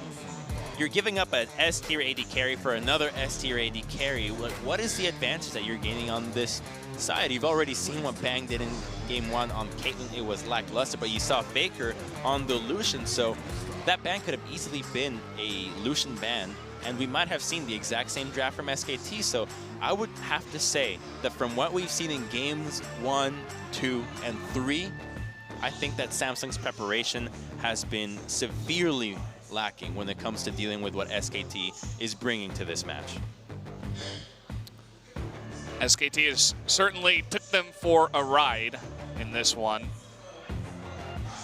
You're giving up an S-tier AD carry for another S-tier AD carry. What is the advantage that you're gaining on this side? You've already seen what Bang did in game 1 on Caitlyn. It was lackluster, but you saw Faker on the Lucian, so that ban could have easily been a Lucian ban, and we might have seen the exact same draft from SKT. So I would have to say that from what we've seen in games 1, 2, and 3, I think that Samsung's preparation has been severely lacking when it comes to dealing with what SKT is bringing to this match. SKT has certainly took them for a ride in this one.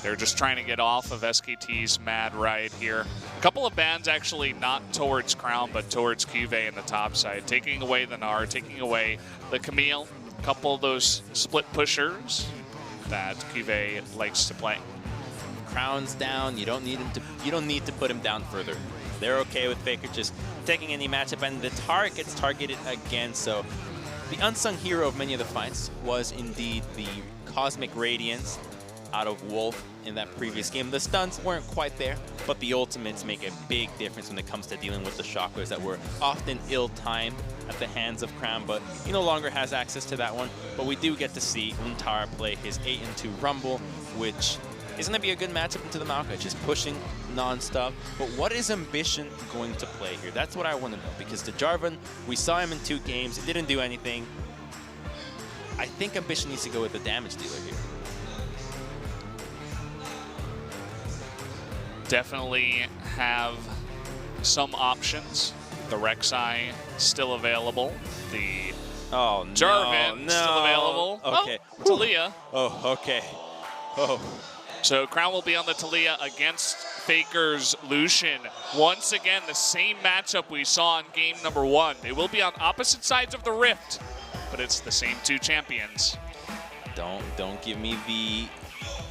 They're just trying to get off of SKT's mad ride here. A couple of bans actually not towards Crown, but towards QV in the top side. Taking away the Gnar, taking away the Camille. A couple of those split pushers that QV likes to play. Crown's down, you don't need to put him down further. They're okay with Faker just taking any matchup, and the Taric gets targeted again. So the unsung hero of many of the fights was indeed the Cosmic Radiance out of Wolf in that previous game. The stuns weren't quite there, but the ultimates make a big difference when it comes to dealing with the shockwaves that were often ill-timed at the hands of Crown, but he no longer has access to that one. But we do get to see Untara play his 8-2 Rumble, which is going to be a good matchup into the Maokai, just pushing non-stop. But what is Ambition going to play here? That's what I want to know, because the Jarvan, we saw him in 2 games, it didn't do anything. I think Ambition needs to go with the damage dealer here. Definitely have some options. The Rek'Sai still available. The Jarvan still available. Okay. Taliyah. Oh, okay. Oh. So Crown will be on the Taliyah against Faker's Lucian. Once again, the same matchup we saw in game number 1. They will be on opposite sides of the rift, but it's the same two champions. Don't give me the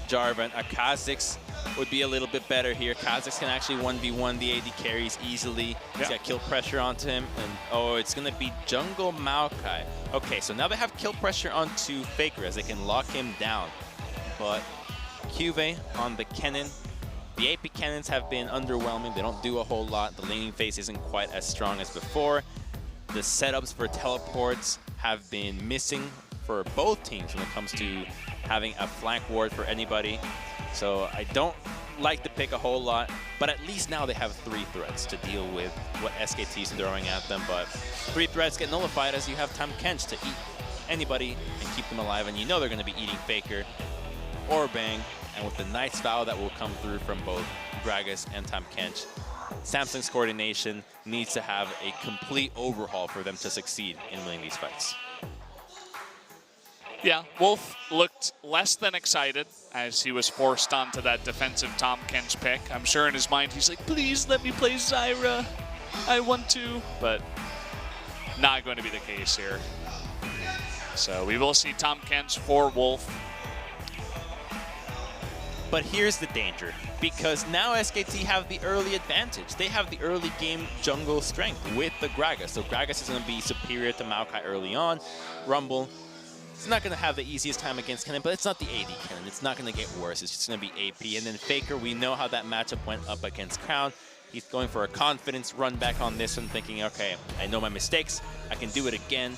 Jarvan. Kha'Zix would be a little bit better here. Kha'Zix can actually 1v1 the AD carries easily. He's got kill pressure onto him. And oh, it's going to be jungle Maokai. Okay, so now they have kill pressure onto Faker as they can lock him down. But Cuvée on the Kennen. The AP cannons have been underwhelming. They don't do a whole lot. The laning phase isn't quite as strong as before. The setups for teleports have been missing for both teams when it comes to having a flank ward for anybody. So I don't like the pick a whole lot, but at least now they have 3 threats to deal with what SKT is throwing at them. But 3 threats get nullified as you have Tahm Kench to eat anybody and keep them alive, and you know they're going to be eating Faker or Bang. And with the nice vow that will come through from both Gragas and Tahm Kench, Samsung's coordination needs to have a complete overhaul for them to succeed in winning these fights. Yeah, Wolf looked less than excited as he was forced onto that defensive Tahm Kench pick. I'm sure in his mind he's like, please let me play Zyra. I want to, but not going to be the case here. So we will see Tahm Kench for Wolf. But here's the danger, because now SKT have the early advantage. They have the early game jungle strength with the Gragas. So Gragas is going to be superior to Maokai early on. Rumble, it's not going to have the easiest time against Kennen, but it's not the AD Kennen. It's not going to get worse. It's just going to be AP. And then Faker, we know how that matchup went up against Crown. He's going for a confidence run back on this one, thinking, okay, I know my mistakes. I can do it again.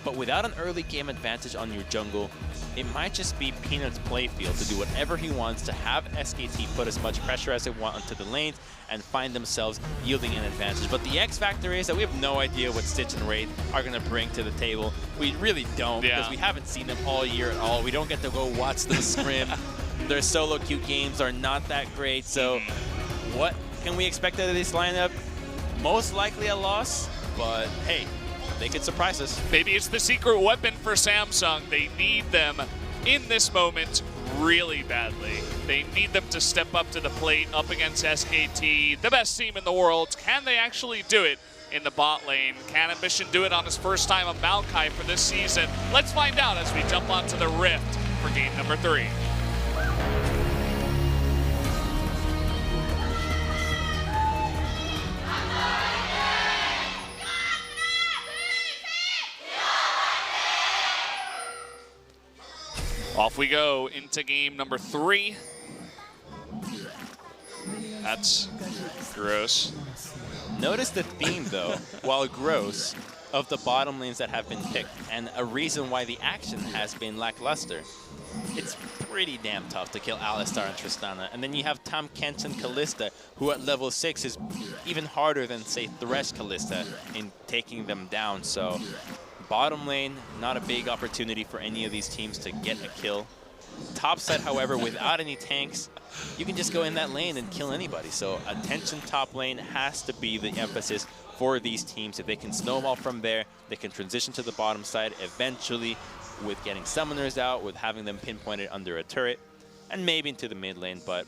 But without an early game advantage on your jungle, it might just be Peanut's playfield to do whatever he wants to have SKT put as much pressure as they want onto the lanes and find themselves yielding an advantage. But the X factor is that we have no idea what Stitch and Wraith are going to bring to the table. We really don't, because we haven't seen them all year at all. We don't get to go watch them scrim. Their solo queue games are not that great. So what can we expect out of this lineup? Most likely a loss, but hey, they could surprise us. Maybe it's the secret weapon for Samsung. They need them in this moment really badly. They need them to step up to the plate up against SKT, the best team in the world. Can they actually do it in the bot lane? Can Ambition do it on his first time on Maokai for this season? Let's find out as we jump onto the Rift for game number 3. Off we go into game number 3. That's gross. Notice the theme, though, while gross, of the bottom lanes that have been picked, and a reason why the action has been lackluster. It's pretty damn tough to kill Alistar and Tristana, and then you have Tahm Kench and Kalista, who at level 6 is even harder than, say, Thresh Kalista in taking them down. So bottom lane, not a big opportunity for any of these teams to get a kill. Top side, however, without any tanks, you can just go in that lane and kill anybody. So attention top lane has to be the emphasis for these teams. If they can snowball from there, they can transition to the bottom side eventually with getting summoners out, with having them pinpointed under a turret, and maybe into the mid lane, but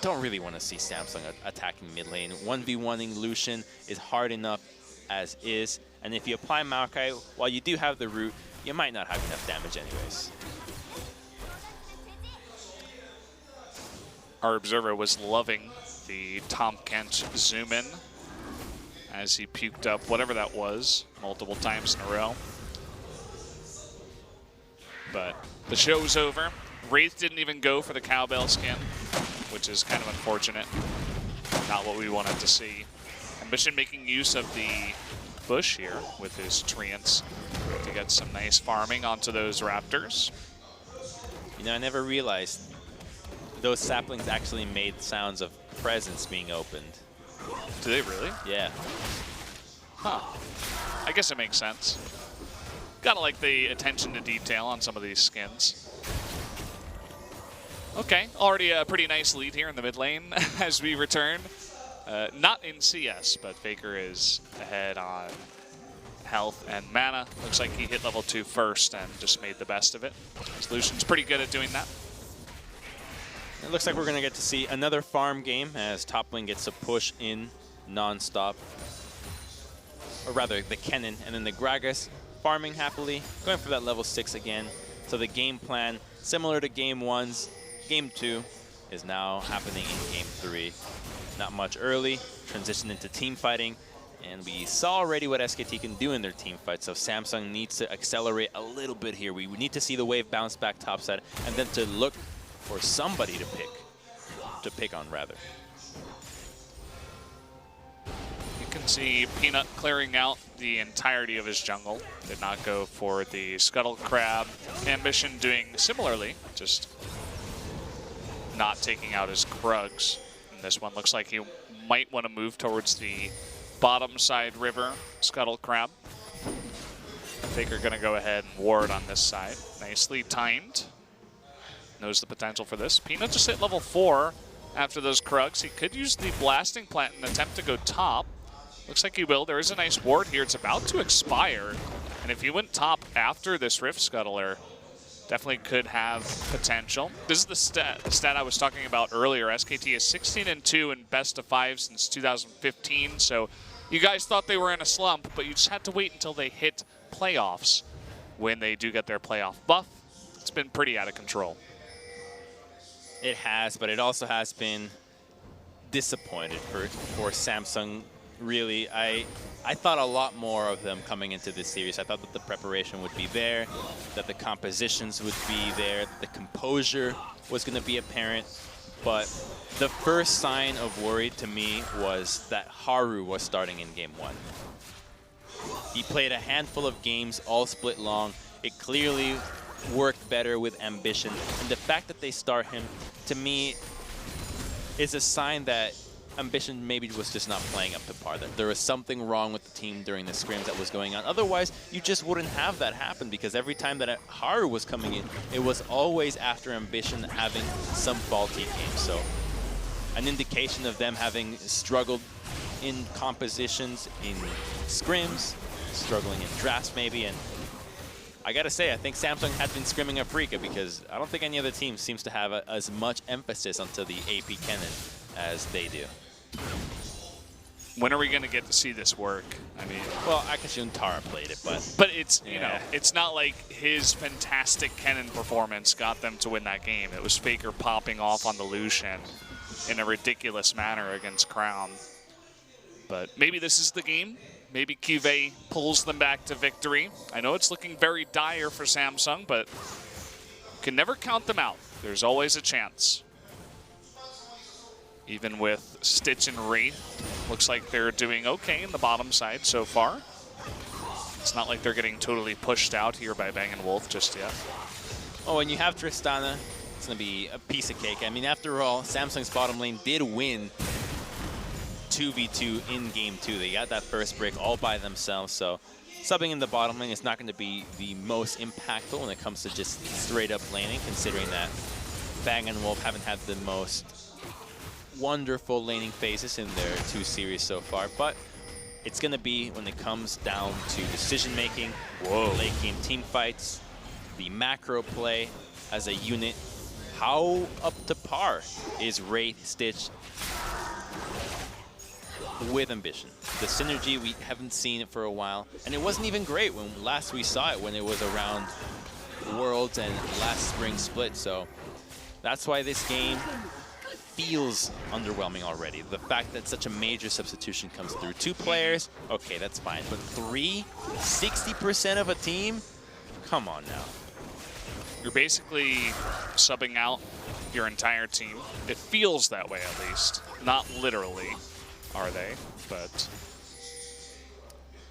don't really want to see Samsung attacking mid lane. 1v1ing Lucian is hard enough as is, and if you apply Maokai, while you do have the root, you might not have enough damage anyways. Our observer was loving the Tahm Kench zoom in as he puked up whatever that was multiple times in a row. But the show's over. Wraith didn't even go for the cowbell skin, which is kind of unfortunate. Not what we wanted to see. Ambition making use of the bush here with his treants to get some nice farming onto those raptors. You know, I never realized those saplings actually made sounds of presents being opened. Do they really? Yeah. Huh. I guess it makes sense. Gotta like the attention to detail on some of these skins. Okay, already a pretty nice lead here in the mid lane as we return. Not in CS, but Faker is ahead on health and mana. Looks like he hit level 2 first and just made the best of it. Lucian's pretty good at doing that. It looks like we're going to get to see another farm game as top lane gets to push in non-stop. Or rather, the Kennen and then the Gragas farming happily, going for that level 6 again. So the game plan, similar to Game 1's, Game 2 is now happening in Game 3. Not much early, transition into team fighting, and we saw already what SKT can do in their team fight, so Samsung needs to accelerate a little bit here. We need to see the wave bounce back topside, and then to look for somebody to pick on rather. You can see Peanut clearing out the entirety of his jungle. Did not go for the Scuttle Crab. Ambition doing similarly, just not taking out his Krugs. And this one looks like he might want to move towards the bottom side river Scuttle Crab. Faker gonna go ahead and ward on this side. Nicely timed. Knows the potential for this. Peanut just hit level 4 after those Krugs. He could use the Blasting Plant and attempt to go top. Looks like he will. There is a nice ward here. It's about to expire. And if he went top after this Rift Scuttler, definitely could have potential. This is the stat I was talking about earlier. SKT is 16-2 in best of 5 since 2015. So you guys thought they were in a slump, but you just had to wait until they hit playoffs when they do get their playoff buff. It's been pretty out of control. It has, but it also has been disappointed for Samsung. Really, I thought a lot more of them coming into this series. I thought that the preparation would be there, that the compositions would be there, that the composure was going to be apparent. But the first sign of worry to me was that Haru was starting in Game 1. He played a handful of games, all split long. It clearly worked better with Ambition. And the fact that they start him, to me, is a sign that Ambition maybe was just not playing up to par, that there was something wrong with the team during the scrims that was going on. Otherwise, you just wouldn't have that happen, because every time that Haru was coming in, it was always after Ambition having some faulty game. So an indication of them having struggled in compositions, in scrims, struggling in drafts maybe. And I gotta say, I think Samsung had been scrimming Afrika, because I don't think any other team seems to have as much emphasis onto the AP Kennen as they do. When are we going to get to see this work? I mean, well, Akashun Tara played it, but it's you know, it's not like his fantastic Kennen performance got them to win that game. It was Faker popping off on the Lucian in a ridiculous manner against Crown. But maybe this is the game. Maybe QV pulls them back to victory. I know it's looking very dire for Samsung, but you can never count them out. There's always a chance. Even with Stitch and Wraith, looks like they're doing okay in the bottom side so far. It's not like they're getting totally pushed out here by Bang & Wolf just yet. Oh, and you have Tristana. It's going to be a piece of cake. I mean, after all, Samsung's bottom lane did win 2v2 in Game 2. They got that first break all by themselves, so subbing in the bottom lane is not going to be the most impactful when it comes to just straight-up laning, considering that Bang & Wolf haven't had the most wonderful laning phases in their 2 series so far, but it's going to be when it comes down to decision-making, late game team fights, the macro play as a unit. How up to par is Wraith, Stitch with Ambition? The synergy, we haven't seen it for a while, and it wasn't even great when last we saw it, when it was around Worlds and last spring split, so that's why this game feels underwhelming already. The fact that such a major substitution comes through. 2 players, okay, that's fine. But 3, 60% of a team? Come on now. You're basically subbing out your entire team. It feels that way, at least. Not literally, are they? But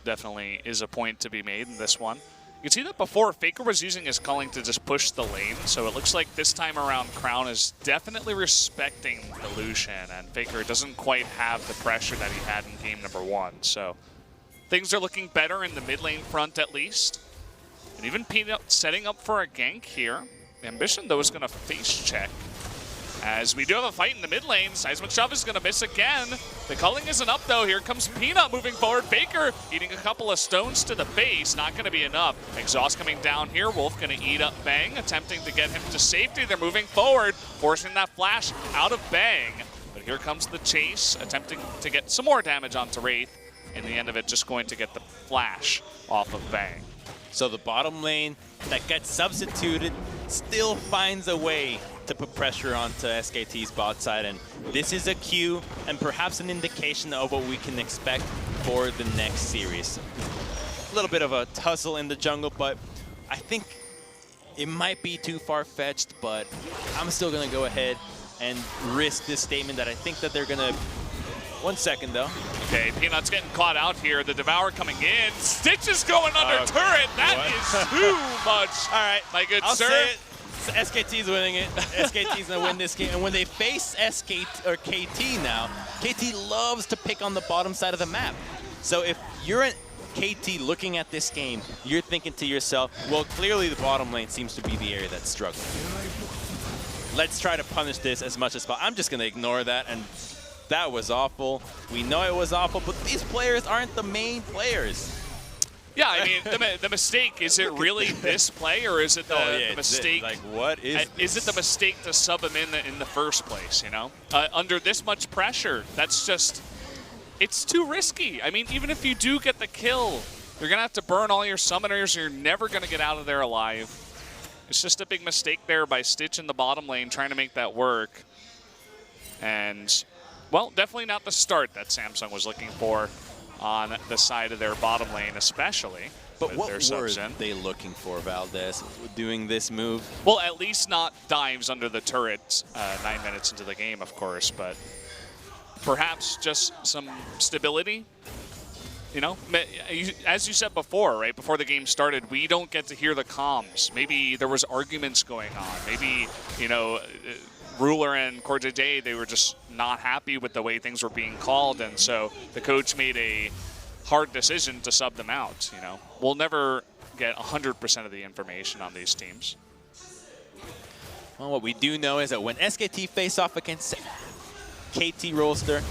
definitely is a point to be made in this one. You can see that before, Faker was using his culling to just push the lane, so it looks like this time around Crown is definitely respecting the Lucian, and Faker doesn't quite have the pressure that he had in game number 1. So things are looking better in the mid lane front at least. And even Peanut setting up for a gank here. Ambition, though, is going to face check. As we do have a fight in the mid lane, Seismic Shove is going to miss again. The culling isn't up though. Here comes Peanut moving forward. Faker eating a couple of stones to the face. Not going to be enough. Exhaust coming down here. Wolf going to eat up Bang, attempting to get him to safety. They're moving forward, forcing that flash out of Bang. But here comes the chase, attempting to get some more damage onto Wraith. In the end of it, just going to get the flash off of Bang. So the bottom lane that gets substituted still finds a way to put pressure onto SKT's bot side, and this is a cue and perhaps an indication of what we can expect for the next series. A little bit of a tussle in the jungle, but I think it might be too far-fetched, but I'm still gonna go ahead and risk this statement that I think that they're gonna... 1 second though. Okay, Peanut's getting caught out here. The Devour coming in. Stitch is going under turret. That is too much. All right, my good I'll sir. Say it. SKT's winning it. SKT's gonna win this game. And when they face SKT or KT now, KT loves to pick on the bottom side of the map. So if you're an KT looking at this game, you're thinking to yourself, well, clearly the bottom lane seems to be the area that's struggling. Let's try to punish this as much as possible. I'm just gonna ignore that, and that was awful. We know it was awful, but these players aren't the main players. Yeah, I mean, the mistake, is it really this play, or is it the mistake? Like, what is it the mistake to sub him in the first place, you know? Under this much pressure, that's just, it's too risky. I mean, even if you do get the kill, you're going to have to burn all your summoners, you're never going to get out of there alive. It's just a big mistake there by Stitch in the bottom lane trying to make that work. And, well, definitely not the start that Samsung was looking for on the side of their bottom lane, especially. But what were they looking for, Valdez, doing this move? Well, at least not dives under the turret 9 minutes into the game, of course, but perhaps just some stability. You know, as you said before, right, before the game started, we don't get to hear the comms. Maybe there was arguments going on. Maybe, you know, Ruler and CoreJJ, they were just not happy with the way things were being called, and so the coach made a hard decision to sub them out, you know. We'll never get 100% of the information on these teams. Well, what we do know is that when SKT face off against KT Rolster,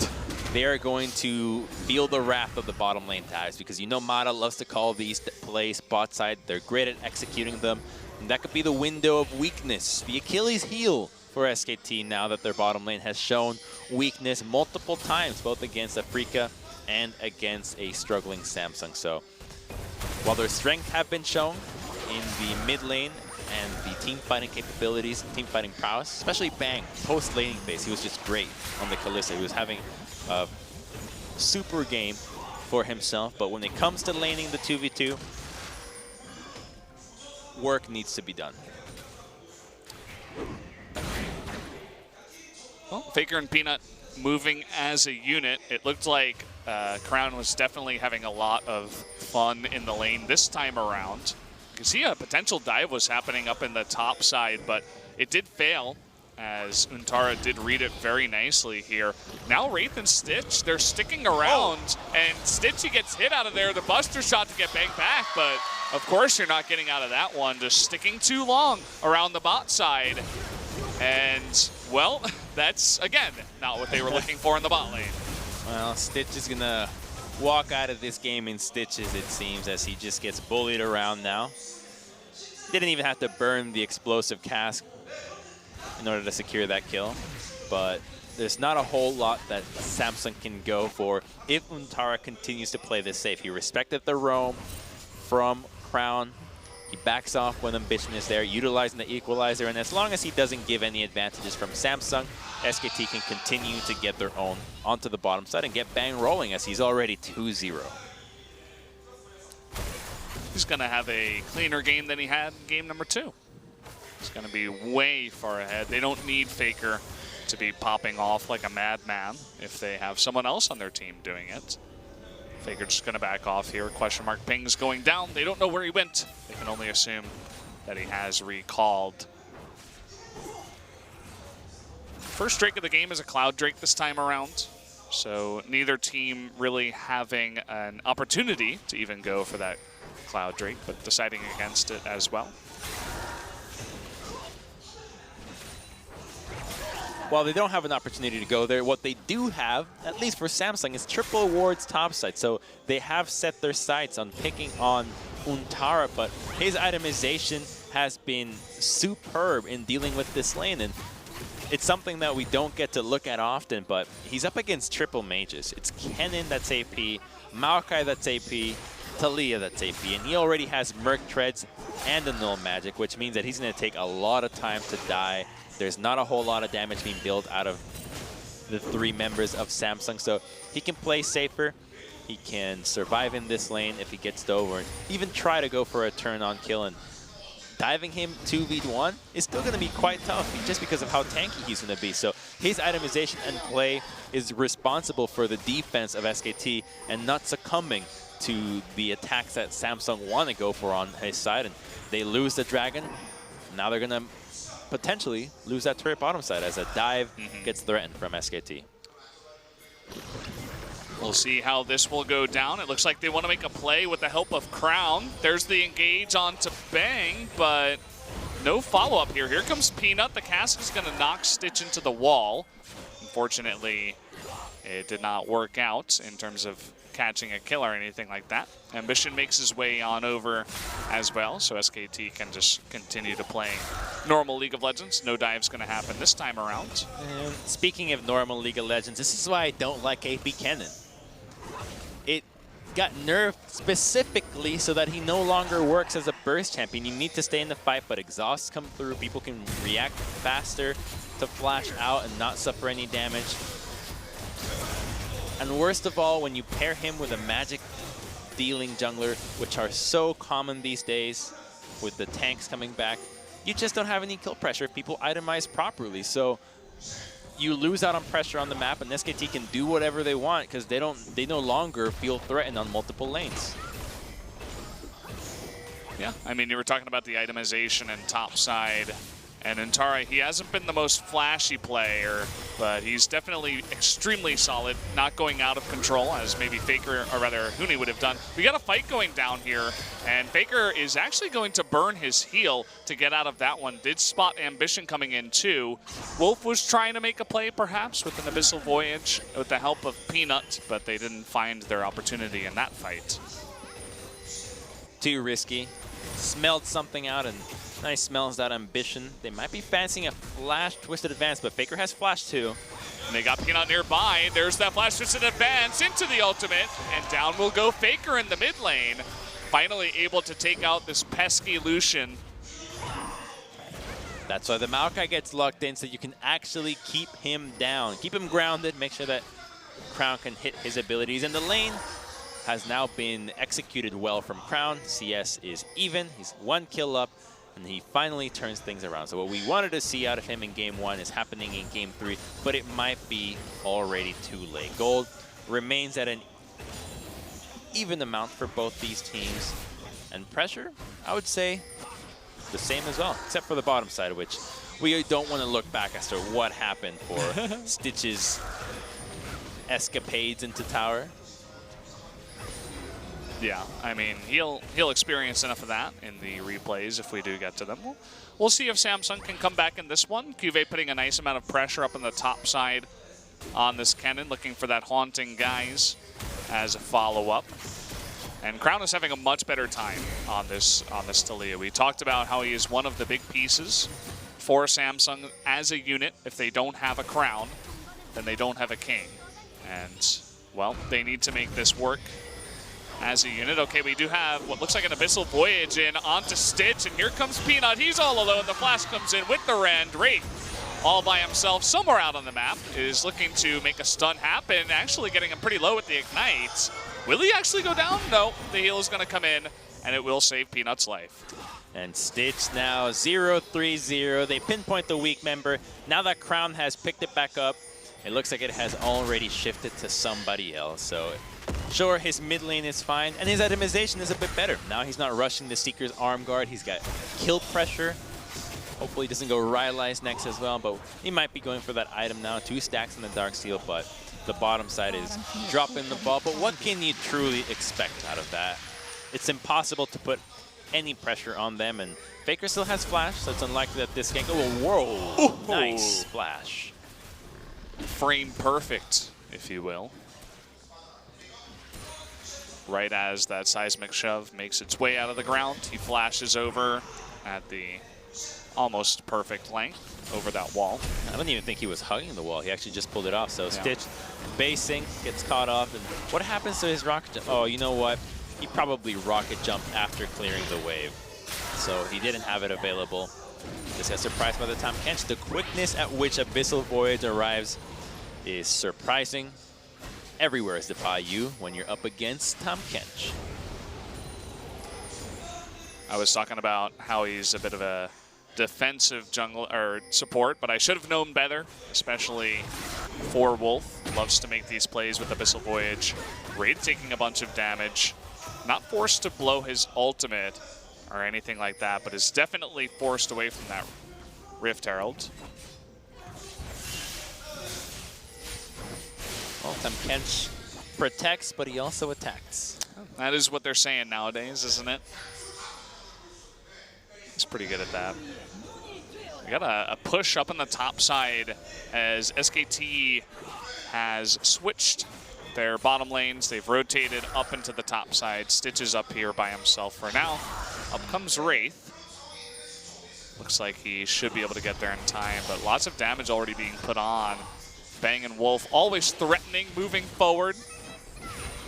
they are going to feel the wrath of the bottom lane ties, because you know Mata loves to call these plays bot side. They're great at executing them, and that could be the window of weakness, the Achilles heel for SKT now that their bottom lane has shown weakness multiple times, both against Afreeca and against a struggling Samsung. So while their strengths have been shown in the mid lane and the team fighting capabilities, team fighting prowess, especially Bang, post laning phase, he was just great on the Kalista. He was having a super game for himself, but when it comes to laning the 2v2, work needs to be done. Well, Faker and Peanut moving as a unit. It looked like Crown was definitely having a lot of fun in the lane this time around. You can see a potential dive was happening up in the top side, but it did fail, as Untara did read it very nicely here. Now Wraith and Stitch, they're sticking around, and Stitchy gets hit out of there, the buster shot to get banged back, but of course you're not getting out of that one, just sticking too long around the bot side. And, well, that's, again, not what they were looking for in the bot lane. Well, Stitch is going to walk out of this game in stitches, it seems, as he just gets bullied around now. Didn't even have to burn the explosive cask in order to secure that kill. But there's not a whole lot that Samsung can go for if Untara continues to play this safe. He respected the roam from Crown. He backs off when Ambition is there, utilizing the equalizer, and as long as he doesn't give any advantages from Samsung, SKT can continue to get their own onto the bottom side and get Bang rolling, as he's already 2-0. He's going to have a cleaner game than he had in game number 2. He's going to be way far ahead. They don't need Faker to be popping off like a madman if they have someone else on their team doing it. Faker just going to back off here. Question mark ping's going down. They don't know where he went. They can only assume that he has recalled. First Drake of the game is a Cloud Drake this time around. So neither team really having an opportunity to even go for that Cloud Drake, but deciding against it as well. while they don't have an opportunity to go there, what they do have, at least for Samsung, is triple wards topside. So they have set their sights on picking on Untara, but his itemization has been superb in dealing with this lane. And it's something that we don't get to look at often, but he's up against triple mages. It's Kennen that's AP, Maokai that's AP, Taliyah that's AP, and he already has Merc Treads and a Null Magic, which means that he's going to take a lot of time to die. There's not a whole lot of damage being built out of the 3 members of Samsung, so he can play safer. He can survive in this lane if he gets to over, and even try to go for a turn-on kill. And diving him 2v1 is still going to be quite tough just because of how tanky he's going to be. So his itemization and play is responsible for the defense of SKT and not succumbing to the attacks that Samsung want to go for on his side. And they lose the Dragon. Now they're going to potentially lose that turret bottom side as a dive gets threatened from SKT. We'll see how this will go down. It looks like they want to make a play with the help of Crown. There's the engage onto Bang, but no follow-up here. Here comes Peanut. The cask is going to knock Stitch into the wall. Unfortunately, it did not work out in terms of catching a kill or anything like that. Ambition makes his way on over as well, so SKT can just continue to play normal League of Legends. No dive's going to happen this time around. And speaking of normal League of Legends, this is why I don't like AP Kennen. It got nerfed specifically so that he no longer works as a burst champion. You need to stay in the fight, but exhausts come through. People can react faster to flash out and not suffer any damage. And worst of all, when you pair him with a magic dealing jungler, which are so common these days with the tanks coming back, you just don't have any kill pressure if people itemize properly. So you lose out on pressure on the map, and SKT can do whatever they want because they no longer feel threatened on multiple lanes. Yeah, I mean, you were talking about the itemization and top side. And Untara, he hasn't been the most flashy player, but he's definitely extremely solid, not going out of control as maybe Faker, or rather Huni would have done. We got a fight going down here, and Faker is actually going to burn his heal to get out of that one. Did spot Ambition coming in too. Wolf was trying to make a play perhaps with an Abyssal Voyage with the help of Peanut, but they didn't find their opportunity in that fight. Too risky. Smelled something out, and nice smells that Ambition. They might be fancying a flash twisted advance, but Faker has flash too. And they got Peanut nearby. There's that flash twisted advance into the ultimate, and down will go Faker in the mid lane. Finally able to take out this pesky Lucian. That's why the Maokai gets locked in, so you can actually keep him down. Keep him grounded, make sure that Crown can hit his abilities. And the lane has now been executed well from Crown. CS is even, he's 1 kill up, and he finally turns things around. So what we wanted to see out of him in Game 1 is happening in Game 3, but it might be already too late. Gold remains at an even amount for both these teams. And pressure, I would say, the same as well, except for the bottom side, which we don't want to look back as to what happened for Stitch's escapades into tower. Yeah, I mean, he'll experience enough of that in the replays if we do get to them. We'll see if Samsung can come back in this one. Cuvée putting a nice amount of pressure up on the top side on this Kennen, looking for that Haunting Guise as a follow-up. And Crown is having a much better time on this Taliyah. We talked about how he is one of the big pieces for Samsung as a unit. If they don't have a Crown, then they don't have a King. And, well, they need to make this work as a unit. Okay, we do have what looks like an Abyssal Voyage in onto Stitch, and here comes Peanut. He's all alone. The flash comes in with the Rend. Wraith, all by himself, somewhere out on the map, is looking to make a stun happen, actually getting him pretty low with the Ignite. Will he actually go down? No, the heal is going to come in, and it will save Peanut's life. And Stitch now 0-3-0. They pinpoint the weak member. Now that Crown has picked it back up, it looks like it has already shifted to somebody else. So sure, his mid lane is fine, and his itemization is a bit better. Now he's not rushing the Seeker's arm guard. He's got kill pressure. Hopefully he doesn't go Rylai's next as well, but he might be going for that item now. 2 stacks in the Darksteel, but the bottom side is dropping the ball. But what can you truly expect out of that? It's impossible to put any pressure on them, and Faker still has flash, so it's unlikely that this can go. Whoa, nice splash. frame perfect, if you will. Right as that seismic shove makes its way out of the ground, he flashes over at the almost perfect length over that wall. I don't even think he was hugging the wall. He actually just pulled it off. So Stitch basing, gets caught off. And what happens to his rocket jump? Oh, you know what? He probably rocket jumped after clearing the wave. So he didn't have it available. Just got surprised by the Tahm Kench. The quickness at which Abyssal Voyage arrives is surprising. Everywhere is the Payu when you're up against Tahm Kench. I was talking about how he's a bit of a defensive jungle or support, but I should have known better, especially for Wolf. Loves to make these plays with Abyssal Voyage. Wraith taking a bunch of damage. Not forced to blow his ultimate or anything like that, but is definitely forced away from that Rift Herald. Well, Tahm Kench protects, but he also attacks. That is what they're saying nowadays, isn't it? He's pretty good at that. We got a push up on the top side as SKT has switched their bottom lanes. They've rotated up into the top side. Stitch is up here by himself for now. Up comes Wraith. Looks like he should be able to get there in time, but lots of damage already being put on. Bang and Wolf always threatening, moving forward.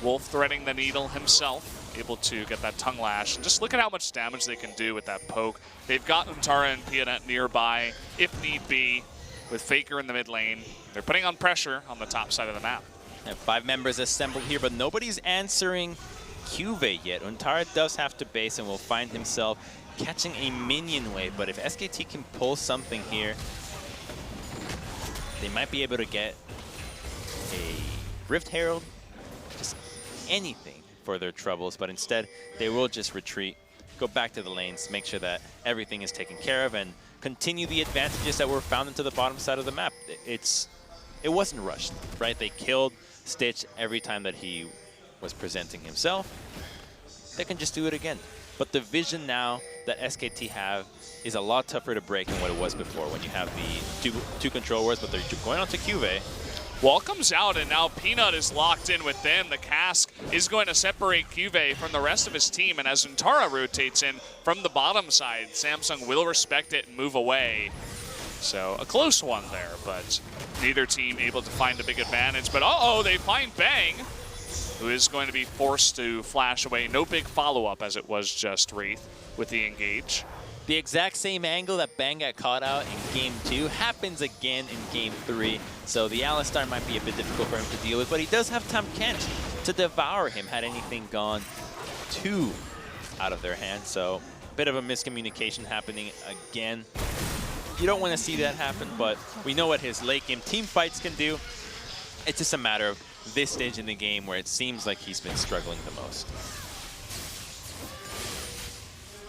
Wolf threading the needle himself, able to get that tongue lash. And just look at how much damage they can do with that poke. They've got Untara and Pianet nearby, if need be, with Faker in the mid lane. They're putting on pressure on the top side of the map. And 5 members assembled here, but nobody's answering Cuvee yet. Untara does have to base and will find himself catching a minion wave. But if SKT can pull something here, they might be able to get a Rift Herald, just anything for their troubles, but instead they will just retreat, go back to the lanes, make sure that everything is taken care of, and continue the advantages that were found into the bottom side of the map. It wasn't rushed, right? They killed Stitch every time that he was presenting himself. They can just do it again. But the vision now that SKT have is a lot tougher to break than what it was before when you have the two control wards, but they're going on to Cuvee. Wall comes out, and now Peanut is locked in with them. The cask is going to separate Cuvee from the rest of his team, and as Untara rotates in from the bottom side, Samsung will respect it and move away. So a close one there, but neither team able to find a big advantage. But uh-oh, they find Bang, who is going to be forced to flash away. No big follow-up as it was just Wraith with the engage. The exact same angle that Bang got caught out in Game 2 happens again in Game 3. So the Alistar might be a bit difficult for him to deal with, but he does have Tahm Kench to devour him had anything gone too out of their hands. So a bit of a miscommunication happening again. You don't want to see that happen, but we know what his late game team fights can do. It's just a matter of this stage in the game where it seems like he's been struggling the most.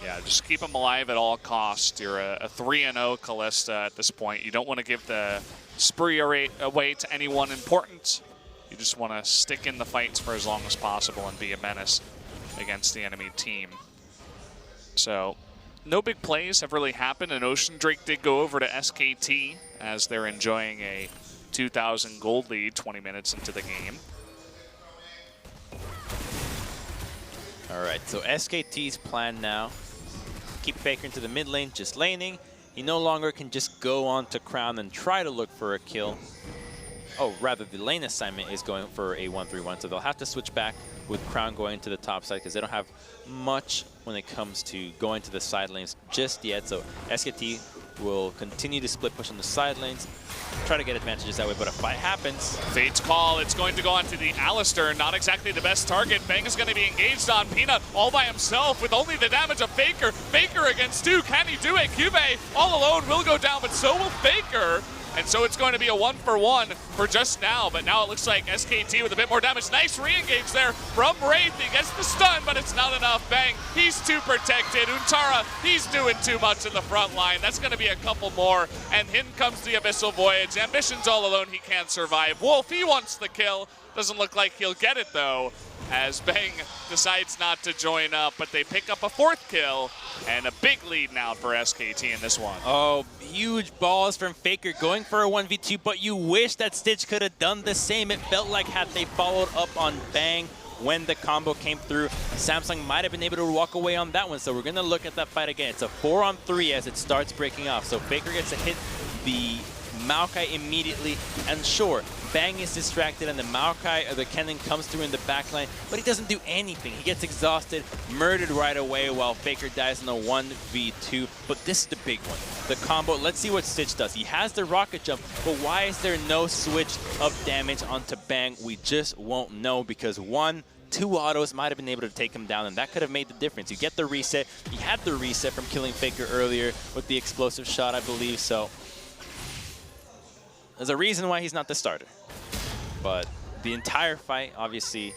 Yeah, just keep him alive at all costs. You're a 3-0 Kalista at this point. You don't want to give the spree away to anyone important. You just want to stick in the fights for as long as possible and be a menace against the enemy team. So, no big plays have really happened, and Ocean Drake did go over to SKT as they're enjoying a 2,000 gold lead 20 minutes into the game. All right, so SKT's plan now, keep Faker into the mid lane, just laning. He no longer can just go on to Crown and try to look for a kill. Oh, rather the lane assignment is going for a 1-3-1, so they'll have to switch back with Crown going to the top side because they don't have much when it comes to going to the side lanes just yet. So SKT will continue to split push on the side lanes, try to get advantages that way, but if a fight happens... Fate's call, it's going to go on to the Alistar, not exactly the best target. Bang is going to be engaged on Peanut all by himself with only the damage of Faker. Faker against 2, can he do it? Cuvee all alone will go down, but so will Faker. And so it's going to be a 1-for-1 for just now, but now it looks like SKT with a bit more damage. Nice re-engage there from Wraith. He gets the stun, but it's not enough. Bang, he's too protected. Untara, he's doing too much in the front line. That's going to be a couple more, and in comes the Abyssal Voyage. Ambition's all alone, he can't survive. Wolf, he wants the kill. Doesn't look like he'll get it, though, as Bang decides not to join up, but they pick up a 4th kill And a big lead now for SKT in this one. Oh, huge balls from Faker going for a 1v2, but you wish that Stitch could have done the same. It felt like had they followed up on Bang when the combo came through, Samsung might have been able to walk away on that one. So we're going to look at that fight again. It's a 4-on-3 as it starts breaking off. So Faker gets to hit the Maokai immediately, and sure, Bang is distracted and the Maokai or the Kennen comes through in the backline, but he doesn't do anything. He gets exhausted, murdered right away while Faker dies in a 1v2. But this is the big one, the combo. Let's see what Stitch does. He has the rocket jump, but why is there no switch of damage onto Bang? We just won't know, because 1-2 autos might have been able to take him down, and that could have made the difference. You get the reset. He had the reset from killing Faker earlier with the explosive shot, I believe, so there's a reason why he's not the starter. But the entire fight obviously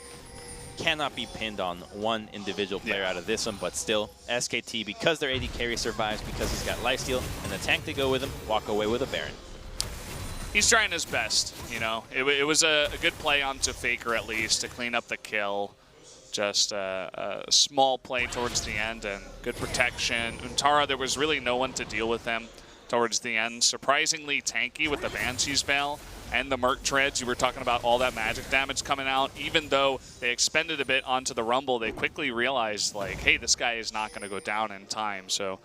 cannot be pinned on one individual player out of this one, but still, SKT, because their AD carry survives, because he's got lifesteal and the tank to go with him, walk away with a Baron. He's trying his best, you know. It was a good play onto Faker at least to clean up the kill. Just a small play towards the end and good protection. Untara, there was really no one to deal with him towards the end. Surprisingly tanky with the Banshee's Veil and the Merc Treads. You were talking about all that magic damage coming out. Even though they expended a bit onto the Rumble, they quickly realized, like, hey, this guy is not going to go down in time. So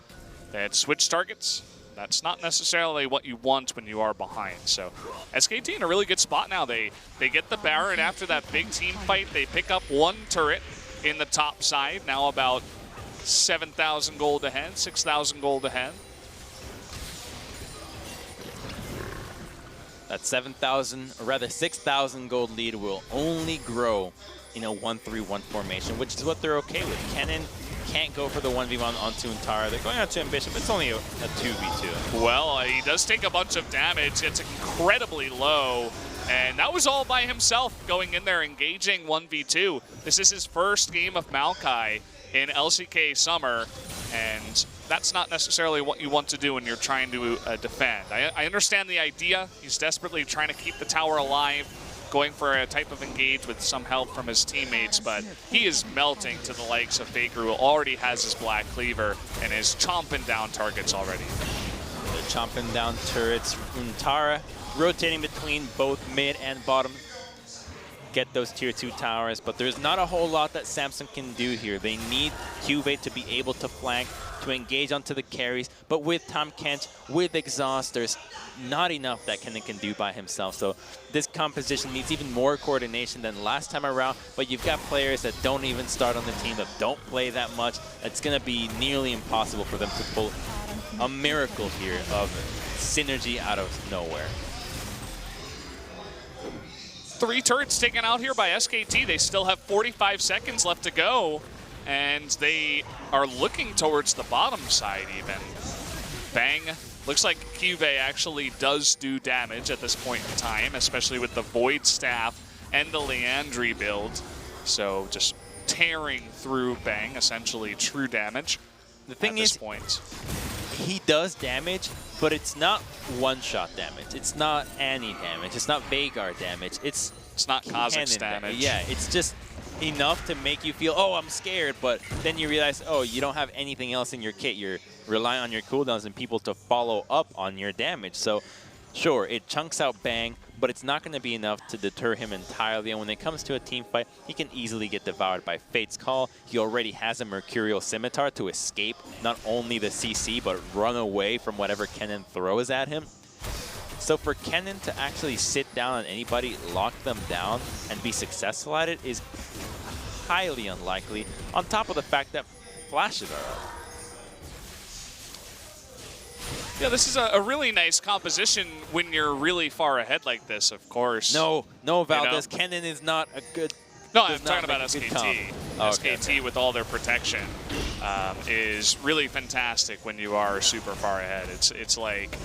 they had switched targets. That's not necessarily what you want when you are behind. So SKT in a really good spot now. They get the Baron after that big team fight. They pick up one turret in the top side. Now about 7,000 gold ahead, 6,000 gold ahead. That 7,000, or rather 6,000 gold lead will only grow in a 1-3-1 formation, which is what they're okay with. Kennen can't go for the 1v1 onto Untara. They're going out to Ambition, but it's only a 2v2. Well, he does take a bunch of damage. It's incredibly low. And that was all by himself going in there, engaging 1v2. This is his first game of Maokai in LCK Summer, and that's not necessarily what you want to do when you're trying to defend. I understand the idea. He's desperately trying to keep the tower alive, going for a type of engage with some help from his teammates, but he is melting to the likes of Faker, who already has his Black Cleaver and is chomping down targets already. They're chomping down turrets. Untara rotating between both mid and bottom. Get those tier 2 towers, but there's not a whole lot that Samsung can do here. They need Cuvee to be able to flank, to engage onto the carries, but with Tahm Kench, with exhaust, there's not enough that Kennen can do by himself. So this composition needs even more coordination than last time around, but you've got players that don't even start on the team, that don't play that much. It's going to be nearly impossible for them to pull a miracle here of synergy out of nowhere. 3 turrets taken out here by SKT. They still have 45 seconds left to go, and they are looking towards the bottom side even. Bang. Looks like Cuvee actually does do damage at this point in time, especially with the Void Staff and the Liandry build. So just tearing through Bang, essentially true damage. The thing at is, this point. He does damage, but it's not one-shot damage. It's not Annie damage. It's not Veigar damage. It's not Kha'Zix damage. Yeah, it's just enough to make you feel, oh, I'm scared, but then you realize, oh, you don't have anything else in your kit. You're relying on your cooldowns and people to follow up on your damage. So, sure, it chunks out Bang, but it's not going to be enough to deter him entirely. And when it comes to a team fight, he can easily get devoured by Fate's Call. He already has a Mercurial Scimitar to escape not only the CC, but run away from whatever Kennen throws at him. So for Kennen to actually sit down on anybody, lock them down, and be successful at it is highly unlikely, on top of the fact that flashes are up. Yeah, this is a really nice composition when you're really far ahead like this, of course. No, Valdez. You know? Kennen is not a good... No, I'm talking about SKT. Oh, SKT, okay. With all their protection, is really fantastic when you are super far ahead. It's like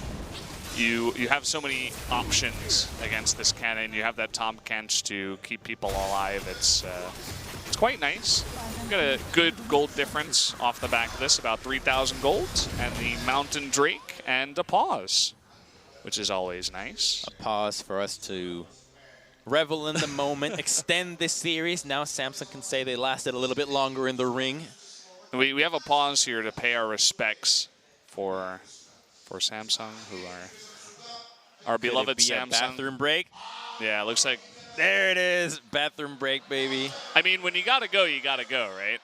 you have so many options against this Kennen. You have that Tahm Kench to keep people alive. It's quite nice. Got a good gold difference off the back of this, about 3,000 gold, and the Mountain Drake and a pause, which is always nice. A pause for us to revel in the moment, extend this series. Now Samsung can say they lasted a little bit longer in the ring. We have a pause here to pay our respects for Samsung, who are our beloved Could it be a Samsung. bathroom break? Yeah, it looks like. There it is. Bathroom break, baby. I mean, when you gotta go, right?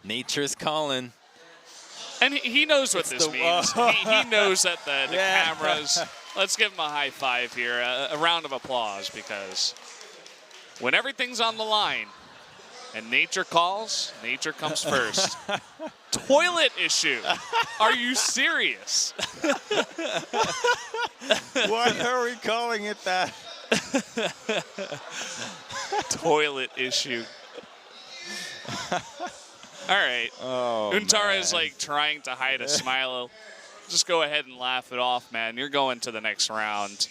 Nature's calling. And he knows what this means. He knows that the Yeah. cameras. Let's give him a high five here, a round of applause, because when everything's on the line and nature calls, nature comes first. Toilet issue. Are you serious? Why are we calling it that? Toilet issue. All right. Oh, Untara is man. like trying to hide a smile. Just go ahead and laugh it off, man. You're going to the next round.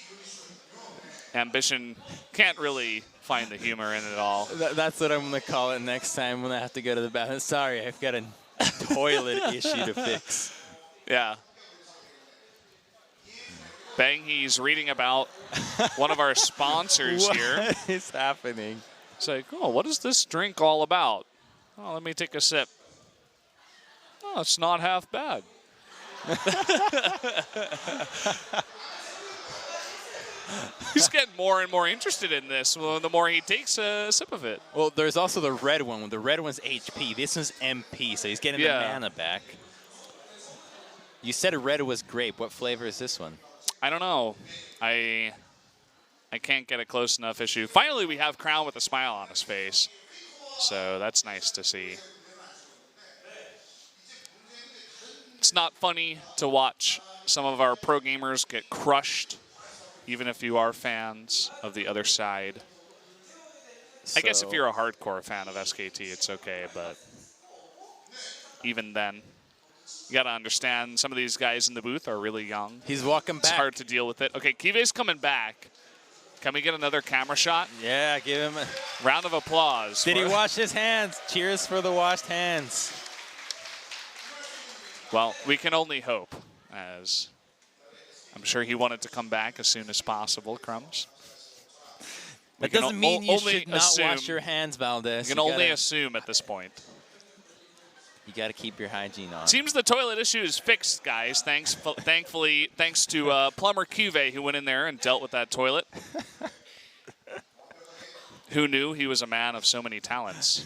Ambition can't really find the humor in it all. That's what I'm going to call it next time when I have to go to the bathroom. Sorry, I've got a toilet issue to fix. Yeah. Bang, he's reading about one of our sponsors here. What is happening? It's like, oh, what is this drink all about? Oh, let me take a sip. Oh, it's not half bad. He's getting more and more interested in this the more he takes a sip of it. Well, there's also the red one. The red one's HP. This one's MP, so he's getting the mana back. You said red was grape. What flavor is this one? I don't know. I can't get a close enough issue. Finally, we have Crown with a smile on his face. So that's nice to see. It's not funny to watch some of our pro gamers get crushed, even if you are fans of the other side. I guess if you're a hardcore fan of SKT, it's okay, but even then, you got to understand some of these guys in the booth are really young. He's walking back. It's hard to deal with it. Okay, Kive's coming back. Can we get another camera shot? Yeah, give him a round of applause. Did he wash his hands? Cheers for the washed hands. Well, we can only hope, as I'm sure he wanted to come back as soon as possible, Crumbs. That doesn't mean you should not wash your hands, Valdez. You can only assume at this point. You got to keep your hygiene on. Seems the toilet issue is fixed, guys. Thankfully, thanks to Plumber Cuve, who went in there and dealt with that toilet. Who knew he was a man of so many talents?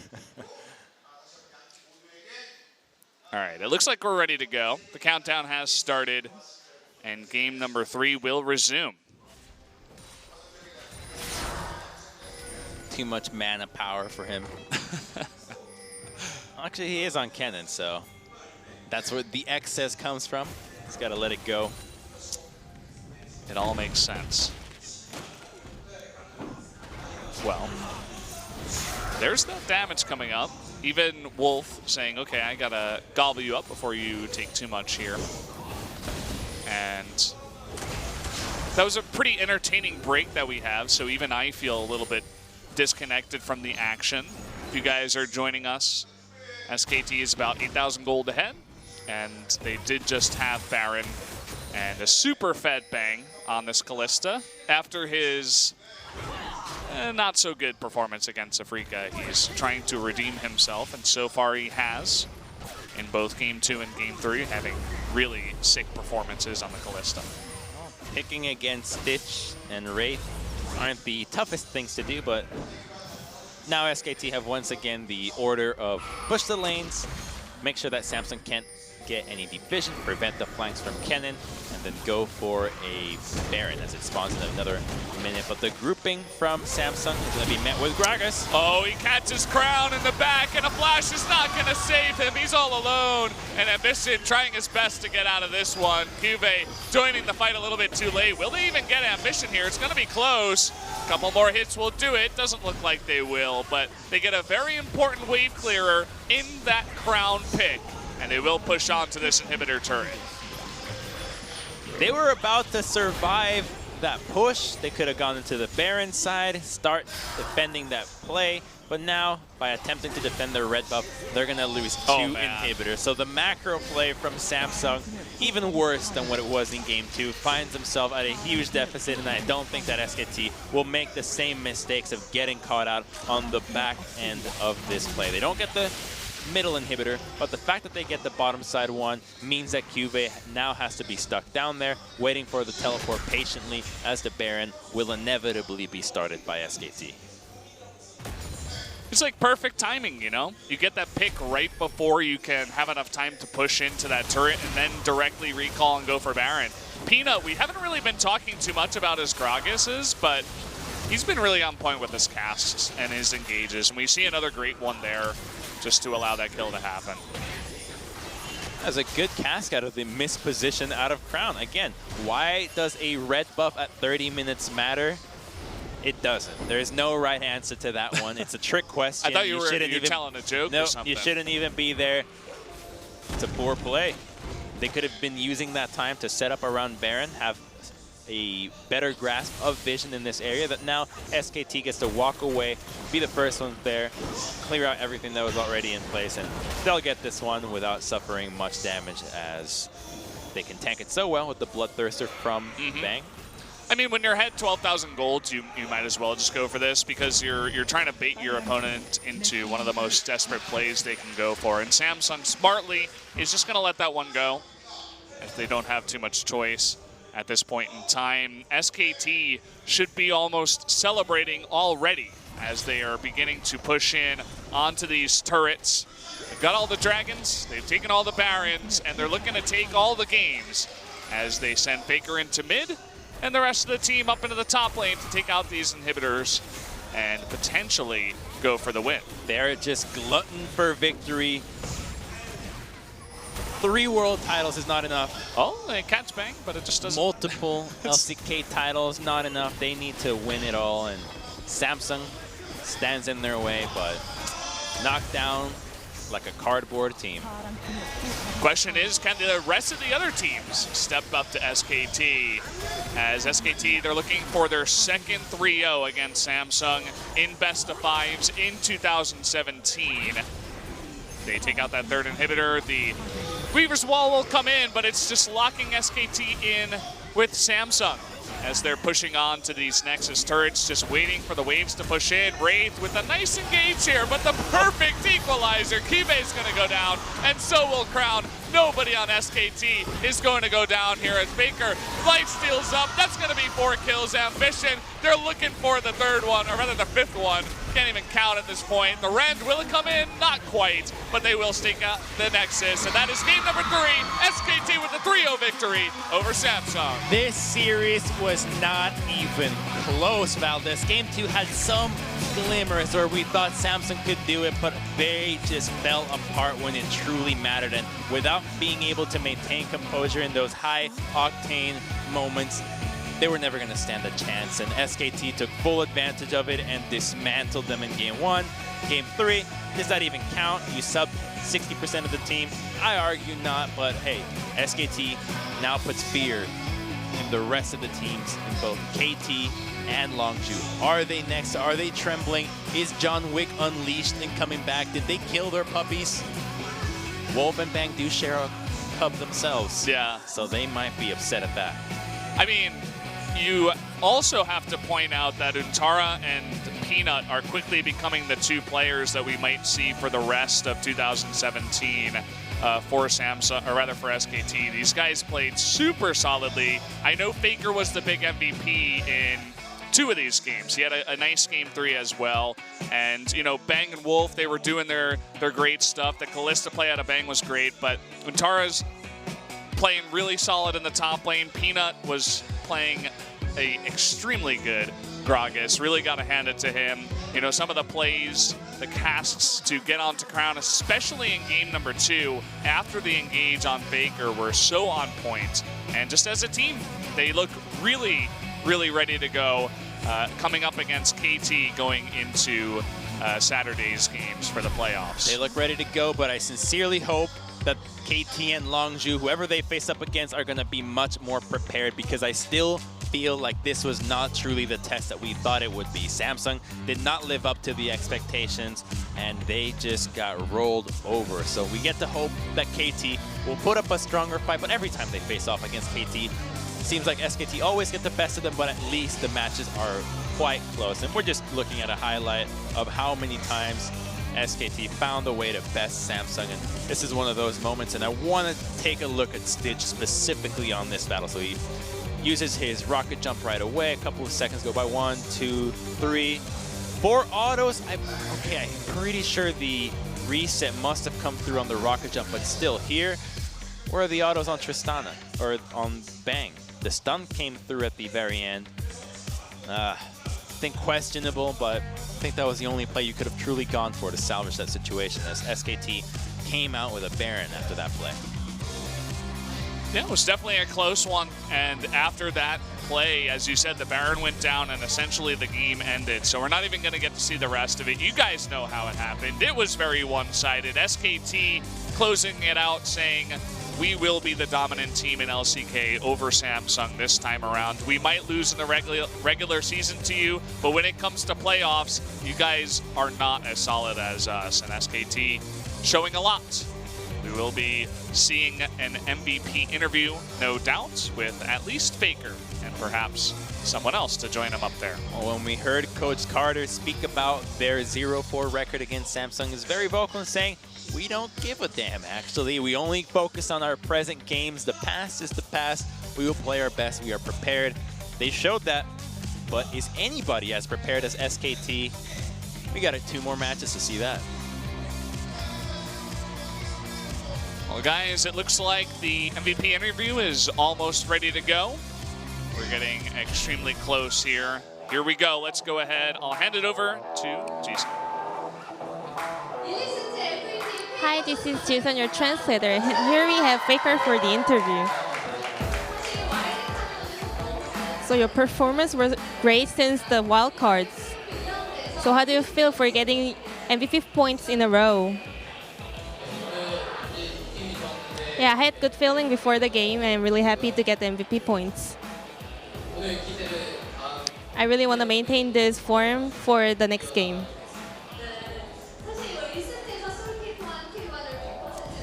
All right, it looks like we're ready to go. The countdown has started, and game number 3 will resume. Too much mana power for him. Actually, he is on Kennen, so that's where the excess comes from. He's got to let it go. It all makes sense. Well, there's that damage coming up. Even Wolf saying, okay, I got to gobble you up before you take too much here. And that was a pretty entertaining break that we have, so even I feel a little bit disconnected from the action. If you guys are joining us, SKT is about 8,000 gold ahead, and they did just have Baron and a super fed Bang on this Kalista. After his not so good performance against Afrika, he's trying to redeem himself, and so far he has in both Game 2 and Game 3, having really sick performances on the Kalista. Picking against Stitch and Wraith aren't the toughest things to do, but now SKT have once again the order of push the lanes, make sure that Samsung can't get any deep vision, prevent the flanks from Kennen, and then go for a Baron as it spawns in another minute. But the grouping from Samsung is going to be met with Gragas. Oh, he catches Crown in the back, and a flash is not going to save him. He's all alone, and Ambition trying his best to get out of this one. Cuve joining the fight a little bit too late. Will they even get Ambition here? It's going to be close. A couple more hits will do it. Doesn't look like they will, but they get a very important wave clearer in that Crown pick, and they will push on to this inhibitor turret. They were about to survive that push. They could have gone into the Baron side, start defending that play, but now, by attempting to defend their red buff, they're going to lose two inhibitors. So the macro play from Samsung, even worse than what it was in Game 2, finds himself at a huge deficit, and I don't think that SKT will make the same mistakes of getting caught out on the back end of this play. They don't get the middle inhibitor, but the fact that they get the bottom side one means that Cuvée now has to be stuck down there, waiting for the teleport patiently, as the Baron will inevitably be started by SKT. It's like perfect timing, you know? You get that pick right before you can have enough time to push into that turret and then directly recall and go for Baron. Peanut, we haven't really been talking too much about his Gragas's, but he's been really on point with his casts and his engages, and we see another great one there just to allow that kill to happen. As a good cast out of the missed position out of Crown. Again, why does a red buff at 30 minutes matter? It doesn't. There's no right answer to that one. It's a trick question. I thought you were telling a joke or something. You shouldn't even be there. It's a poor play. They could have been using that time to set up around Baron, have a better grasp of vision in this area, that now SKT gets to walk away, be the first one there, clear out everything that was already in place, and they'll get this one without suffering much damage, as they can tank it so well with the Bloodthirster from Bang. I mean, when you're ahead 12,000 gold, you might as well just go for this, because you're trying to bait your opponent into one of the most desperate plays they can go for. And Samsung smartly is just going to let that one go if they don't have too much choice at this point in time. SKT should be almost celebrating already as they are beginning to push in onto these turrets. They've got all the dragons, they've taken all the barons, and they're looking to take all the games as they send Faker into mid and the rest of the team up into the top lane to take out these inhibitors and potentially go for the win. They're just glutton for victory. 3 world titles is not enough. Oh, they catch Bang, but it just doesn't. Multiple LCK titles, not enough. They need to win it all, and Samsung stands in their way, but knocked down like a cardboard team. Question is, can the rest of the other teams step up to SKT? As SKT, they're looking for their second 3-0 against Samsung in best of 5s in 2017. They take out that third inhibitor. The Weaver's Wall will come in, but it's just locking SKT in with Samsung as they're pushing on to these Nexus turrets, just waiting for the waves to push in. Wraith with a nice engage here, but the perfect equalizer. Kive's going to go down, and so will Crown. Nobody on SKT is going to go down here as Faker lifesteals up. That's going to be 4 kills. Ambition, they're looking for the third one, or rather the 5th one. Can't even count at this point. The Rend, will it come in? Not quite, but they will stake out the Nexus, and that is game number 3. SKT with the 3-0 victory over Samsung. This series was not even close, Valdez. Game 2 had some glimmers where we thought Samsung could do it, but they just fell apart when it truly mattered, and without being able to maintain composure in those high-octane moments, they were never going to stand a chance, and SKT took full advantage of it and dismantled them in Game 1. Game 3, does that even count? You sub 60% of the team? I argue not, but hey, SKT now puts fear in the rest of the teams in both KT and Longzhu. Are they next? Are they trembling? Is John Wick unleashed and coming back? Did they kill their puppies? Wolf and Bang do share a cub themselves. Yeah. So they might be upset at that. I mean, you also have to point out that Untara and Peanut are quickly becoming the 2 players that we might see for the rest of 2017 for Samsung, or rather for SKT. These guys played super solidly. I know Faker was the big MVP in 2 of these games. He had a nice game 3 as well. And, you know, Bang and Wolf, they were doing their great stuff. The Kalista play out of Bang was great, but Untara's playing really solid in the top lane. Peanut was playing a extremely good Gragas. Really got to hand it to him. You know, some of the plays, the casts to get onto Crown, especially in game number 2, after the engage on Faker, were so on point. And just as a team, they look really, really ready to go coming up against KT going into Saturday's games for the playoffs. They look ready to go, but I sincerely hope that KT and Longzhu, whoever they face up against, are going to be much more prepared, because I still feel like this was not truly the test that we thought it would be. Samsung did not live up to the expectations, and they just got rolled over. So we get to hope that KT will put up a stronger fight, but every time they face off against KT, seems like SKT always get the best of them, but at least the matches are quite close. And we're just looking at a highlight of how many times SKT found a way to best Samsung, and this is one of those moments, and I want to take a look at Stitch specifically on this battle. So he uses his rocket jump right away. A couple of seconds go by. 1, 2, 3, 4 autos. I'm pretty sure the reset must have come through on the rocket jump, but still here, where are the autos on Tristana or on Bang? The stun came through at the very end. I think questionable, but I think that was the only play you could have truly gone for to salvage that situation, as SKT came out with a Baron after that play. Yeah, it was definitely a close one. And after that play, as you said, the Baron went down and essentially the game ended. So we're not even going to get to see the rest of it. You guys know how it happened. It was very one-sided. SKT closing it out saying, we will be the dominant team in LCK over Samsung this time around. We might lose in the regular season to you, but when it comes to playoffs, you guys are not as solid as us. And SKT showing a lot. We will be seeing an MVP interview, no doubt, with at least Faker and perhaps someone else to join him up there. Well, when we heard Coach Carter speak about their 0-4 record against Samsung, is very vocal in saying, we don't give a damn, actually. We only focus on our present games. The past is the past. We will play our best. We are prepared. They showed that, but is anybody as prepared as SKT? We got 2 more matches to see that. Well, guys, it looks like the MVP interview is almost ready to go. We're getting extremely close here. Here we go. Let's go ahead. I'll hand it over to Jason. Hi, this is Jason, your translator. Here we have Faker for the interview. So your performance was great since the wildcards. So how do you feel for getting MVP points in a row? Yeah, I had good feeling before the game, and I'm really happy to get the MVP points. I really want to maintain this form for the next game.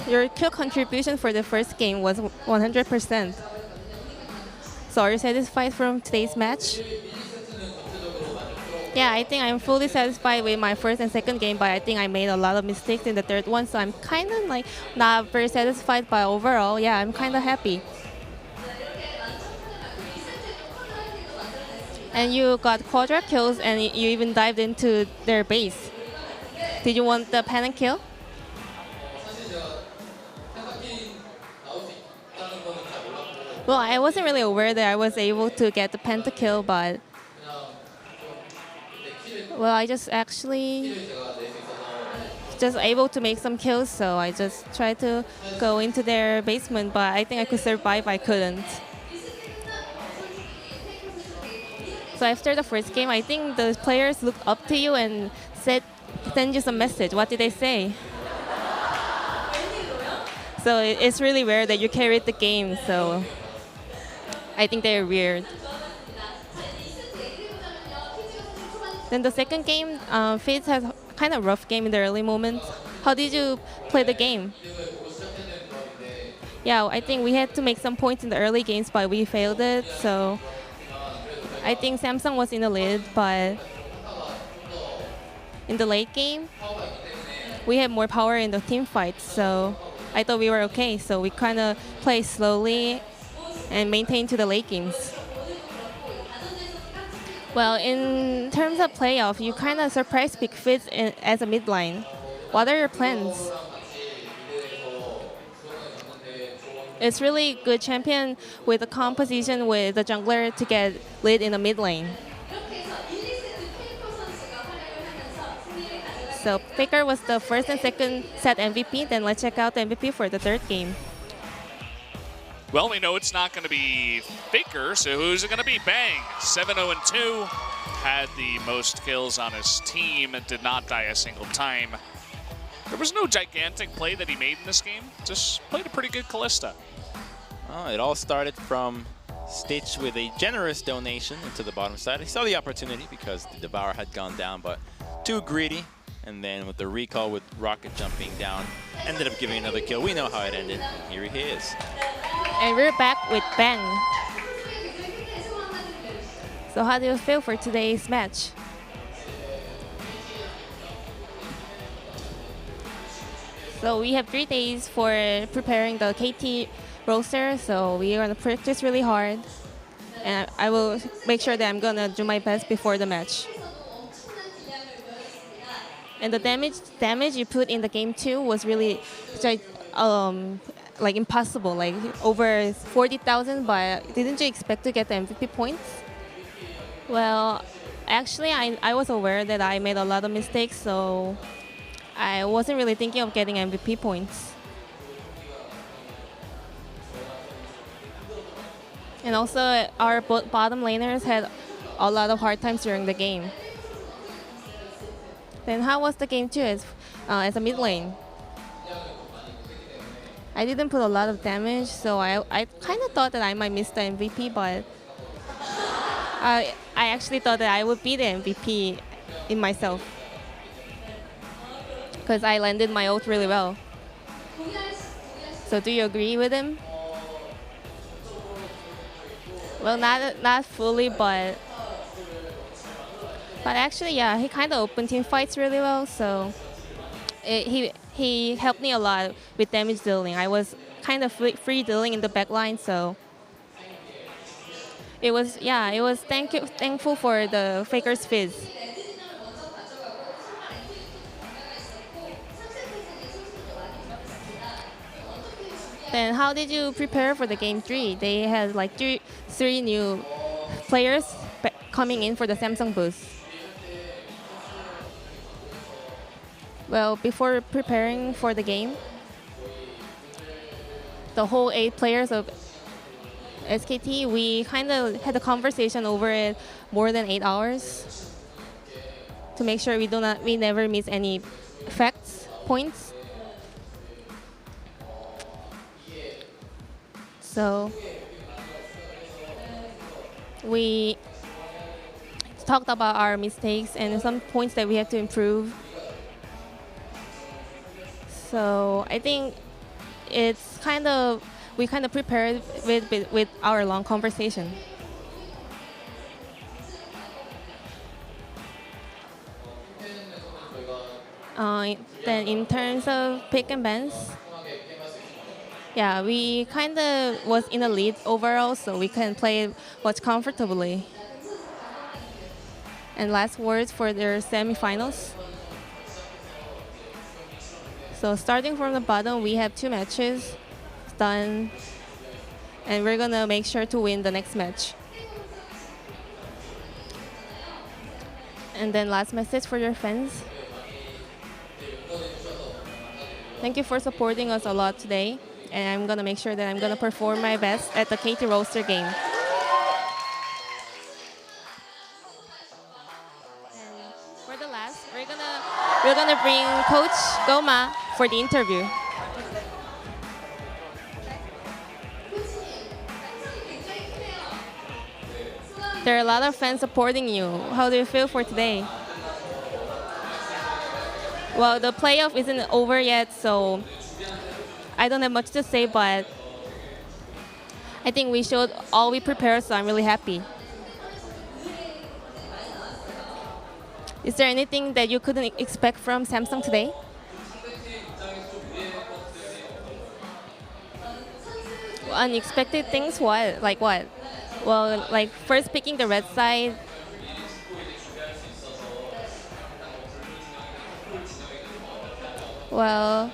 Your kill contribution for the first game was 100%. So are you satisfied from today's match? Yeah, I think I'm fully satisfied with my first and second game, but I think I made a lot of mistakes in the third one, so I'm kind of like not very satisfied, but overall, yeah, I'm kind of happy. And you got quadra kills, and you even dived into their base. Did you want the panic kill? Well, I wasn't really aware that I was able to get the pentakill, but well, I just actually just able to make some kills, so I just tried to go into their basement, but I think I could survive. I couldn't. So after the first game, I think the players looked up to you and send you some message. What did they say? So it's really rare that you carried the game, so I think they're weird. Then the second game, FaZe has kind of rough game in the early moments. How did you play the game? Yeah, I think we had to make some points in the early games, but we failed it. So I think Samsung was in the lead, but in the late game, we had more power in the team fights. So I thought we were okay. So we kind of played slowly and maintained to the late games. Well, in terms of playoff, you kind of surprise pick FaZe as a midline. What are your plans? It's really good champion with a composition with the jungler to get lead in the mid lane. So Faker was the first and second set MVP. Then let's check out the MVP for the third game. Well, we know it's not going to be Faker, so who's it going to be? Bang! 7-0-2. Had the most kills on his team and did not die a single time. There was no gigantic play that he made in this game. Just played a pretty good Kalista. Well, it all started from Stitch with a generous donation into the bottom side. He saw the opportunity because the Devour had gone down, but too greedy. And then with the recall with Rocket jumping down, ended up giving another kill. We know how it ended. Here he is. And we're back with Bang. So how do you feel for today's match? So we have 3 days for preparing the KT roster. So we are gonna practice really hard, and I will make sure that I'm gonna do my best before the match. And the damage you put in the game 2 was really like impossible, like over 40,000. But didn't you expect to get the MVP points? Well, actually, I was aware that I made a lot of mistakes, so I wasn't really thinking of getting MVP points. And also, our bottom laners had a lot of hard times during the game. Then how was the game 2 as a mid lane? I didn't put a lot of damage, so I kind of thought that I might miss the MVP, but I actually thought that I would be the MVP in myself, because I landed my ult really well. So do you agree with him? Well, not fully, but actually, yeah, he kind of opened team fights really well. So he helped me a lot with damage dealing. I was kind of free dealing in the backline, so it was thankful for the Faker's Fizz. Then how did you prepare for the game 3? They had like three new players coming in for the Samsung booth. Well, before preparing for the game, the whole 8 players of SKT, we kind of had a conversation over it more than 8 hours to make sure we never miss any points. So we talked about our mistakes and some points that we have to improve. So I think we kind of prepared with our long conversation. Then in terms of pick and bans, yeah, we kind of was in the lead overall, so we can play much comfortably. And last words for their semifinals. So starting from the bottom, we have 2 matches done, and we're gonna make sure to win the next match. And then last message for your fans. Thank you for supporting us a lot today, and I'm gonna make sure that I'm gonna perform my best at the KT roster game. And for the last, we're gonna bring Coach Goma for the interview. There are a lot of fans supporting you. How do you feel for today? Well, the playoff isn't over yet, so I don't have much to say, but I think we showed all we prepared, so I'm really happy. Is there anything that you couldn't expect from Samsung today? Unexpected things? What? Like what? Well, like first picking the red side. Well,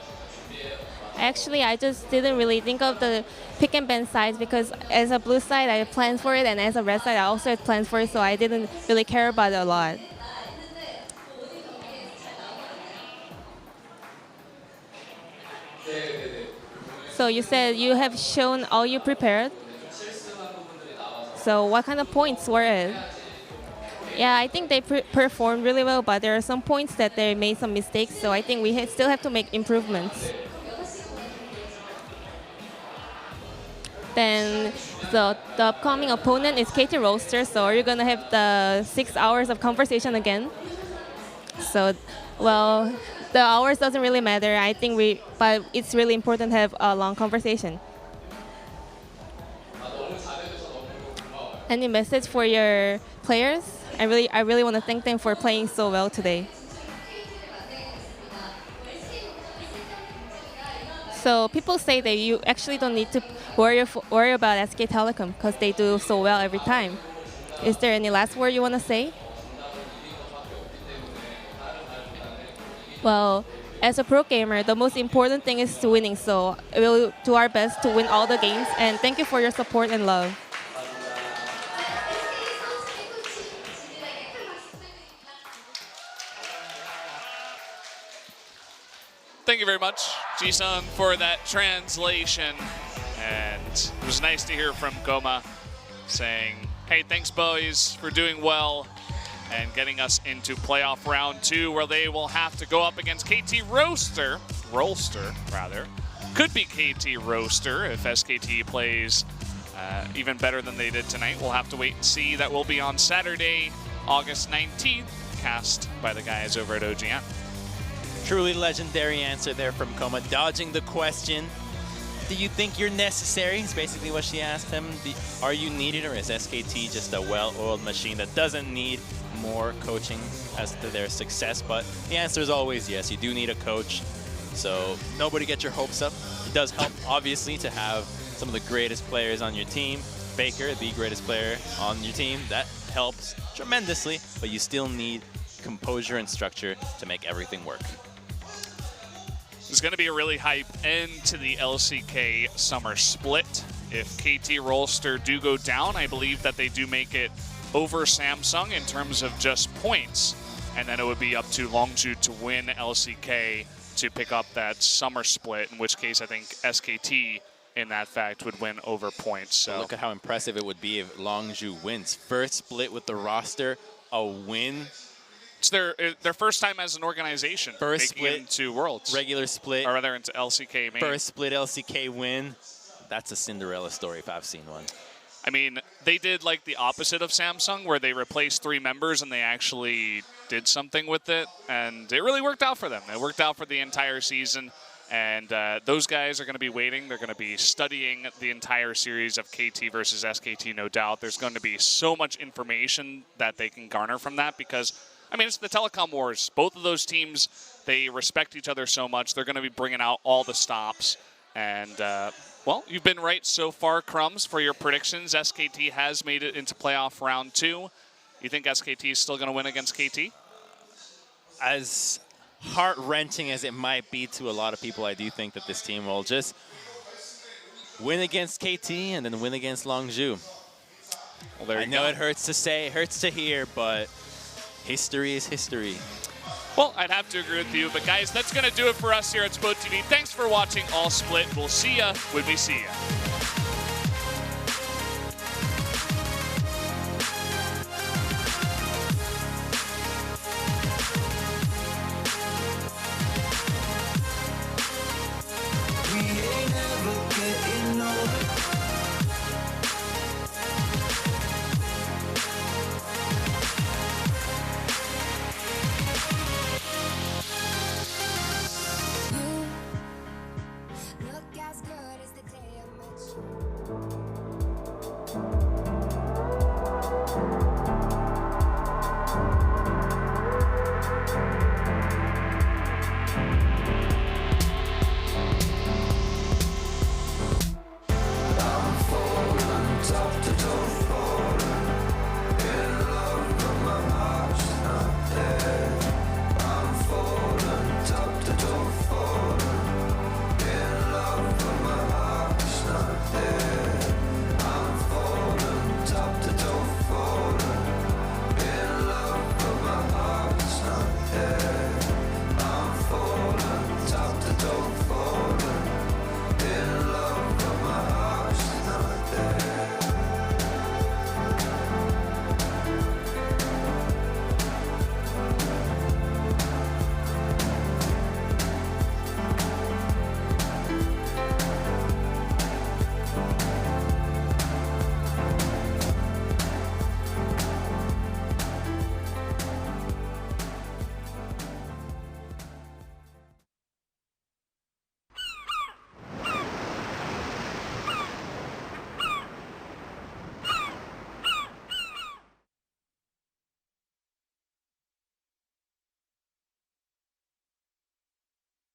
actually, I just didn't really think of the pick and ban sides, because as a blue side, I planned for it, and as a red side, I also had plans for it, so I didn't really care about it a lot. So you said you have shown all you prepared. So what kind of points were it? Yeah, I think they performed really well, but there are some points that they made some mistakes, so I think we still have to make improvements. Then the upcoming opponent is KT Roaster, so are you going to have the 6 hours of conversation again? So, well, the hours doesn't really matter. I think but it's really important to have a long conversation. Any message for your players? I really want to thank them for playing so well today. So people say that you actually don't need to worry about SK Telecom because they do so well every time. Is there any last word you want to say? Well, as a pro gamer, the most important thing is winning. So we'll do our best to win all the games. And thank you for your support and love. Thank you very much, Ji-sung, for that translation. And it was nice to hear from Goma saying, hey, thanks, boys, for doing well and getting us into playoff round 2, where they will have to go up against KT Rolster. Could be KT Roaster if SKT plays even better than they did tonight. We'll have to wait and see. That will be on Saturday, August 19th, cast by the guys over at OGN. Truly legendary answer there from Koma, dodging the question. Do you think you're necessary? Is basically what she asked him. Are you needed, or is SKT just a well-oiled machine that doesn't need more coaching as to their success? But the answer is always yes. You do need a coach. So nobody get your hopes up. It does help, obviously, to have some of the greatest players on your team. Faker, the greatest player on your team. That helps tremendously, but you still need composure and structure to make everything work. It's going to be a really hype end to the LCK summer split. If KT Rolster do go down, I believe that they do make it over Samsung in terms of just points. And then it would be up to Longzhu to win LCK to pick up that summer split, in which case I think SKT in that fact would win over points. So look at how impressive it would be if Longzhu wins. First split with the roster, a win. It's their first time as an organization First making it split, into Worlds. Regular split. Or rather into LCK main. First split LCK win. That's a Cinderella story if I've seen one. I mean, they did like the opposite of Samsung, where they replaced 3 members and they actually did something with it. And it really worked out for them. It worked out for the entire season. And those guys are going to be waiting. They're going to be studying the entire series of KT versus SKT, no doubt. There's going to be so much information that they can garner from that because, I mean, it's the Telecom Wars. Both of those teams, they respect each other so much. They're going to be bringing out all the stops. And, well, you've been right so far, Crumbs, for your predictions. SKT has made it into playoff round 2. You think SKT is still going to win against KT? As heart-wrenching as it might be to a lot of people, I do think that this team will just win against KT and then win against Longzhu. Well, there I you know go. it hurts to say, it hurts to hear, but history is history. Well, I'd have to agree with you. But, guys, that's going to do it for us here at Spot TV. Thanks for watching All Split. We'll see ya when we see ya. Look as good.